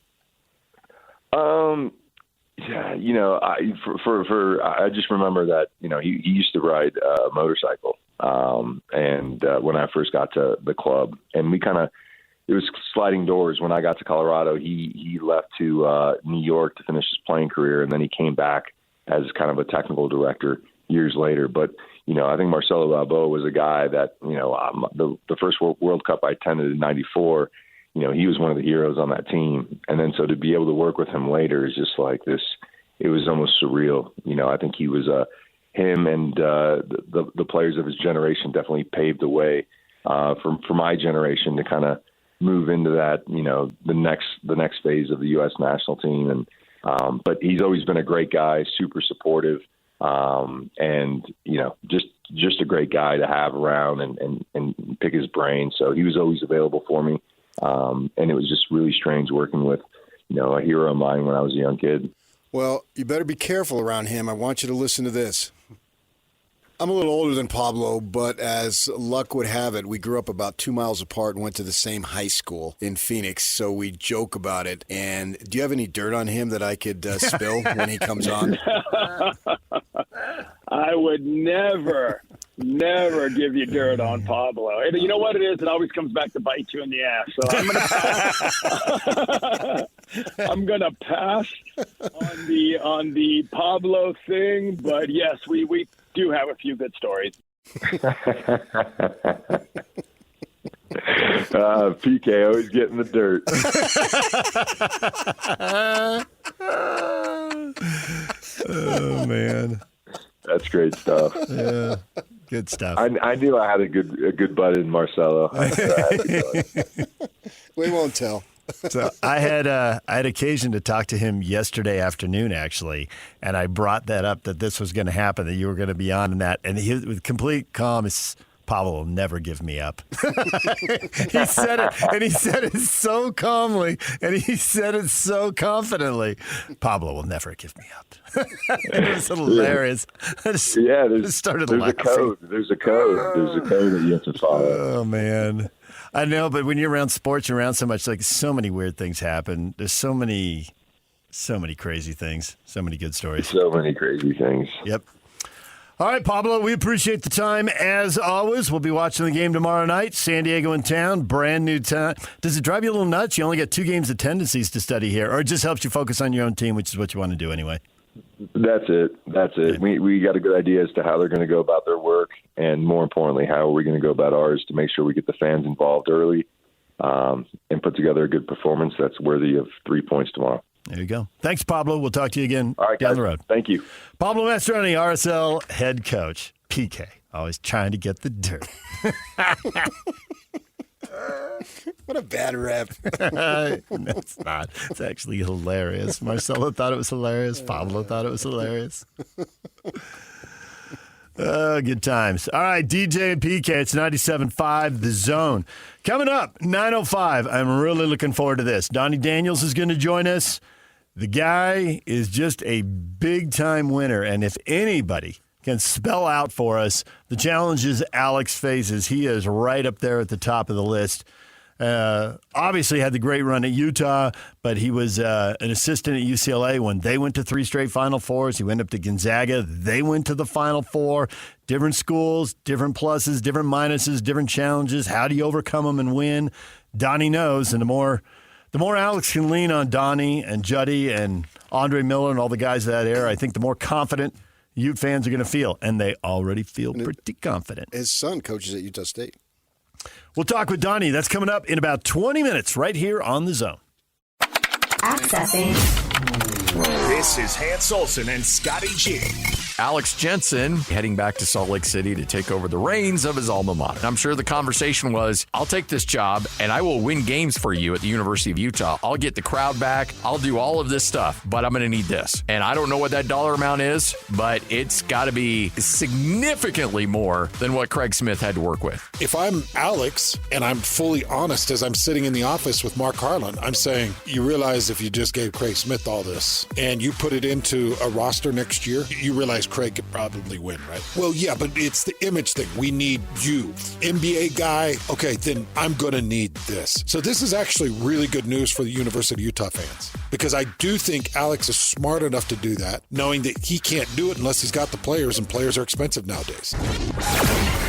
Yeah, I just remember that, he used to ride a motorcycle. And when I first got to the club, and it was sliding doors. When I got to Colorado, he left to New York to finish his playing career, and then he came back as kind of a technical director years later. But, I think Marcelo Balboa was a guy that, the first World Cup I attended in '94, he was one of the heroes on that team. And then so to be able to work with him later is just like this. It was almost surreal. I think he was him and the players of his generation definitely paved the way for my generation to kind of move into that, the next phase of the U.S. national team. And but he's always been a great guy, super supportive, and just a great guy to have around and pick his brain. So he was always available for me, and it was just really strange working with a hero of mine when I was a young kid. Well, you better be careful around him. I want you to listen to this. I'm a little older than Pablo, but as luck would have it, we grew up about 2 miles apart and went to the same high school in Phoenix, so we joke about it. And do you have any dirt on him that I could spill when he comes on? I would never give you dirt on Pablo. And you know what it is? It always comes back to bite you in the ass. So I'm gonna pass on the Pablo thing. But yes, we do have a few good stories. PK always getting the dirt. Oh man, that's great stuff. Yeah, good stuff. I knew I had a good bud in Marcelo. We won't tell. So I had occasion to talk to him yesterday afternoon, actually, and I brought that up that this was going to happen, that you were going to be on in that, and he, with complete calm, Pablo will never give me up. He said it, and he said it so calmly, and he said it so confidently. Pablo will never give me up. It was hilarious. There's a code. There's a code that you have to follow. Oh man. I know, but when you're around sports, you're around so much, like so many weird things happen. There's so many crazy things, so many good stories. So many crazy things. Yep. All right, Pablo, we appreciate the time as always. We'll be watching the game tomorrow night. San Diego in town, brand new town. Does it drive you a little nuts? You only get 2 games of tendencies to study here, or it just helps you focus on your own team, which is what you want to do anyway? That's it. We got a good idea as to how they're going to go about their work, and more importantly, how are we going to go about ours to make sure we get the fans involved early and put together a good performance that's worthy of 3 points tomorrow. There you go. Thanks, Pablo. We'll talk to you again down the road. Thank you. Pablo Mastroeni, RSL head coach. PK, always trying to get the dirt. What a bad rep. It's not. It's actually hilarious. Marcelo thought it was hilarious. Pablo thought it was hilarious. Good times. All right, DJ and PK, it's 97.5 The Zone. Coming up, 9:05. I'm really looking forward to this. Donnie Daniels is going to join us. The guy is just a big-time winner, and if anybody can spell out for us the challenges Alex faces, he is right up there at the top of the list. Obviously had the great run at Utah, but he was an assistant at UCLA when they went to 3 straight Final Fours. He went up to Gonzaga. They went to the Final Four. Different schools, different pluses, different minuses, different challenges. How do you overcome them and win? Donnie knows, and the more Alex can lean on Donnie and Juddy and Andre Miller and all the guys of that era, I think the more confident Ute fans are going to feel, and they already feel pretty confident. His son coaches at Utah State. We'll talk with Donnie. That's coming up in about 20 minutes right here on The Zone. Accessing. This is Hans Olsen and Scotty G. Alex Jensen heading back to Salt Lake City to take over the reins of his alma mater. I'm sure the conversation was, I'll take this job and I will win games for you at the University of Utah. I'll get the crowd back. I'll do all of this stuff, but I'm going to need this. And I don't know what that dollar amount is, but it's got to be significantly more than what Craig Smith had to work with. If I'm Alex, and I'm fully honest as I'm sitting in the office with Mark Harlan, I'm saying, you realize if you just gave Craig Smith all this and you put it into a roster next year, you realize Craig could probably win, right? Well, yeah, but it's the image thing. We need you. NBA guy, okay, then I'm going to need this. So this is actually really good news for the University of Utah fans, because I do think Alex is smart enough to do that, knowing that he can't do it unless he's got the players, and players are expensive nowadays.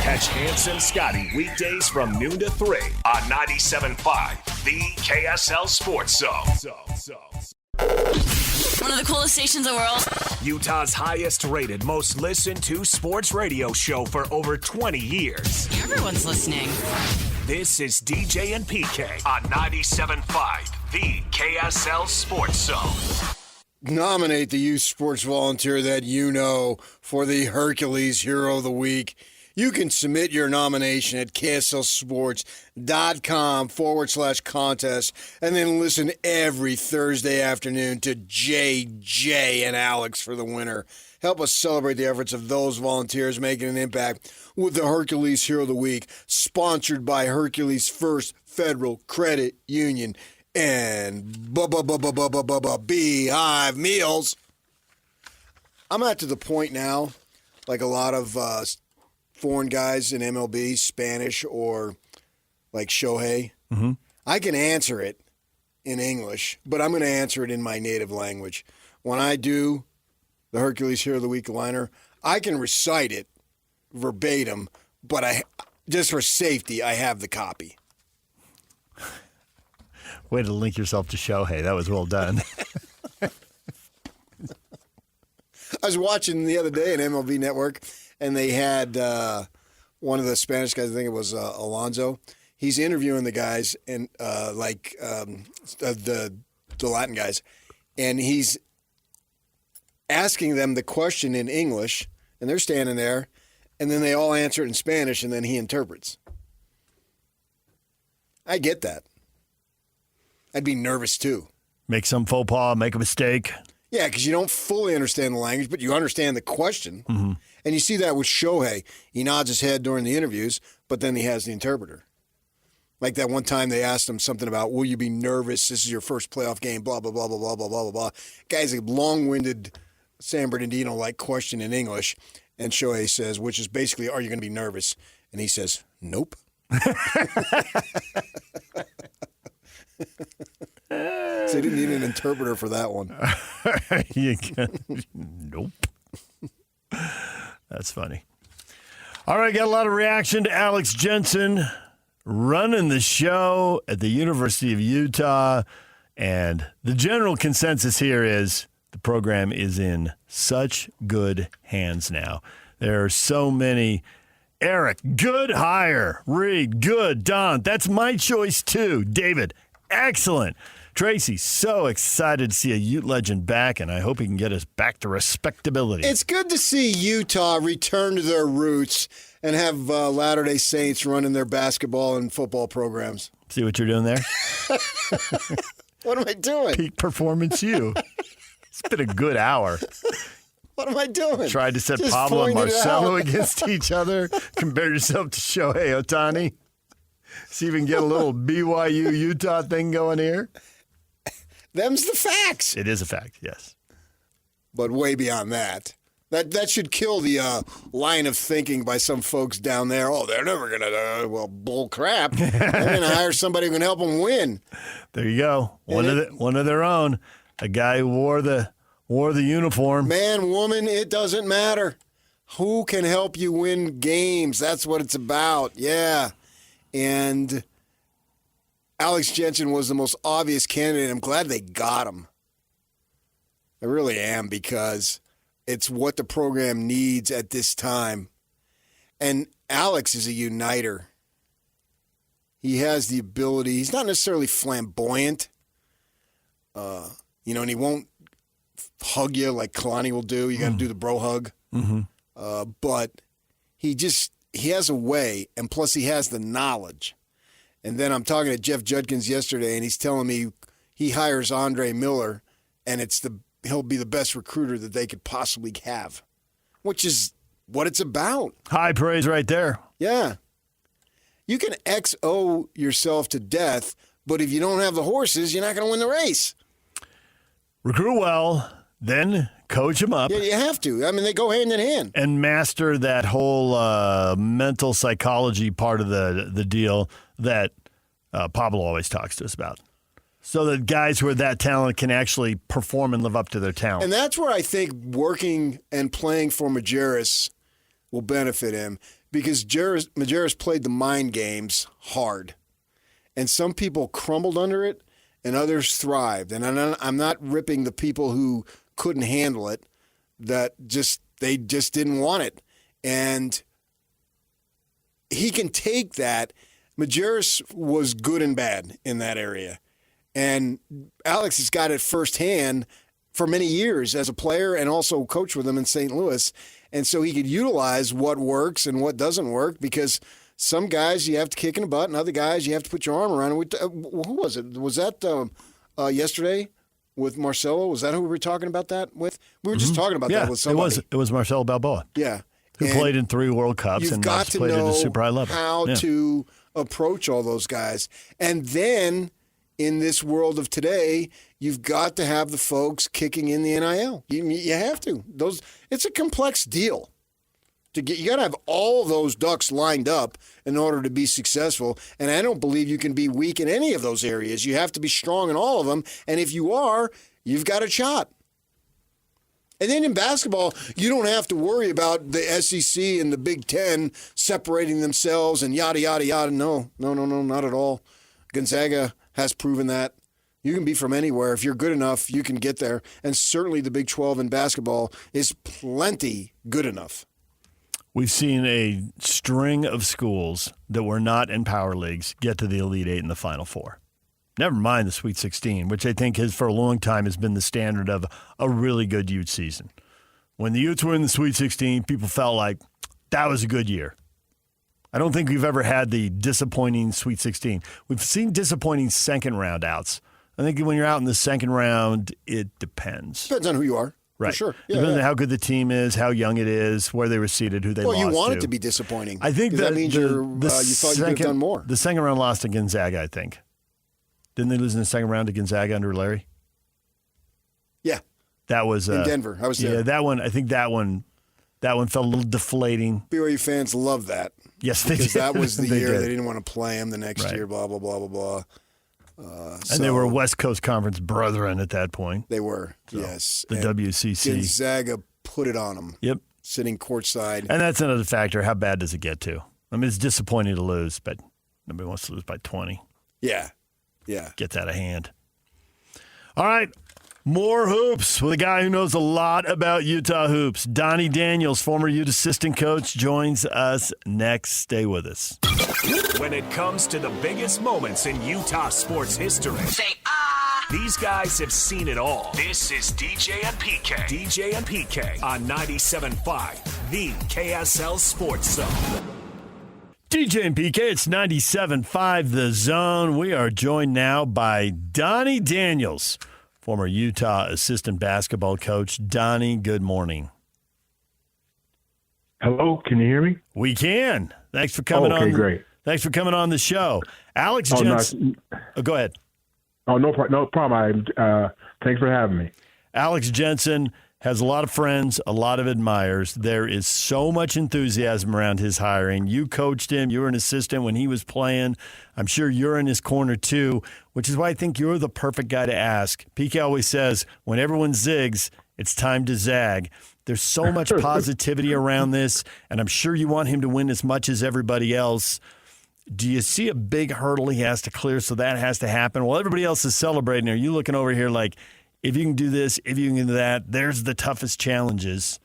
Catch Hans and Scotty weekdays from noon to 3 on 97.5, the KSL Sports Zone. One of the coolest stations in the world. Utah's highest rated, most listened to sports radio show for over 20 years. Everyone's listening. This is DJ and PK on 97.5, the KSL Sports Zone. Nominate the youth sports volunteer that you know for the Hercules Hero of the Week. You can submit your nomination at KSLSports.com/contest and then listen every Thursday afternoon to JJ and Alex for the winner. Help us celebrate the efforts of those volunteers making an impact with the Hercules Hero of the Week, sponsored by Hercules First Federal Credit Union and Beehive Meals. I'm at to the point now, like a lot of foreign guys in MLB, Spanish or like Shohei. Mm-hmm. I can answer it in English, but I'm going to answer it in my native language. When I do the Hercules Hero of the Week liner, I can recite it verbatim, but just for safety, I have the copy. Way to link yourself to Shohei. That was well done. I was watching the other day on MLB Network, and they had one of the Spanish guys, I think it was Alonso. He's interviewing the guys and the Latin guys, and he's asking them the question in English, and they're standing there, and then they all answer it in Spanish, and then he interprets. I get that. I'd be nervous too. Make some faux pas, make a mistake. Yeah, because you don't fully understand the language, but you understand the question. Mm-hmm. And you see that with Shohei. He nods his head during the interviews, but then he has the interpreter. Like that one time they asked him something about, will you be nervous? This is your first playoff game, blah, blah, blah, blah, blah, blah, blah, blah. Guy's a long-winded San Bernardino-like question in English. And Shohei says, which is basically, are you going to be nervous? And he says, nope. So he didn't need an interpreter for that one. Nope. That's funny. All right, got a lot of reaction to Alex Jensen running the show at the University of Utah. And the general consensus here is the program is in such good hands now. There are so many. Eric, good hire. Reed, good. Don, that's my choice too. David, excellent. Tracy, so excited to see a Ute legend back, and I hope he can get us back to respectability. It's good to see Utah return to their roots and have Latter-day Saints running their basketball and football programs. See what you're doing there? What am I doing? Peak performance you. It's been a good hour. What am I doing? Tried to set Just Pablo and Marcelo out. against each other. Compare yourself to Shohei Ohtani. See if we can get a little BYU Utah thing going here. Them's the facts. It is a fact, yes. But way beyond that, That should kill the line of thinking by some folks down there. Oh, they're never going to, well, bull crap. They're going to hire somebody who can help them win. There you go. One of their own. A guy who wore the uniform. Man, woman, it doesn't matter. Who can help you win games? That's what it's about. Yeah. And Alex Jensen was the most obvious candidate. I'm glad they got him. I really am, because it's what the program needs at this time. And Alex is a uniter. He has the ability. He's not necessarily flamboyant, and he won't hug you like Kalani will do. You got to do the bro hug. Mm-hmm. But he has a way, and plus he has the knowledge. And then I'm talking to Jeff Judkins yesterday, and he's telling me he hires Andre Miller, and he'll be the best recruiter that they could possibly have, which is what it's about. High praise right there. Yeah. You can XO yourself to death, but if you don't have the horses, you're not going to win the race. Recruit well, then coach them up. Yeah, you have to. I mean, they go hand in hand. And master that whole mental psychology part of the deal that Pablo always talks to us about. So that guys who are that talented can actually perform and live up to their talent. And that's where I think working and playing for Majerus will benefit him, because Majerus played the mind games hard. And some people crumbled under it, and others thrived. And I'm not ripping the people who couldn't handle it, that they just didn't want it. And he can take that. Majerus was good and bad in that area. And Alex has got it firsthand for many years as a player and also coached with him in St. Louis. And so he could utilize what works and what doesn't work, because some guys you have to kick in the butt and other guys you have to put your arm around. Who was it? Was that yesterday with Marcelo? Was that who we were talking about that with? We were just talking about that with somebody. It was Marcelo Balboa. Yeah. Who played in 3 World Cups and got to played at a super high know level. how to approach all those guys. And then in this world of today, you've got to have the folks kicking in the NIL. You have to. It's a complex deal. You got to have all those ducks lined up in order to be successful. And I don't believe you can be weak in any of those areas. You have to be strong in all of them. And if you are, you've got a shot. And then in basketball, you don't have to worry about the SEC and the Big Ten separating themselves and yada, yada, yada. No, not at all. Gonzaga has proven that. You can be from anywhere. If you're good enough, you can get there. And certainly the Big 12 in basketball is plenty good enough. We've seen a string of schools that were not in power leagues get to the Elite Eight and the Final Four. Never mind the Sweet 16, which I think for a long time has been the standard of a really good Utes season. When the Utes were in the Sweet 16, people felt like that was a good year. I don't think we've ever had the disappointing Sweet 16. We've seen disappointing second round outs. I think when you're out in the second round, it depends. Depends on who you are. Right. For sure. Yeah, depends on how good the team is, how young it is, where they were seated, who they lost to. Well, you want it to be disappointing. I think that means you thought you could have done more. The second round loss to Gonzaga, I think. Didn't they lose in the second round to Gonzaga under Larry? Yeah. That was in Denver. I was there. Yeah, that one. I think that one felt a little deflating. BYU fans love that. Yes, they because did. that was the They year did. they didn't want to play him the next year. Blah blah blah blah blah. And they were West Coast Conference brethren at that point. They were, So, yes. The And WCC. Gonzaga put it on them. Yep. Sitting courtside. And that's another factor. How bad does it get to? I mean, it's disappointing to lose, but nobody wants to lose by 20. Yeah. Gets out of hand. All right. More hoops with a guy who knows a lot about Utah hoops. Donnie Daniels, former Ute assistant coach, joins us next. Stay with us. When it comes to the biggest moments in Utah sports history, these guys have seen it all. This is DJ and PK. DJ and PK on 97.5, the KSL Sports Zone. DJ and PK, it's 97.5 The Zone. We are joined now by Donnie Daniels, former Utah assistant basketball coach. Donnie, good morning. Hello, can you hear me? We can. Thanks for coming on. Okay, great. Thanks for coming on the show. Alex Jensen. Go ahead. Oh, no problem. Thanks for having me. Alex Jensen has a lot of friends, a lot of admirers. There is so much enthusiasm around his hiring. You coached him. You were an assistant when he was playing. I'm sure you're in his corner too, which is why I think you're the perfect guy to ask. PK always says, when everyone zigs, it's time to zag. There's so much positivity around this, and I'm sure you want him to win as much as everybody else. Do you see a big hurdle he has to clear so that has to happen? While everybody else is celebrating, are you looking over here like, if you can do this, if you can do that, there's the toughest challenges?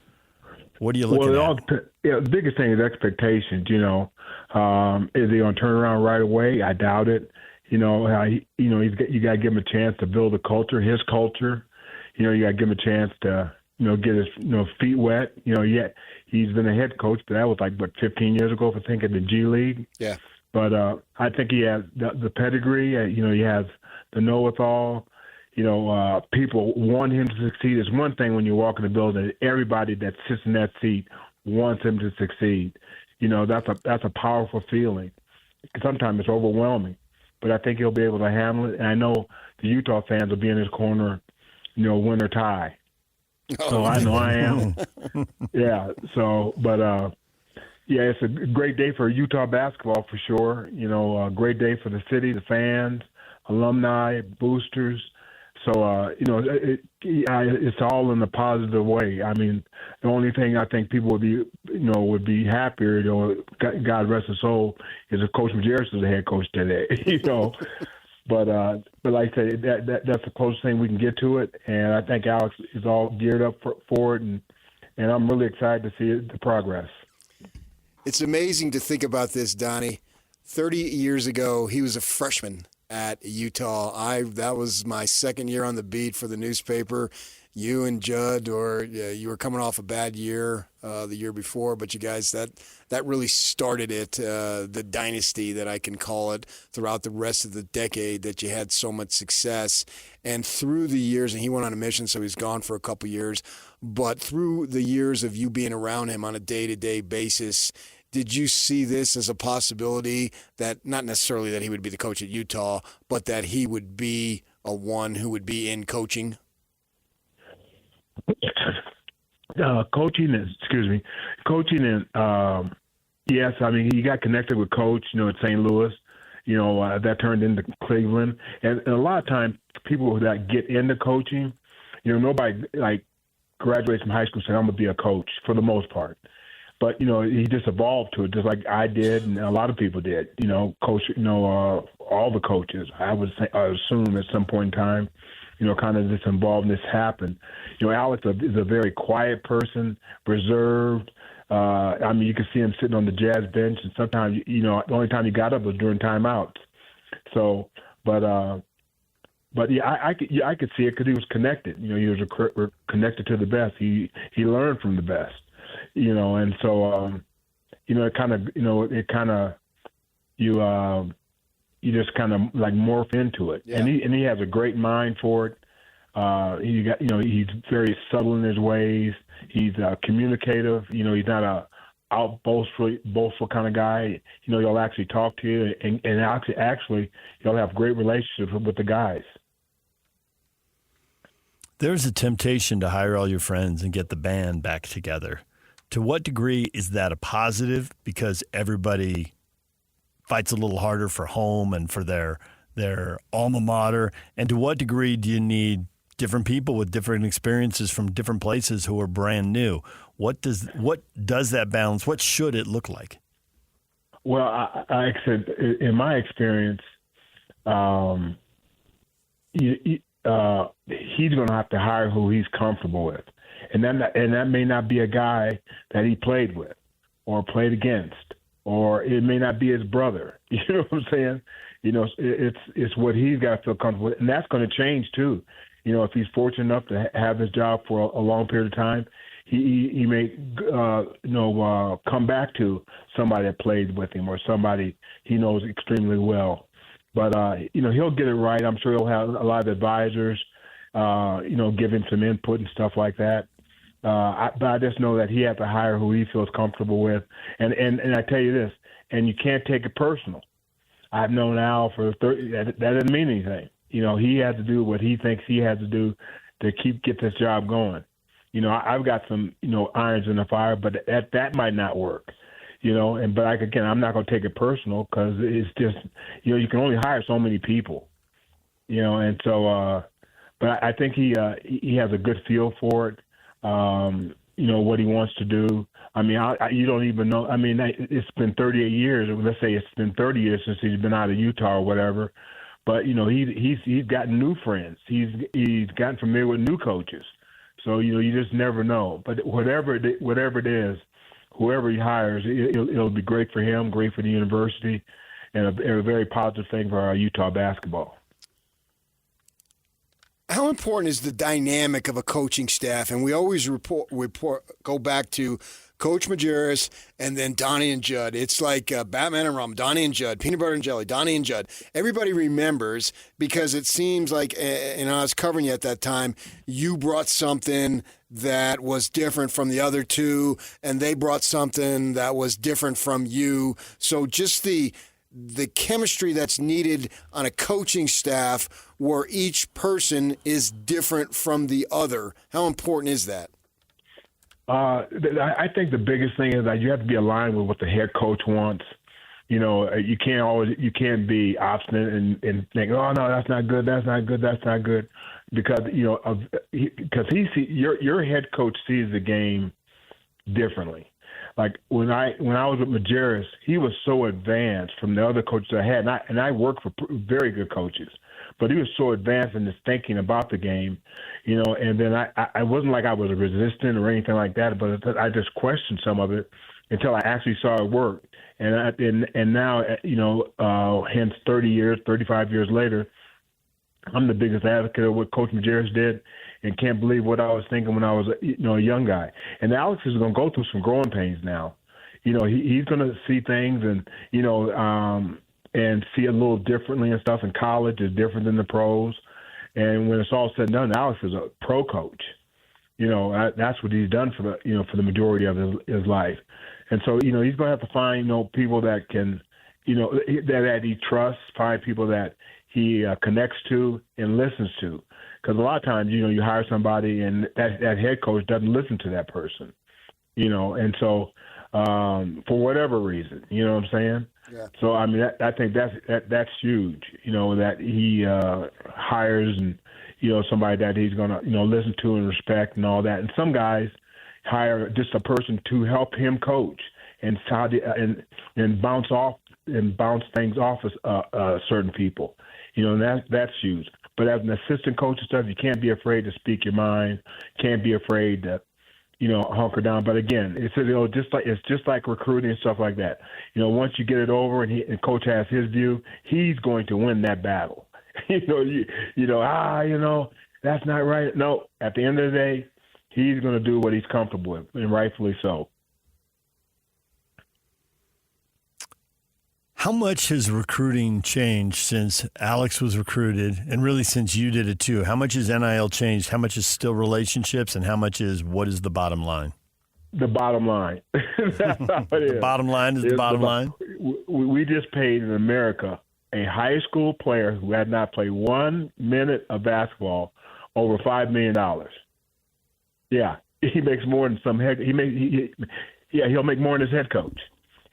What are you looking at? The biggest thing is expectations. Is he going to turn around right away? I doubt it. You got to give him a chance to build a culture, his culture. You got to give him a chance to, get his feet wet. He's been a head coach, but that was 15 years ago, if I think, in the G League. Yeah. But I think he has the pedigree. He has the know-it-all. People want him to succeed. It's one thing when you walk in the building, everybody that sits in that seat wants him to succeed. That's a powerful feeling. Sometimes it's overwhelming, but I think he'll be able to handle it. And I know the Utah fans will be in his corner, win or tie. So I know I am. Yeah. So, but it's a great day for Utah basketball for sure. A great day for the city, the fans, alumni, boosters. So, it's all in a positive way. I mean, the only thing I think people would be happier, God rest his soul, is if Coach Majerus is the head coach today, But like I say, that's the closest thing we can get to it. And I think Alex is all geared up for it. And I'm really excited to see the progress. It's amazing to think about this, Donnie. 30 years ago, he was a freshman at Utah. That was my second year on the beat for the newspaper. You and Judd, you were coming off a bad year the year before, but you guys, that really started it, the dynasty that I can call it, throughout the rest of the decade that you had so much success. And through the years, and he went on a mission, so he's gone for a couple years, but through the years of you being around him on a day-to-day basis, did you see this as a possibility that not necessarily that he would be the coach at Utah, but that he would be a one who would be in coaching? Coaching and yes, I mean, he got connected with Coach, at St. Louis, that turned into Cleveland. And a lot of times people that get into coaching, nobody graduates from high school saying, I'm going to be a coach for the most part. But, he just evolved to it, just like I did and a lot of people did, coach, all the coaches. I assume at some point in time, kind of this involvedness happened. Alex is a very quiet person, reserved. I mean, you can see him sitting on the Jazz bench, and sometimes, the only time he got up was during timeouts. So, but yeah, I could see it because he was connected. He was connected to the best. He learned from the best. And so, it kind of, you just kind of morph into it. Yeah. And he has a great mind for it. He's very subtle in his ways. He's communicative. He's not a boastful kind of guy. He'll actually talk to you and actually he'll have great relationships with the guys. There's a temptation to hire all your friends and get the band back together. To what degree is that a positive because everybody fights a little harder for home and for their alma mater? And to what degree do you need different people with different experiences from different places who are brand new? What does that balance? What should it look like? Well, I said in my experience, he's going to have to hire who he's comfortable with. And that may not be a guy that he played with or played against, or it may not be his brother. You know what I'm saying? It's what he's got to feel comfortable with, and that's going to change too. If he's fortunate enough to have his job for a long period of time, he may come back to somebody that played with him or somebody he knows extremely well. But he'll get it right. I'm sure he'll have a lot of advisors, give him some input and stuff like that. But I just know that he has to hire who he feels comfortable with. And I tell you this, and you can't take it personal. I've known Al for 30, that doesn't mean anything. He has to do what he thinks he has to do to get this job going. I've got some, irons in the fire, but that might not work. But I'm not going to take it personal because it's just, you can only hire so many people, and so, but I think he has a good feel for it, what he wants to do. I mean, you don't even know. I mean, it's been 38 years. Let's say it's been 30 years since he's been out of Utah or whatever, but, he's gotten new friends. He's gotten familiar with new coaches. So, you just never know. But whatever it is, whoever he hires, it'll be great for him, great for the university, and a very positive thing for our Utah basketball. How important is the dynamic of a coaching staff? And we always go back to Coach Majerus and then Donnie and Judd. It's like Batman and Rum, Donnie and Judd, Peanut Butter and Jelly, Donnie and Judd. Everybody remembers because it seems like, and I was covering you at that time, you brought something that was different from the other two, and they brought something that was different from you. So just the chemistry that's needed on a coaching staff where each person is different from the other. How important is that? I think the biggest thing is that you have to be aligned with what the head coach wants. You can't be obstinate and think, oh no, that's not good, because your head coach sees the game differently. Like when I was with Majerus, he was so advanced from the other coaches I had, and I worked for very good coaches, but he was so advanced in his thinking about the game, and then I wasn't like I was resistant or anything like that, but I just questioned some of it until I actually saw it work. And now, hence 35 years later, I'm the biggest advocate of what Coach Majerus did and can't believe what I was thinking when I was, a young guy. And Alex is going to go through some growing pains now. He's going to see things and, and see it a little differently and stuff. And college is different than the pros. And when it's all said and done, Alex is a pro coach. That's what he's done for the majority of his life. And so, he's going to have to find, people that can, that he trusts, find people that he connects to and listens to. Because a lot of times, you hire somebody and that head coach doesn't listen to that person, and so for whatever reason, you know what I'm saying? Yeah. So, I mean, I think that's huge, that he hires and, somebody that he's going to, listen to and respect and all that. And some guys hire just a person to help him coach and and bounce things off of certain people, and that's huge. But as an assistant coach and stuff, you can't be afraid to speak your mind. Can't be afraid to, hunker down. But again, it's just like recruiting and stuff like that. Once you get it over and coach has his view, he's going to win that battle. That's not right. No, at the end of the day, he's going to do what he's comfortable with, and rightfully so. How much has recruiting changed since Alex was recruited, and really since you did it too? How much has NIL changed? How much is still relationships, and how much is what is the bottom line? The bottom line. That's how it is. The bottom line is the bottom line? We just paid in America a high school player who had not played 1 minute of basketball over $5 million. Yeah, he makes more than some head. He'll make more than his head coach.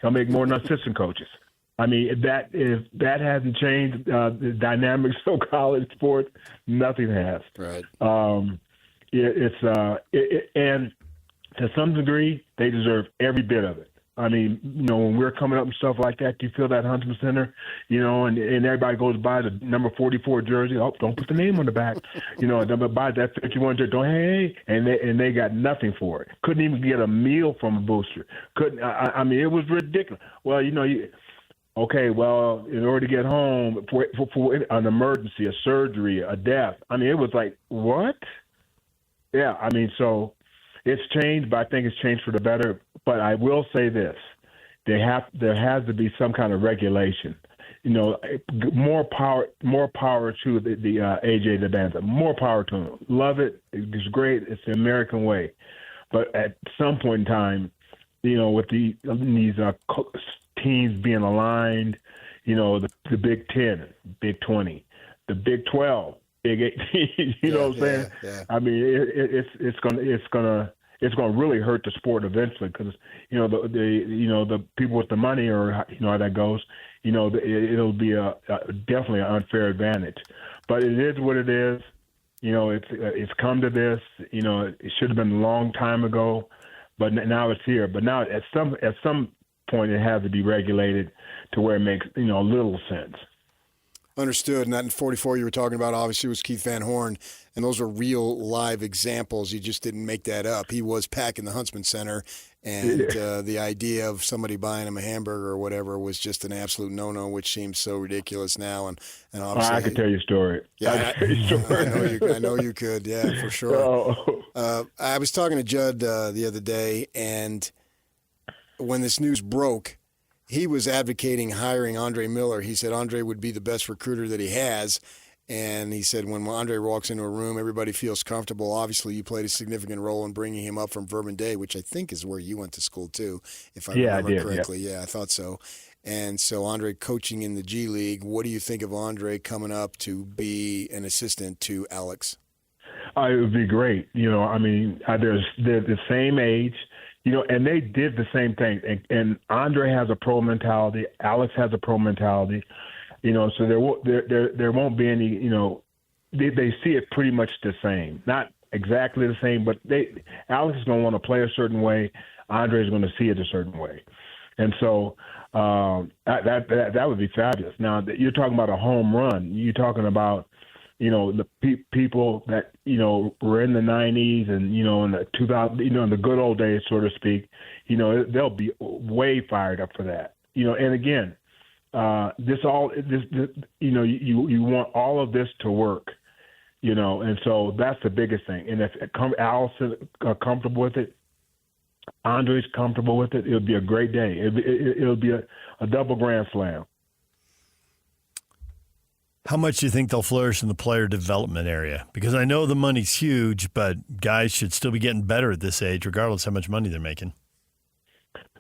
He'll make more than assistant coaches. I mean, if that hasn't changed the dynamics of college sports, nothing has. Right. And to some degree, they deserve every bit of it. I mean, when we're coming up and stuff like that, you feel that Huntsman Center, and everybody goes by the number 44 jersey. Oh, don't put the name on the back. Buy that 51 jersey. Don't, hey, and they got nothing for it. Couldn't even get a meal from a booster. Couldn't. I mean, it was ridiculous. Well, okay, well, in order to get home for an emergency, a surgery, a death, I mean, it was like, what? Yeah, I mean, so it's changed, but I think it's changed for the better. But I will say this. There has to be some kind of regulation. More power to the AJ DeBanza. More power to him. Love it. It's great. It's the American way. But at some point in time, with these teams being aligned, the Big 10, Big 20, the Big 12, Big 18. You know what I'm saying? Yeah. I mean, it's gonna really hurt the sport eventually because the people with the money, or how that goes. It'll be definitely an unfair advantage. But it is what it is. It's come to this. It should have been a long time ago, but now it's here. But now at some point it has to be regulated to where it makes a little sense. Understood. And that in 44 you were talking about obviously was Keith Van Horn, and those are real live examples. You just didn't make that up. He was packing the Huntsman Center, and the idea of somebody buying him a hamburger or whatever was just an absolute no-no, which seems so ridiculous now. And obviously, I could tell you a story. Yeah, I know you could. Yeah, for sure. I was talking to Judd the other day, and when this news broke, he was advocating hiring Andre Miller. He said Andre would be the best recruiter that he has. And he said when Andre walks into a room, everybody feels comfortable. Obviously, you played a significant role in bringing him up from Vermont Day, which I think is where you went to school too, if I remember correctly. Yeah, I thought so. And so Andre coaching in the G League, what do you think of Andre coming up to be an assistant to Alex? It would be great. They're the same age. And they did the same thing. And Andre has a pro mentality. Alex has a pro mentality. So there won't be any. They see it pretty much the same. Not exactly the same, but Alex is going to want to play a certain way. Andre is going to see it a certain way, and so that would be fabulous. Now you're talking about a home run. You're talking about the people that, were in the 90s and, in the 2000, in the good old days, so to speak, they'll be way fired up for that. And again, you want all of this to work, and so that's the biggest thing. And if Allison comfortable with it, Andre's comfortable with it, it'll be a great day. It'll be a double grand slam. How much do you think they'll flourish in the player development area? Because I know the money's huge, but guys should still be getting better at this age, regardless how much money they're making.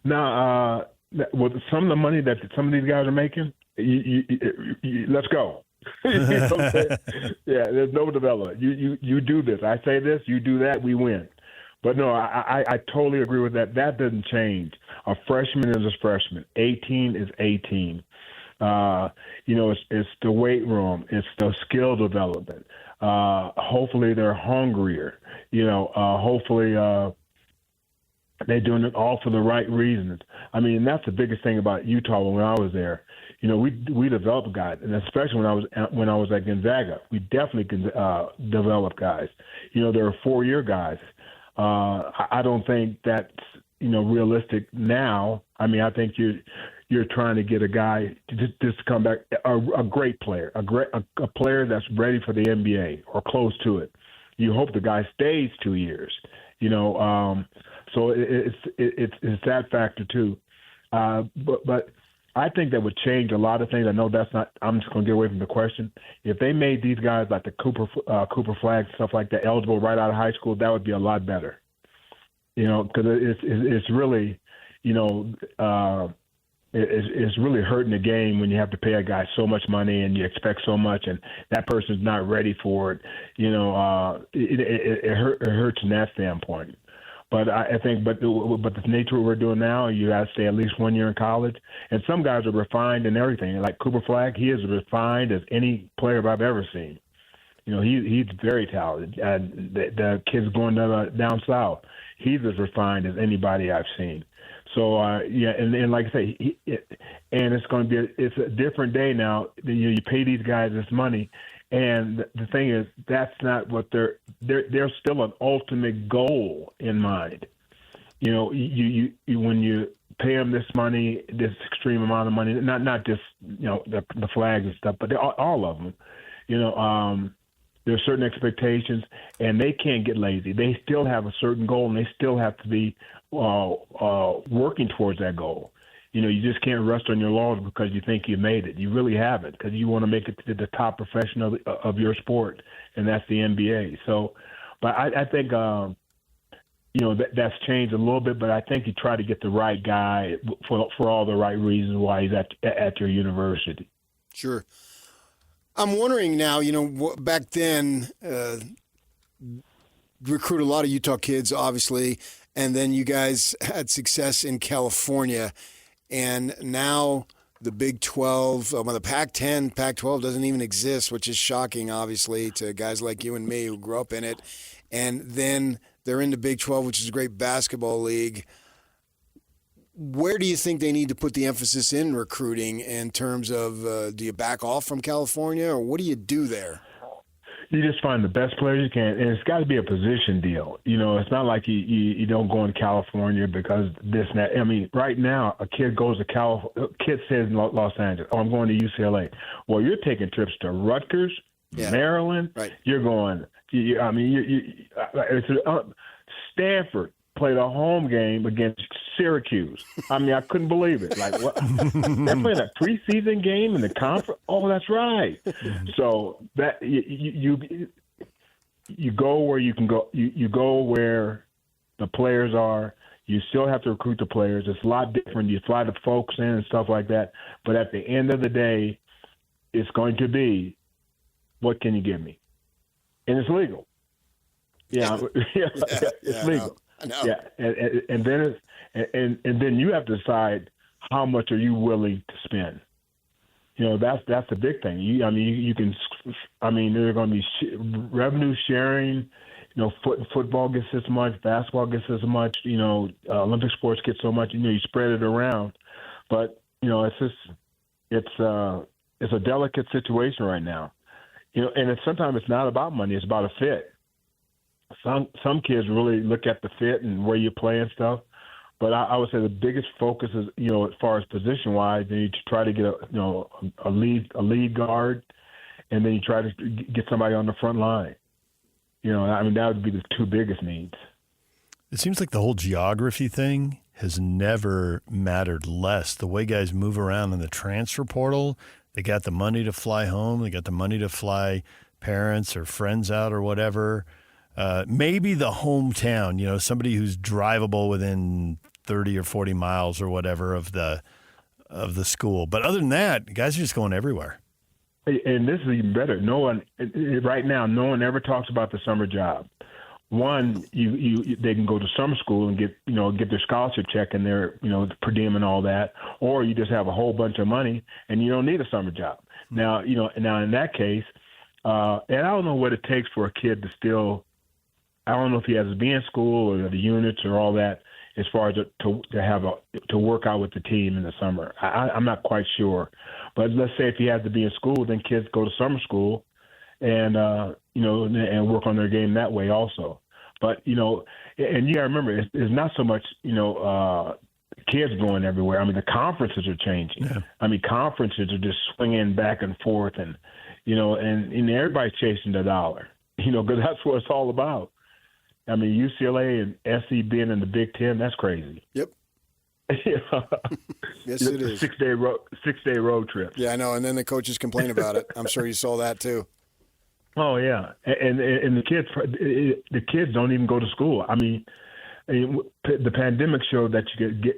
Now, with some of the money that some of these guys are making, let's go. Yeah, there's no development. You do this. I say this, you do that, we win. But no, I totally agree with that. That doesn't change. A freshman is a freshman. 18 is 18. It's the weight room. It's the skill development. Hopefully they're hungrier. Hopefully they're doing it all for the right reasons. I mean, that's the biggest thing about Utah when I was there. We developed guys, and especially when I was at Gonzaga, we definitely develop guys. There are 4-year guys. I don't think that's realistic now. I mean, I think you're trying to get a guy to just come back, a great player, a player that's ready for the NBA or close to it. You hope the guy stays 2 years, so it's that factor too. But I think that would change a lot of things. I know that's not. I'm just going to get away from the question. If they made these guys like the Cooper Flag, stuff like that, eligible right out of high school, that would be a lot better. Because it's really, it's really hurting the game when you have to pay a guy so much money and you expect so much, and that person's not ready for it. It hurts in that standpoint. But I think, but the nature of what we're doing now, you got to stay at least 1 year in college. And some guys are refined and everything. Like Cooper Flag, he is as refined as any player I've ever seen. He's very talented. The kids going down south, he's as refined as anybody I've seen. So and like I say, and it's going to be it's a different day now. You pay these guys this money, and the thing is, that's not what they're still an ultimate goal in mind. You when you pay them this money, this extreme amount of money, not just the flags and stuff, but all of them. There are certain expectations, and they can't get lazy. They still have a certain goal, and they still have to be working towards that goal. You just can't rest on your laurels because you think you made it. You really haven't, because you want to make it to the top profession of your sport, and that's the NBA. So, but I think that's changed a little bit. But I think you try to get the right guy for all the right reasons why he's at your university. Sure. I'm wondering now, back then, recruit a lot of Utah kids, obviously, and then you guys had success in California, and now the Big 12, the Pac-10, Pac-12 doesn't even exist, which is shocking, obviously, to guys like you and me who grew up in it, and then they're in the Big 12, which is a great basketball league. Where do you think they need to put the emphasis in recruiting in terms of do you back off from California, or what do you do there? You just find the best players you can, and it's got to be a position deal. It's not like you don't go in California because this and that. I mean, right now, a kid goes to California. A kid says in Los Angeles, "Oh, I'm going to UCLA." Well, you're taking trips to Rutgers, Maryland. Right. You're going. Stanford played a home game against Syracuse. I mean, I couldn't believe it. Like, what? They're playing a preseason game in the conference? Oh, that's right. So that you go where you can go. You go where the players are. You still have to recruit the players. It's a lot different. You fly the folks in and stuff like that. But at the end of the day, it's going to be, what can you give me? And it's legal. It's legal. I know. Yeah, and then and then you have to decide how much are you willing to spend. That's the big thing. You can. There's going to be revenue sharing. Football gets this much, basketball gets this much. Olympic sports get so much. You spread it around, but it's a delicate situation right now. And sometimes it's not about money; it's about a fit. Some kids really look at the fit and where you play and stuff, but I would say the biggest focus is as far as position wise, then you try to get a lead guard, and then you try to get somebody on the front line. That would be the two biggest needs. It seems like the whole geography thing has never mattered less. The way guys move around in the transfer portal, they got the money to fly home, they got the money to fly parents or friends out or whatever. Maybe the hometown, somebody who's drivable within 30 or 40 miles or whatever of the school. But other than that, guys are just going everywhere. And this is even better. Right now, no one ever talks about the summer job. One, they can go to summer school and get their scholarship check and their per diem and all that, or you just have a whole bunch of money and you don't need a summer job. Now in that case, and I don't know what it takes for a kid to still. I don't know if he has to be in school or the units or all that as far as to work out with the team in the summer. I'm not quite sure, but let's say if he has to be in school, then kids go to summer school and and work on their game that way also. But and you got to remember, it's not so much kids going everywhere. The conferences are changing. Yeah. Conferences are just swinging back and forth, and and everybody's chasing the dollar. Because that's what it's all about. UCLA and SC being in the Big Ten, that's crazy. Yep. Yes, it is. 6-day road trip. Yeah, I know. And then the coaches complain about it. I'm sure you saw that too. Oh yeah, and the kids don't even go to school. The pandemic showed that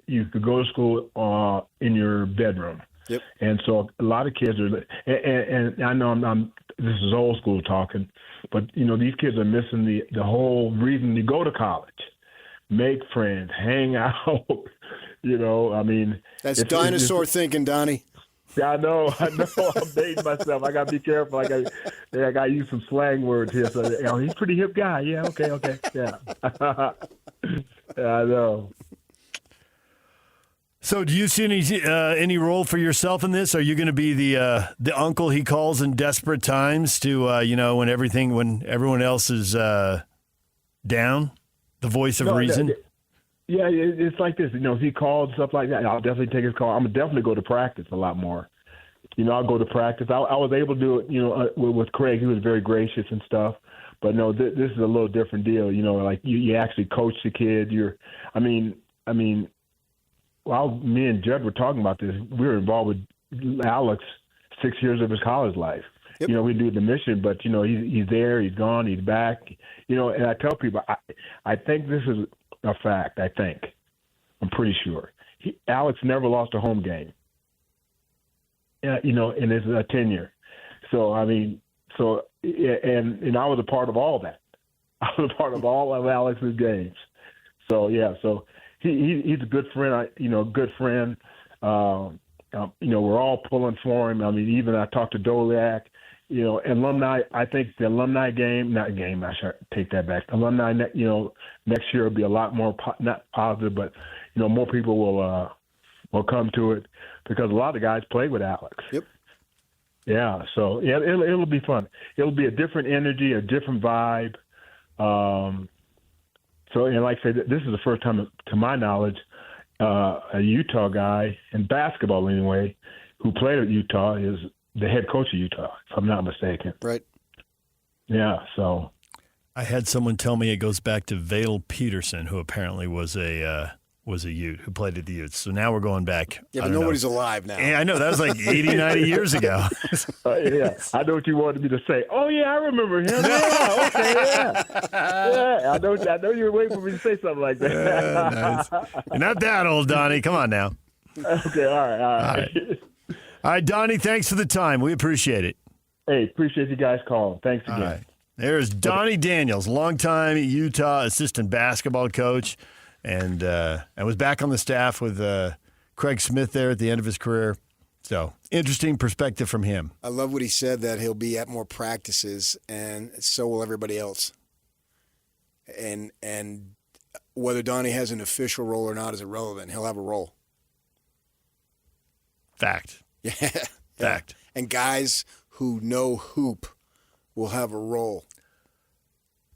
you could go to school in your bedroom. Yep. And so a lot of kids are, and I know this is old school talking, but these kids are missing the whole reason to go to college, make friends, hang out. That's dinosaur thinking, Donnie. Yeah, I know. I'm dating myself. I gotta be careful. I gotta use some slang words here. So he's a pretty hip guy. Yeah. Okay. Yeah. Yeah, I know. So, do you see any role for yourself in this? Are you going to be the uncle he calls in desperate times to when everyone else is down, the voice of reason? Yeah, it's like this. If he called stuff like that, I'll definitely take his call. I'm gonna definitely go to practice a lot more. I'll go to practice. I was able to do it. With Craig, he was very gracious and stuff. But no, this is a little different deal. Like you actually coach the kid. Well, me and Judd were talking about this. We were involved with Alex 6 years of his college life. Yep. We do the mission, but he's there, he's gone, he's back. And I tell people, I think this is a fact. I'm pretty sure Alex never lost a home game. In his tenure. So I mean, and I was a part of all that. I was a part of all of Alex's games. So yeah, so he's a good friend. Good friend. We're all pulling for him. I mean, even I talked to Doliak. Alumni. I think the alumni I should take that back. Alumni. Next year will be a lot more not positive, but more people will come to it because a lot of guys played with Alex. Yep. Yeah. So yeah, it'll be fun. It'll be a different energy, a different vibe. So like I said, this is the first time, to my knowledge, a Utah guy in basketball anyway, who played at Utah is the head coach of Utah, if I'm not mistaken. Right. Yeah, so. I had someone tell me it goes back to Vale Peterson, who apparently was a Ute, who played at the Utes. So now we're going back. Yeah, but nobody's alive now. Yeah, I know. That was like 80, 90 years ago. Yeah, I know what you wanted me to say. Oh, yeah, I remember him. Yeah, okay, yeah. Yeah, I know you were waiting for me to say something like that. Nice. You're not that old, Donnie. Come on now. Okay, all right. All right, Donnie, thanks for the time. We appreciate it. Hey, appreciate you guys calling. Thanks again. All right. There's Donnie Daniels, longtime Utah assistant basketball coach, and was back on the staff with Craig Smith there at the end of his career. So, interesting perspective from him. I love what he said, that he'll be at more practices, and so will everybody else. And whether Donnie has an official role or not is irrelevant. He'll have a role. Fact. Yeah. Fact. And guys who know hoop will have a role.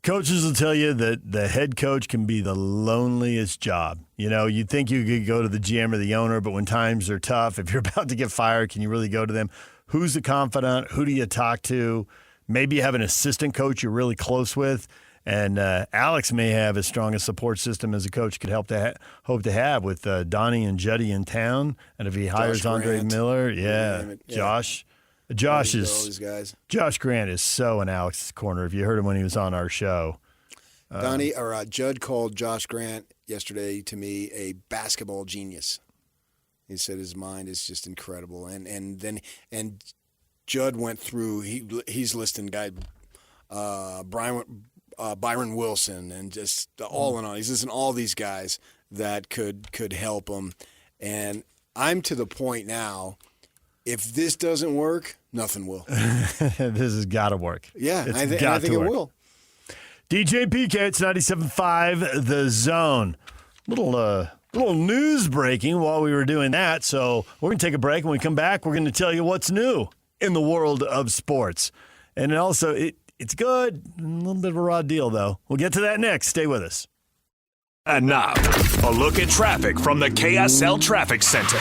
Coaches will tell you that the head coach can be the loneliest job. You'd think you could go to the GM or the owner, but when times are tough, if you're about to get fired, can you really go to them? Who's the confidant? Who do you talk to? Maybe you have an assistant coach you're really close with. And Alex may have as strong a support system as a coach could hope to have with Donnie and Juddy in town. And if he hires Andre Miller, Josh Grant is so in Alex's corner. If you heard him when he was on our show. Judd called Josh Grant yesterday to me a basketball genius. He said his mind is just incredible. And Judd went through, he's listing guys, Byron Wilson, and just all in all, he's listing all these guys that could help him. And I'm to the point now, if this doesn't work, nothing will. This has got to work. Yeah, I think it will. DJ PK, it's 97.5 The Zone. Little news breaking while we were doing that. So we're going to take a break. When we come back, we're going to tell you what's new in the world of sports. And also, it's good. A little bit of a raw deal, though. We'll get to that next. Stay with us. And now, a look at traffic from the KSL Traffic Center.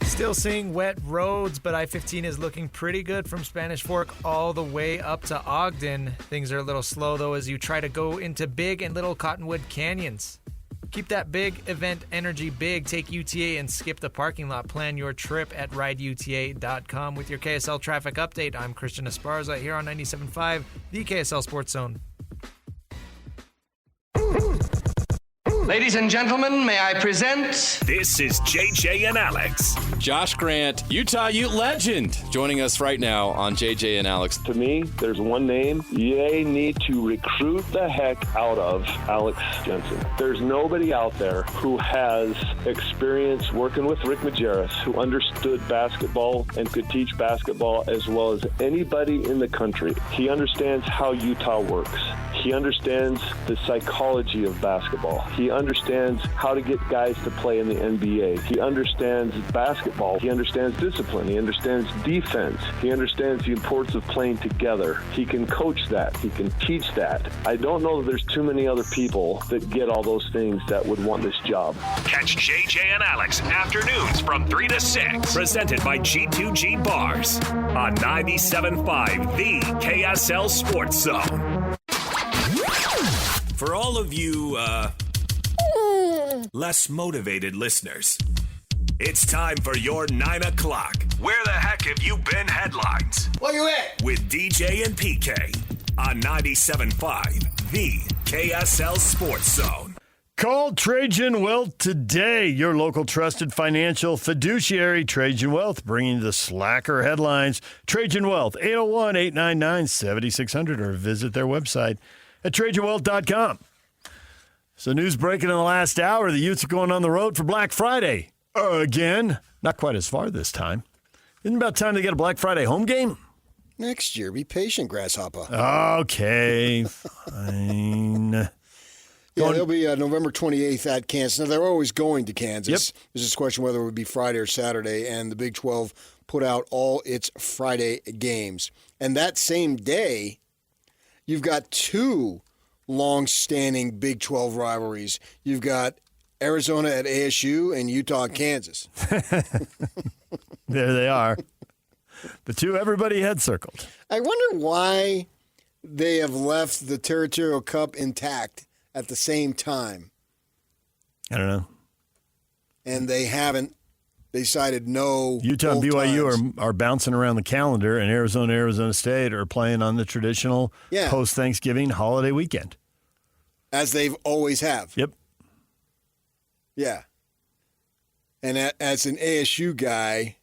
Still seeing wet roads, but I-15 is looking pretty good from Spanish Fork all the way up to Ogden. Things are a little slow, though, as you try to go into Big and Little Cottonwood Canyons. Keep that big event energy big. Take UTA and skip the parking lot. Plan your trip at rideuta.com. With your KSL traffic update, I'm Christian Esparza here on 97.5, the KSL Sports Zone. Ladies and gentlemen, may I present... This is JJ and Alex. Josh Grant, Utah Ute legend, joining us right now on JJ and Alex. To me, there's one name. They need to recruit the heck out of Alex Jensen. There's nobody out there who has experience working with Rick Majerus, who understood basketball and could teach basketball as well as anybody in the country. He understands how Utah works. He understands the psychology of basketball. He understands how to get guys to play in the NBA. He understands basketball. He understands discipline. He understands defense. He understands the importance of playing together. He can coach that. He can teach that. I don't know that there's too many other people that get all those things that would want this job. Catch JJ and Alex afternoons from 3 to 6. Presented by G2G Bars on 97.5, the KSL Sports Zone. For all of you, less motivated listeners, it's time for your 9 o'clock. Where the heck have you been headlines? Where you at? With DJ and PK on 97.5, the KSL Sports Zone. Call Trajan Wealth today, your local trusted financial fiduciary. Trajan Wealth, bringing the slacker headlines. Trajan Wealth, 801-899-7600, or visit their website at trajanwealth.com. So news breaking in the last hour, the Utes are going on the road for Black Friday. Again, not quite as far this time. Isn't it about time to get a Black Friday home game? Next year. Be patient, Grasshopper. Okay, fine. Yeah, they'll be November 28th at Kansas. Now, they're always going to Kansas. Yep. There's just a question whether it would be Friday or Saturday, and the Big 12 put out all its Friday games. And that same day, you've got two long-standing Big 12 rivalries. You've got Arizona at ASU and Utah at Kansas. There they are. The two everybody had circled. I wonder why they have left the Territorial Cup intact at the same time. I don't know. And they haven't decided no. Utah and BYU are bouncing around the calendar, and Arizona State are playing on the traditional post-Thanksgiving holiday weekend. As they've always have. Yep. Yeah. And as an ASU guy,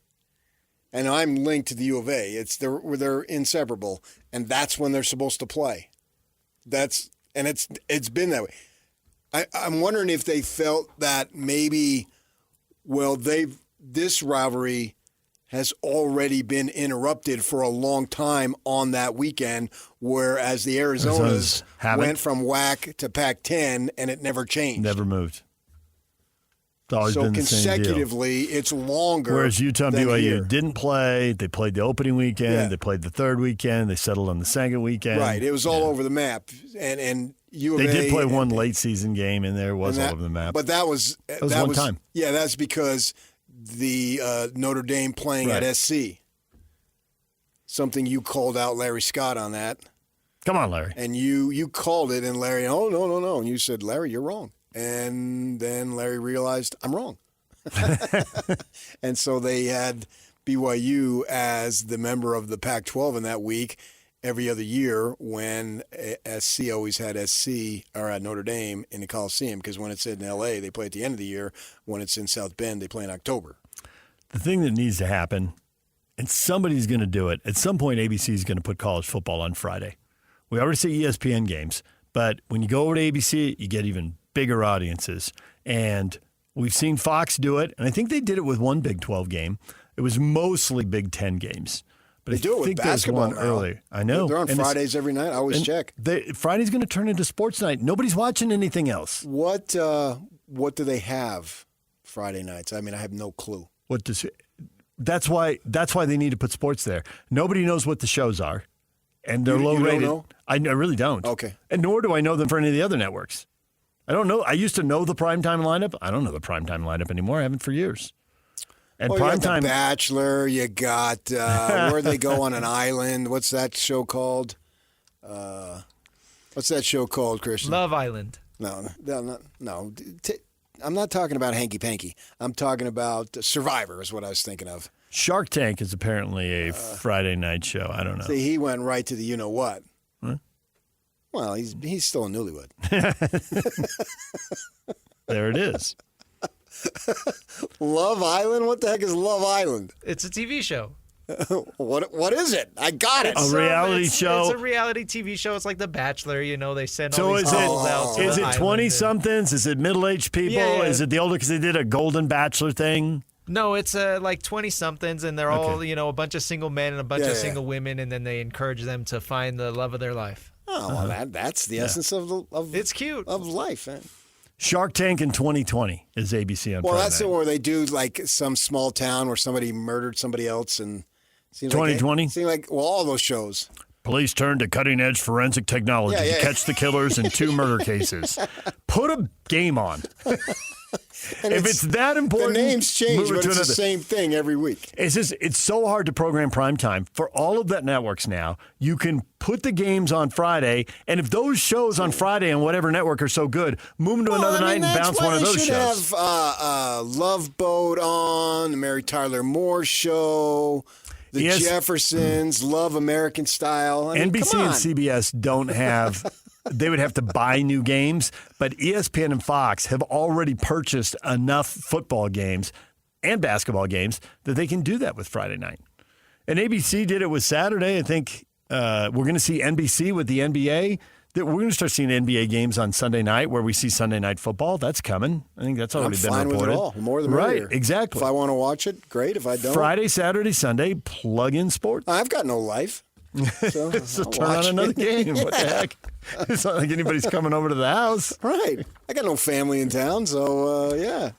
and I'm linked to the U of A, they're inseparable, and that's when they're supposed to play. It's been that way. I'm wondering if they felt that maybe, this rivalry has already been interrupted for a long time on that weekend, whereas the Arizonas went from WAC to Pac-10 and it never changed. Never moved. It's always so been the same deal. consecutively, it's longer. Whereas Utah and than BYU here. didn't play. They played the opening weekend. Yeah. They played the third weekend. They settled on the second weekend. Right. It was all over the map. And U of They A, did play one late season game in there. It was all over the map. But that was one time. Yeah, that's because the Notre Dame playing at SC. Something you called out Larry Scott on that. Come on, Larry. And you called it, and Larry, oh, no. And you said, Larry, you're wrong. And then Larry realized, I'm wrong. And so they had BYU as the member of the Pac-12 in that week every other year when SC always had SC or at Notre Dame in the Coliseum, because when it's in L.A., they play at the end of the year. When it's in South Bend, they play in October. The thing that needs to happen, and somebody's going to do it, at some point ABC is going to put college football on Friday. We already see ESPN games, but when you go over to ABC, you get even bigger audiences. And we've seen Fox do it, and I think they did it with one Big 12 game. It was mostly Big 10 games. But They do it with basketball there's one now. early. I know. They're on Fridays every night. I always check. Friday's going to turn into sports night. Nobody's watching anything else. What do they have Friday nights? I mean, I have no clue. That's why they need to put sports there. Nobody knows what the shows are, and they're low you rated. don't know? I really don't. Okay. And nor do I know them for any of the other networks. I don't know. I used to know the primetime lineup. I don't know the primetime lineup anymore. I haven't for years. And you got primetime The Bachelor. You got where they go on an island. What's that show called? What's that show called, Christian? Love Island. No. I'm not talking about Hanky Panky. I'm talking about Survivor is what I was thinking of. Shark Tank is apparently a Friday night show. I don't know. See, he went right to the you-know-what. Huh? Well, he's still a newlywed. There it is. Love Island? What the heck is Love Island? It's a TV show. What is it? I got it. A reality show. It's a reality TV show. It's like The Bachelor. You know, they send So all these couples out. is it 20-somethings? Is it middle-aged people? Yeah. Is it the older? Because they did a Golden Bachelor thing. No, it's like 20-somethings, and they're all, a bunch of single men and a bunch of single women, and then they encourage them to find the love of their life. Oh, well, that's the essence of it's cute of life, man. Shark Tank in 2020 is ABC on Well, Friday that's the night. one where they do like some small town where somebody murdered somebody else, and seems 2020? Seems like all those shows. Police turned to cutting-edge forensic technology to catch the killers in 2 murder cases. Put a game on. If it's that important, the names change, move it but to it's the another. same thing every week. It's so hard to program primetime. For all of that networks now, you can put the games on Friday, and if those shows on Friday on whatever network are so good, move them to another night and bounce one of those shows. They should have Love Boat on, the Mary Tyler Moore Show, the Jeffersons, Love American Style. I mean, NBC come on. and CBS don't have they would have to buy new games. But ESPN and Fox have already purchased enough football games and basketball games that they can do that with Friday night. And ABC did it with Saturday. I think we're going to see NBC with the NBA. We're going to start seeing NBA games on Sunday night where we see Sunday night football. That's coming. I think that's already been reported. I'm fine with it all. The more the merrier. Right, exactly. If I want to watch it, great. If I don't. Friday, Saturday, Sunday, plug in sports. I've got no life. So, turn on another game. What the heck? It's not like anybody's coming over to the house. Right. I got no family in town, so, yeah.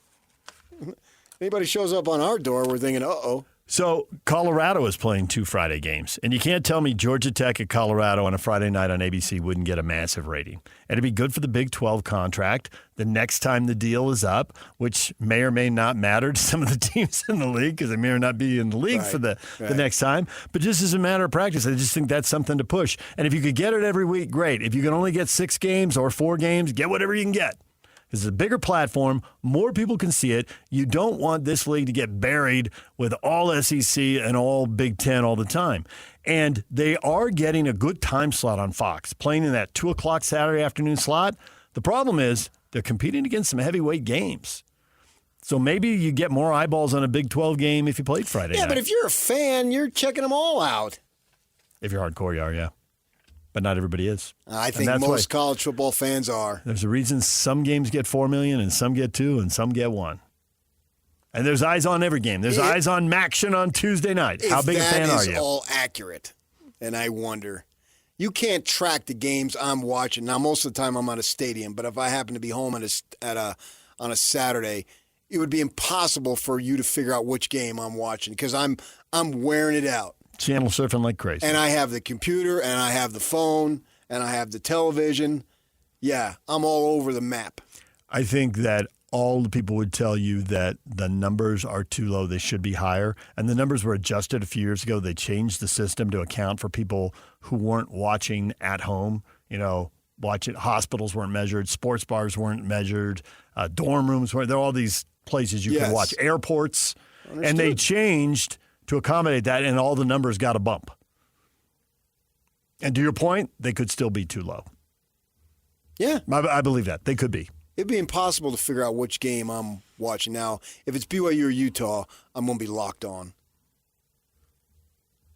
Anybody shows up on our door, we're thinking, uh-oh. So Colorado is playing 2 Friday games, and you can't tell me Georgia Tech at Colorado on a Friday night on ABC wouldn't get a massive rating. And it'd be good for the Big 12 contract the next time the deal is up, which may or may not matter to some of the teams in the league because they may or not be in the league for the next time. But just as a matter of practice, I just think that's something to push. And if you could get it every week, great. If you can only get 6 games or 4 games, get whatever you can get. This is a bigger platform. More people can see it. You don't want this league to get buried with all SEC and all Big Ten all the time. And they are getting a good time slot on Fox, playing in that 2 o'clock Saturday afternoon slot. The problem is they're competing against some heavyweight games. So maybe you get more eyeballs on a Big 12 game if you played Friday night. Yeah, but if you're a fan, you're checking them all out. If you're hardcore, you are, yeah. But not everybody is. I think most college football fans are. There's a reason some games get 4 million and some get 2 and some get 1. And there's eyes on every game. There's eyes on Maction on Tuesday night. How big a fan are you? That is all accurate. And I wonder. You can't track the games I'm watching. Now, most of the time I'm at a stadium, but if I happen to be home on a Saturday, it would be impossible for you to figure out which game I'm watching because I'm wearing it out. Channel surfing like crazy. And I have the computer, and I have the phone, and I have the television. Yeah, I'm all over the map. I think that all the people would tell you that the numbers are too low. They should be higher. And the numbers were adjusted a few years ago. They changed the system to account for people who weren't watching at home. You know, hospitals weren't measured. Sports bars weren't measured. Dorm rooms weren't. There are all these places you can watch. Airports. Understood. And they changed to accommodate that, and all the numbers got a bump. And to your point, they could still be too low. Yeah. I believe that. They could be. It'd be impossible to figure out which game I'm watching. Now, if it's BYU or Utah, I'm going to be locked on.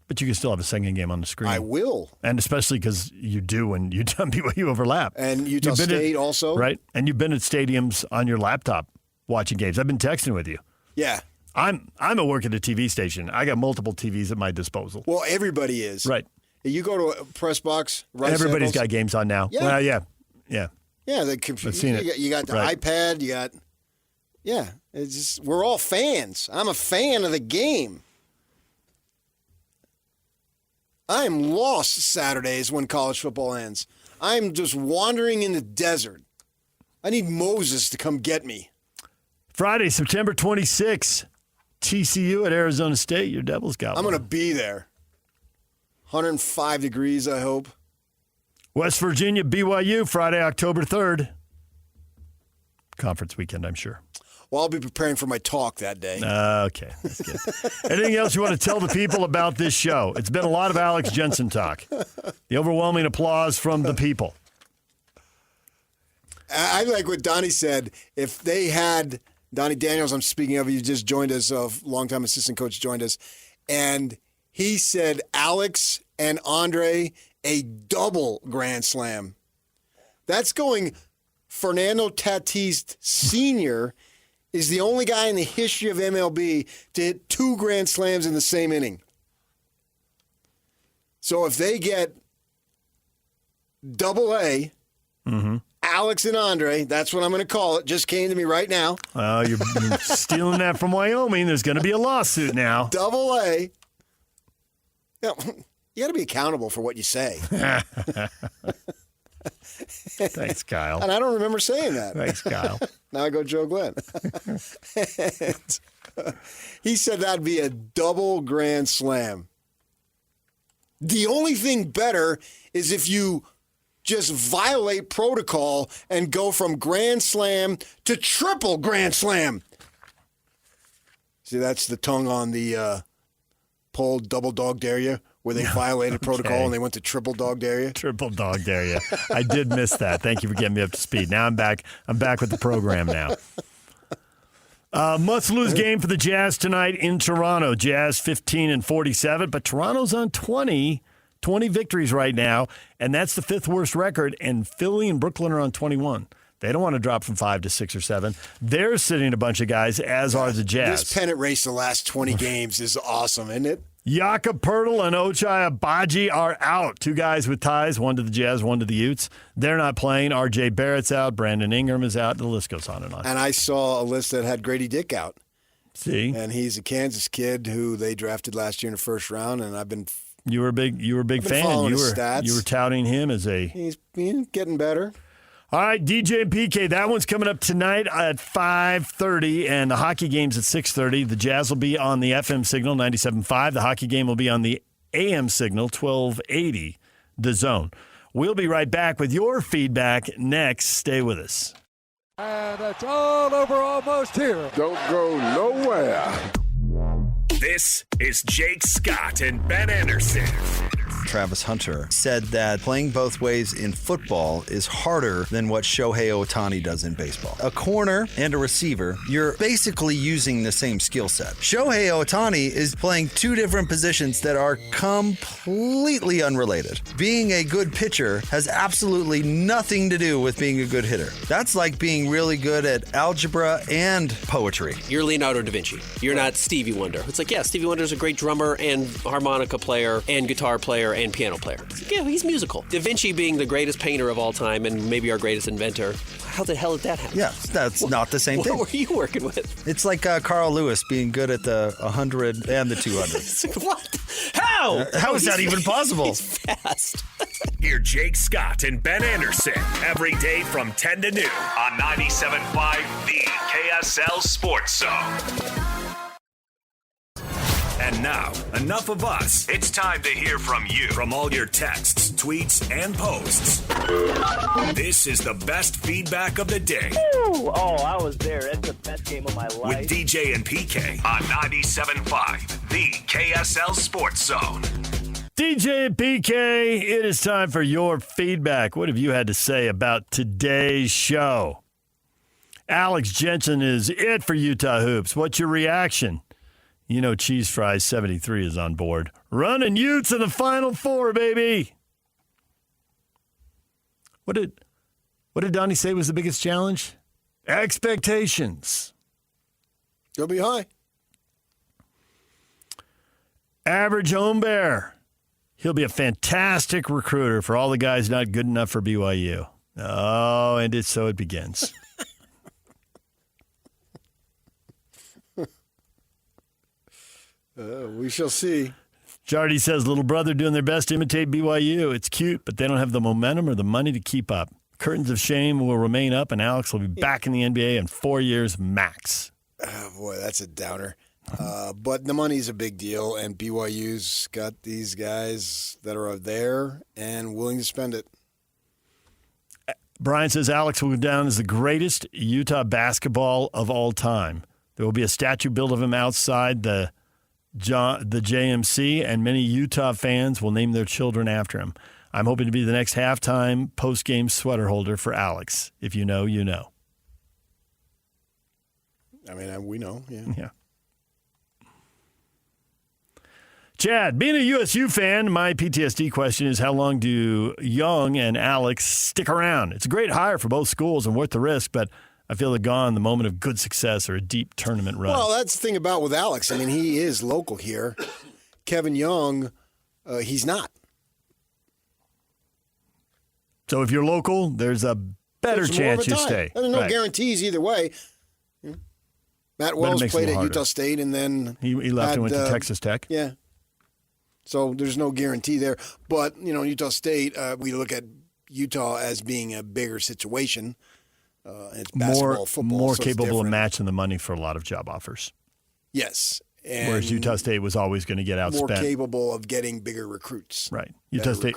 But you can still have a second game on the screen. I will. And especially because you do when Utah and BYU overlap. And Utah State also. Right. And you've been at stadiums on your laptop watching games. I've been texting with you. Yeah. I'm at work at a TV station. I got multiple TVs at my disposal. Well, everybody is. Right. You go to a press box. Everybody's got games on now. Yeah. Well, yeah. Yeah, the computer. You got the iPad. You got. Yeah, it's just we're all fans. I'm a fan of the game. I am lost Saturdays when college football ends. I'm just wandering in the desert. I need Moses to come get me. Friday, September 26th, TCU at Arizona State. Your Devils got I'm one. going to be there. 105 degrees, I hope. West Virginia, BYU, Friday, October 3rd. Conference weekend, I'm sure. Well, I'll be preparing for my talk that day. Okay, that's good. Anything else you want to tell the people about this show? It's been a lot of Alex Jensen talk. The overwhelming applause from the people. I like what Donnie said. If they had Donnie Daniels, I'm speaking of, he just joined us, a longtime assistant coach joined us, and he said Alex and Andre, a double grand slam. That's going Fernando Tatis Sr. is the only guy in the history of MLB to hit 2 grand slams in the same inning. So if they get double A, Alex and Andre, that's what I'm going to call it. Just came to me right now. You're stealing that from Wyoming. There's going to be a lawsuit now. Double A. You got to be accountable for what you say. Thanks, Kyle. And I don't remember saying that. Thanks, Kyle. Now I go Joe Glenn. He said that'd be a double grand slam. The only thing better is if you just violate protocol and go from grand slam to triple grand slam. See, that's the tongue on the pole, double dog dare you. where they violated protocol and they went to triple dog dare you? Triple dog dare you. I did miss that. Thank you for getting me up to speed. Now I'm back. I'm back with the program now. Must-lose game for the Jazz tonight in Toronto. Jazz 15-47, but Toronto's on 20 victories right now, and that's the 5th worst record, and Philly and Brooklyn are on 21. They don't want to drop from 5 to 6 or 7. They're sitting a bunch of guys, as are the Jazz. This pennant race the last 20 games is awesome, isn't it? Jakob Poeltl and Ochai Agbaji are out. 2 guys with ties, one to the Jazz, one to the Utes. They're not playing. R.J. Barrett's out. Brandon Ingram is out. The list goes on and on. And I saw a list that had Grady Dick out. See? And he's a Kansas kid who they drafted last year in the first round, and I've been You were a big fan. You were touting him as a... He's getting better. All right, DJ and PK, that one's coming up tonight at 5:30, and the hockey game's at 6:30. The Jazz will be on the FM signal, 97.5. The hockey game will be on the AM signal, 1280, The Zone. We'll be right back with your feedback next. Stay with us. And it's all over almost here. Don't go nowhere. This is Jake Scott and Ben Anderson. Travis Hunter said that playing both ways in football is harder than what Shohei Ohtani does in baseball. A corner and a receiver, you're basically using the same skill set. Shohei Ohtani is playing 2 different positions that are completely unrelated. Being a good pitcher has absolutely nothing to do with being a good hitter. That's like being really good at algebra and poetry. You're Leonardo da Vinci. You're not Stevie Wonder. It's like, yeah, Stevie Wonder's a great drummer and harmonica player and guitar player and piano player. Yeah, he's musical. Da Vinci being the greatest painter of all time and maybe our greatest inventor. How the hell did that happen? Yeah, that's not the same thing. What were you working with? It's like Carl Lewis being good at the 100 and the 200. What? How? How is that even possible? He's fast. Hear Jake Scott and Ben Anderson every day from 10 to noon on 97.5 The KSL Sports Zone. And now, enough of us. It's time to hear from you. From all your texts, tweets, and posts. This is the best feedback of the day. Ooh, I was there. It's the best game of my life. With DJ and PK on 97.5 The KSL Sports Zone. DJ and PK, it is time for your feedback. What have you had to say about today's show? Alex Jensen is it for Utah Hoops. What's your reaction? You know Cheese Fries 73 is on board. Running Utes in the Final Four, baby. What did Donnie say was the biggest challenge? Expectations. They'll be high. Average Home Bear. He'll be a fantastic recruiter for all the guys not good enough for BYU. Oh, and so it begins. We shall see. Jardy says, little brother doing their best to imitate BYU. It's cute, but they don't have the momentum or the money to keep up. Curtains of shame will remain up, and Alex will be back in the NBA in 4 years max. Oh, boy, that's a downer. But the money's a big deal, and BYU's got these guys that are there and willing to spend it. Brian says Alex will go down as the greatest Utah basketball of all time. There will be a statue built of him outside the JMC, and many Utah fans will name their children after him. I'm hoping to be the next halftime post-game sweater holder for Alex. If you know, you know. I mean, we know, yeah. Yeah. Chad, being a USU fan, my PTSD question is how long do Young and Alex stick around? It's a great hire for both schools and worth the risk, but I feel they're gone the moment of good success or a deep tournament run. Well, that's the thing about with Alex. I mean, he is local here. Kevin Young, he's not. So if you're local, there's a better chance you stay. There's no guarantees either way. Matt Wells played at Utah State, and then he left and went to Texas Tech. Yeah. So there's no guarantee there. But, Utah State, we look at Utah as being a bigger situation. It's basketball, football. More so capable of matching the money for a lot of job offers. Yes. And whereas Utah State was always going to get outspent. More capable of getting bigger recruits. Right. Utah State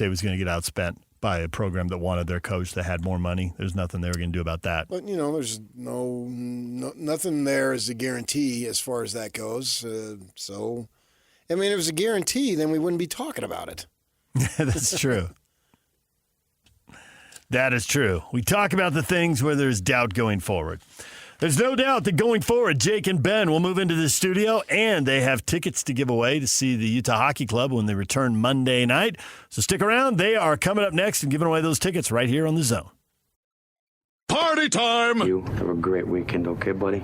was going to get outspent by a program that wanted their coach that had more money. There's nothing they were going to do about that. But, there's nothing there as a guarantee as far as that goes. So I mean, if it was a guarantee, then we wouldn't be talking about it. That's true. That is true. We talk about the things where there's doubt going forward. There's no doubt that going forward, Jake and Ben will move into the studio, and they have tickets to give away to see the Utah Hockey Club when they return Monday night. So stick around. They are coming up next and giving away those tickets right here on The Zone. Party time! You have a great weekend, okay, buddy?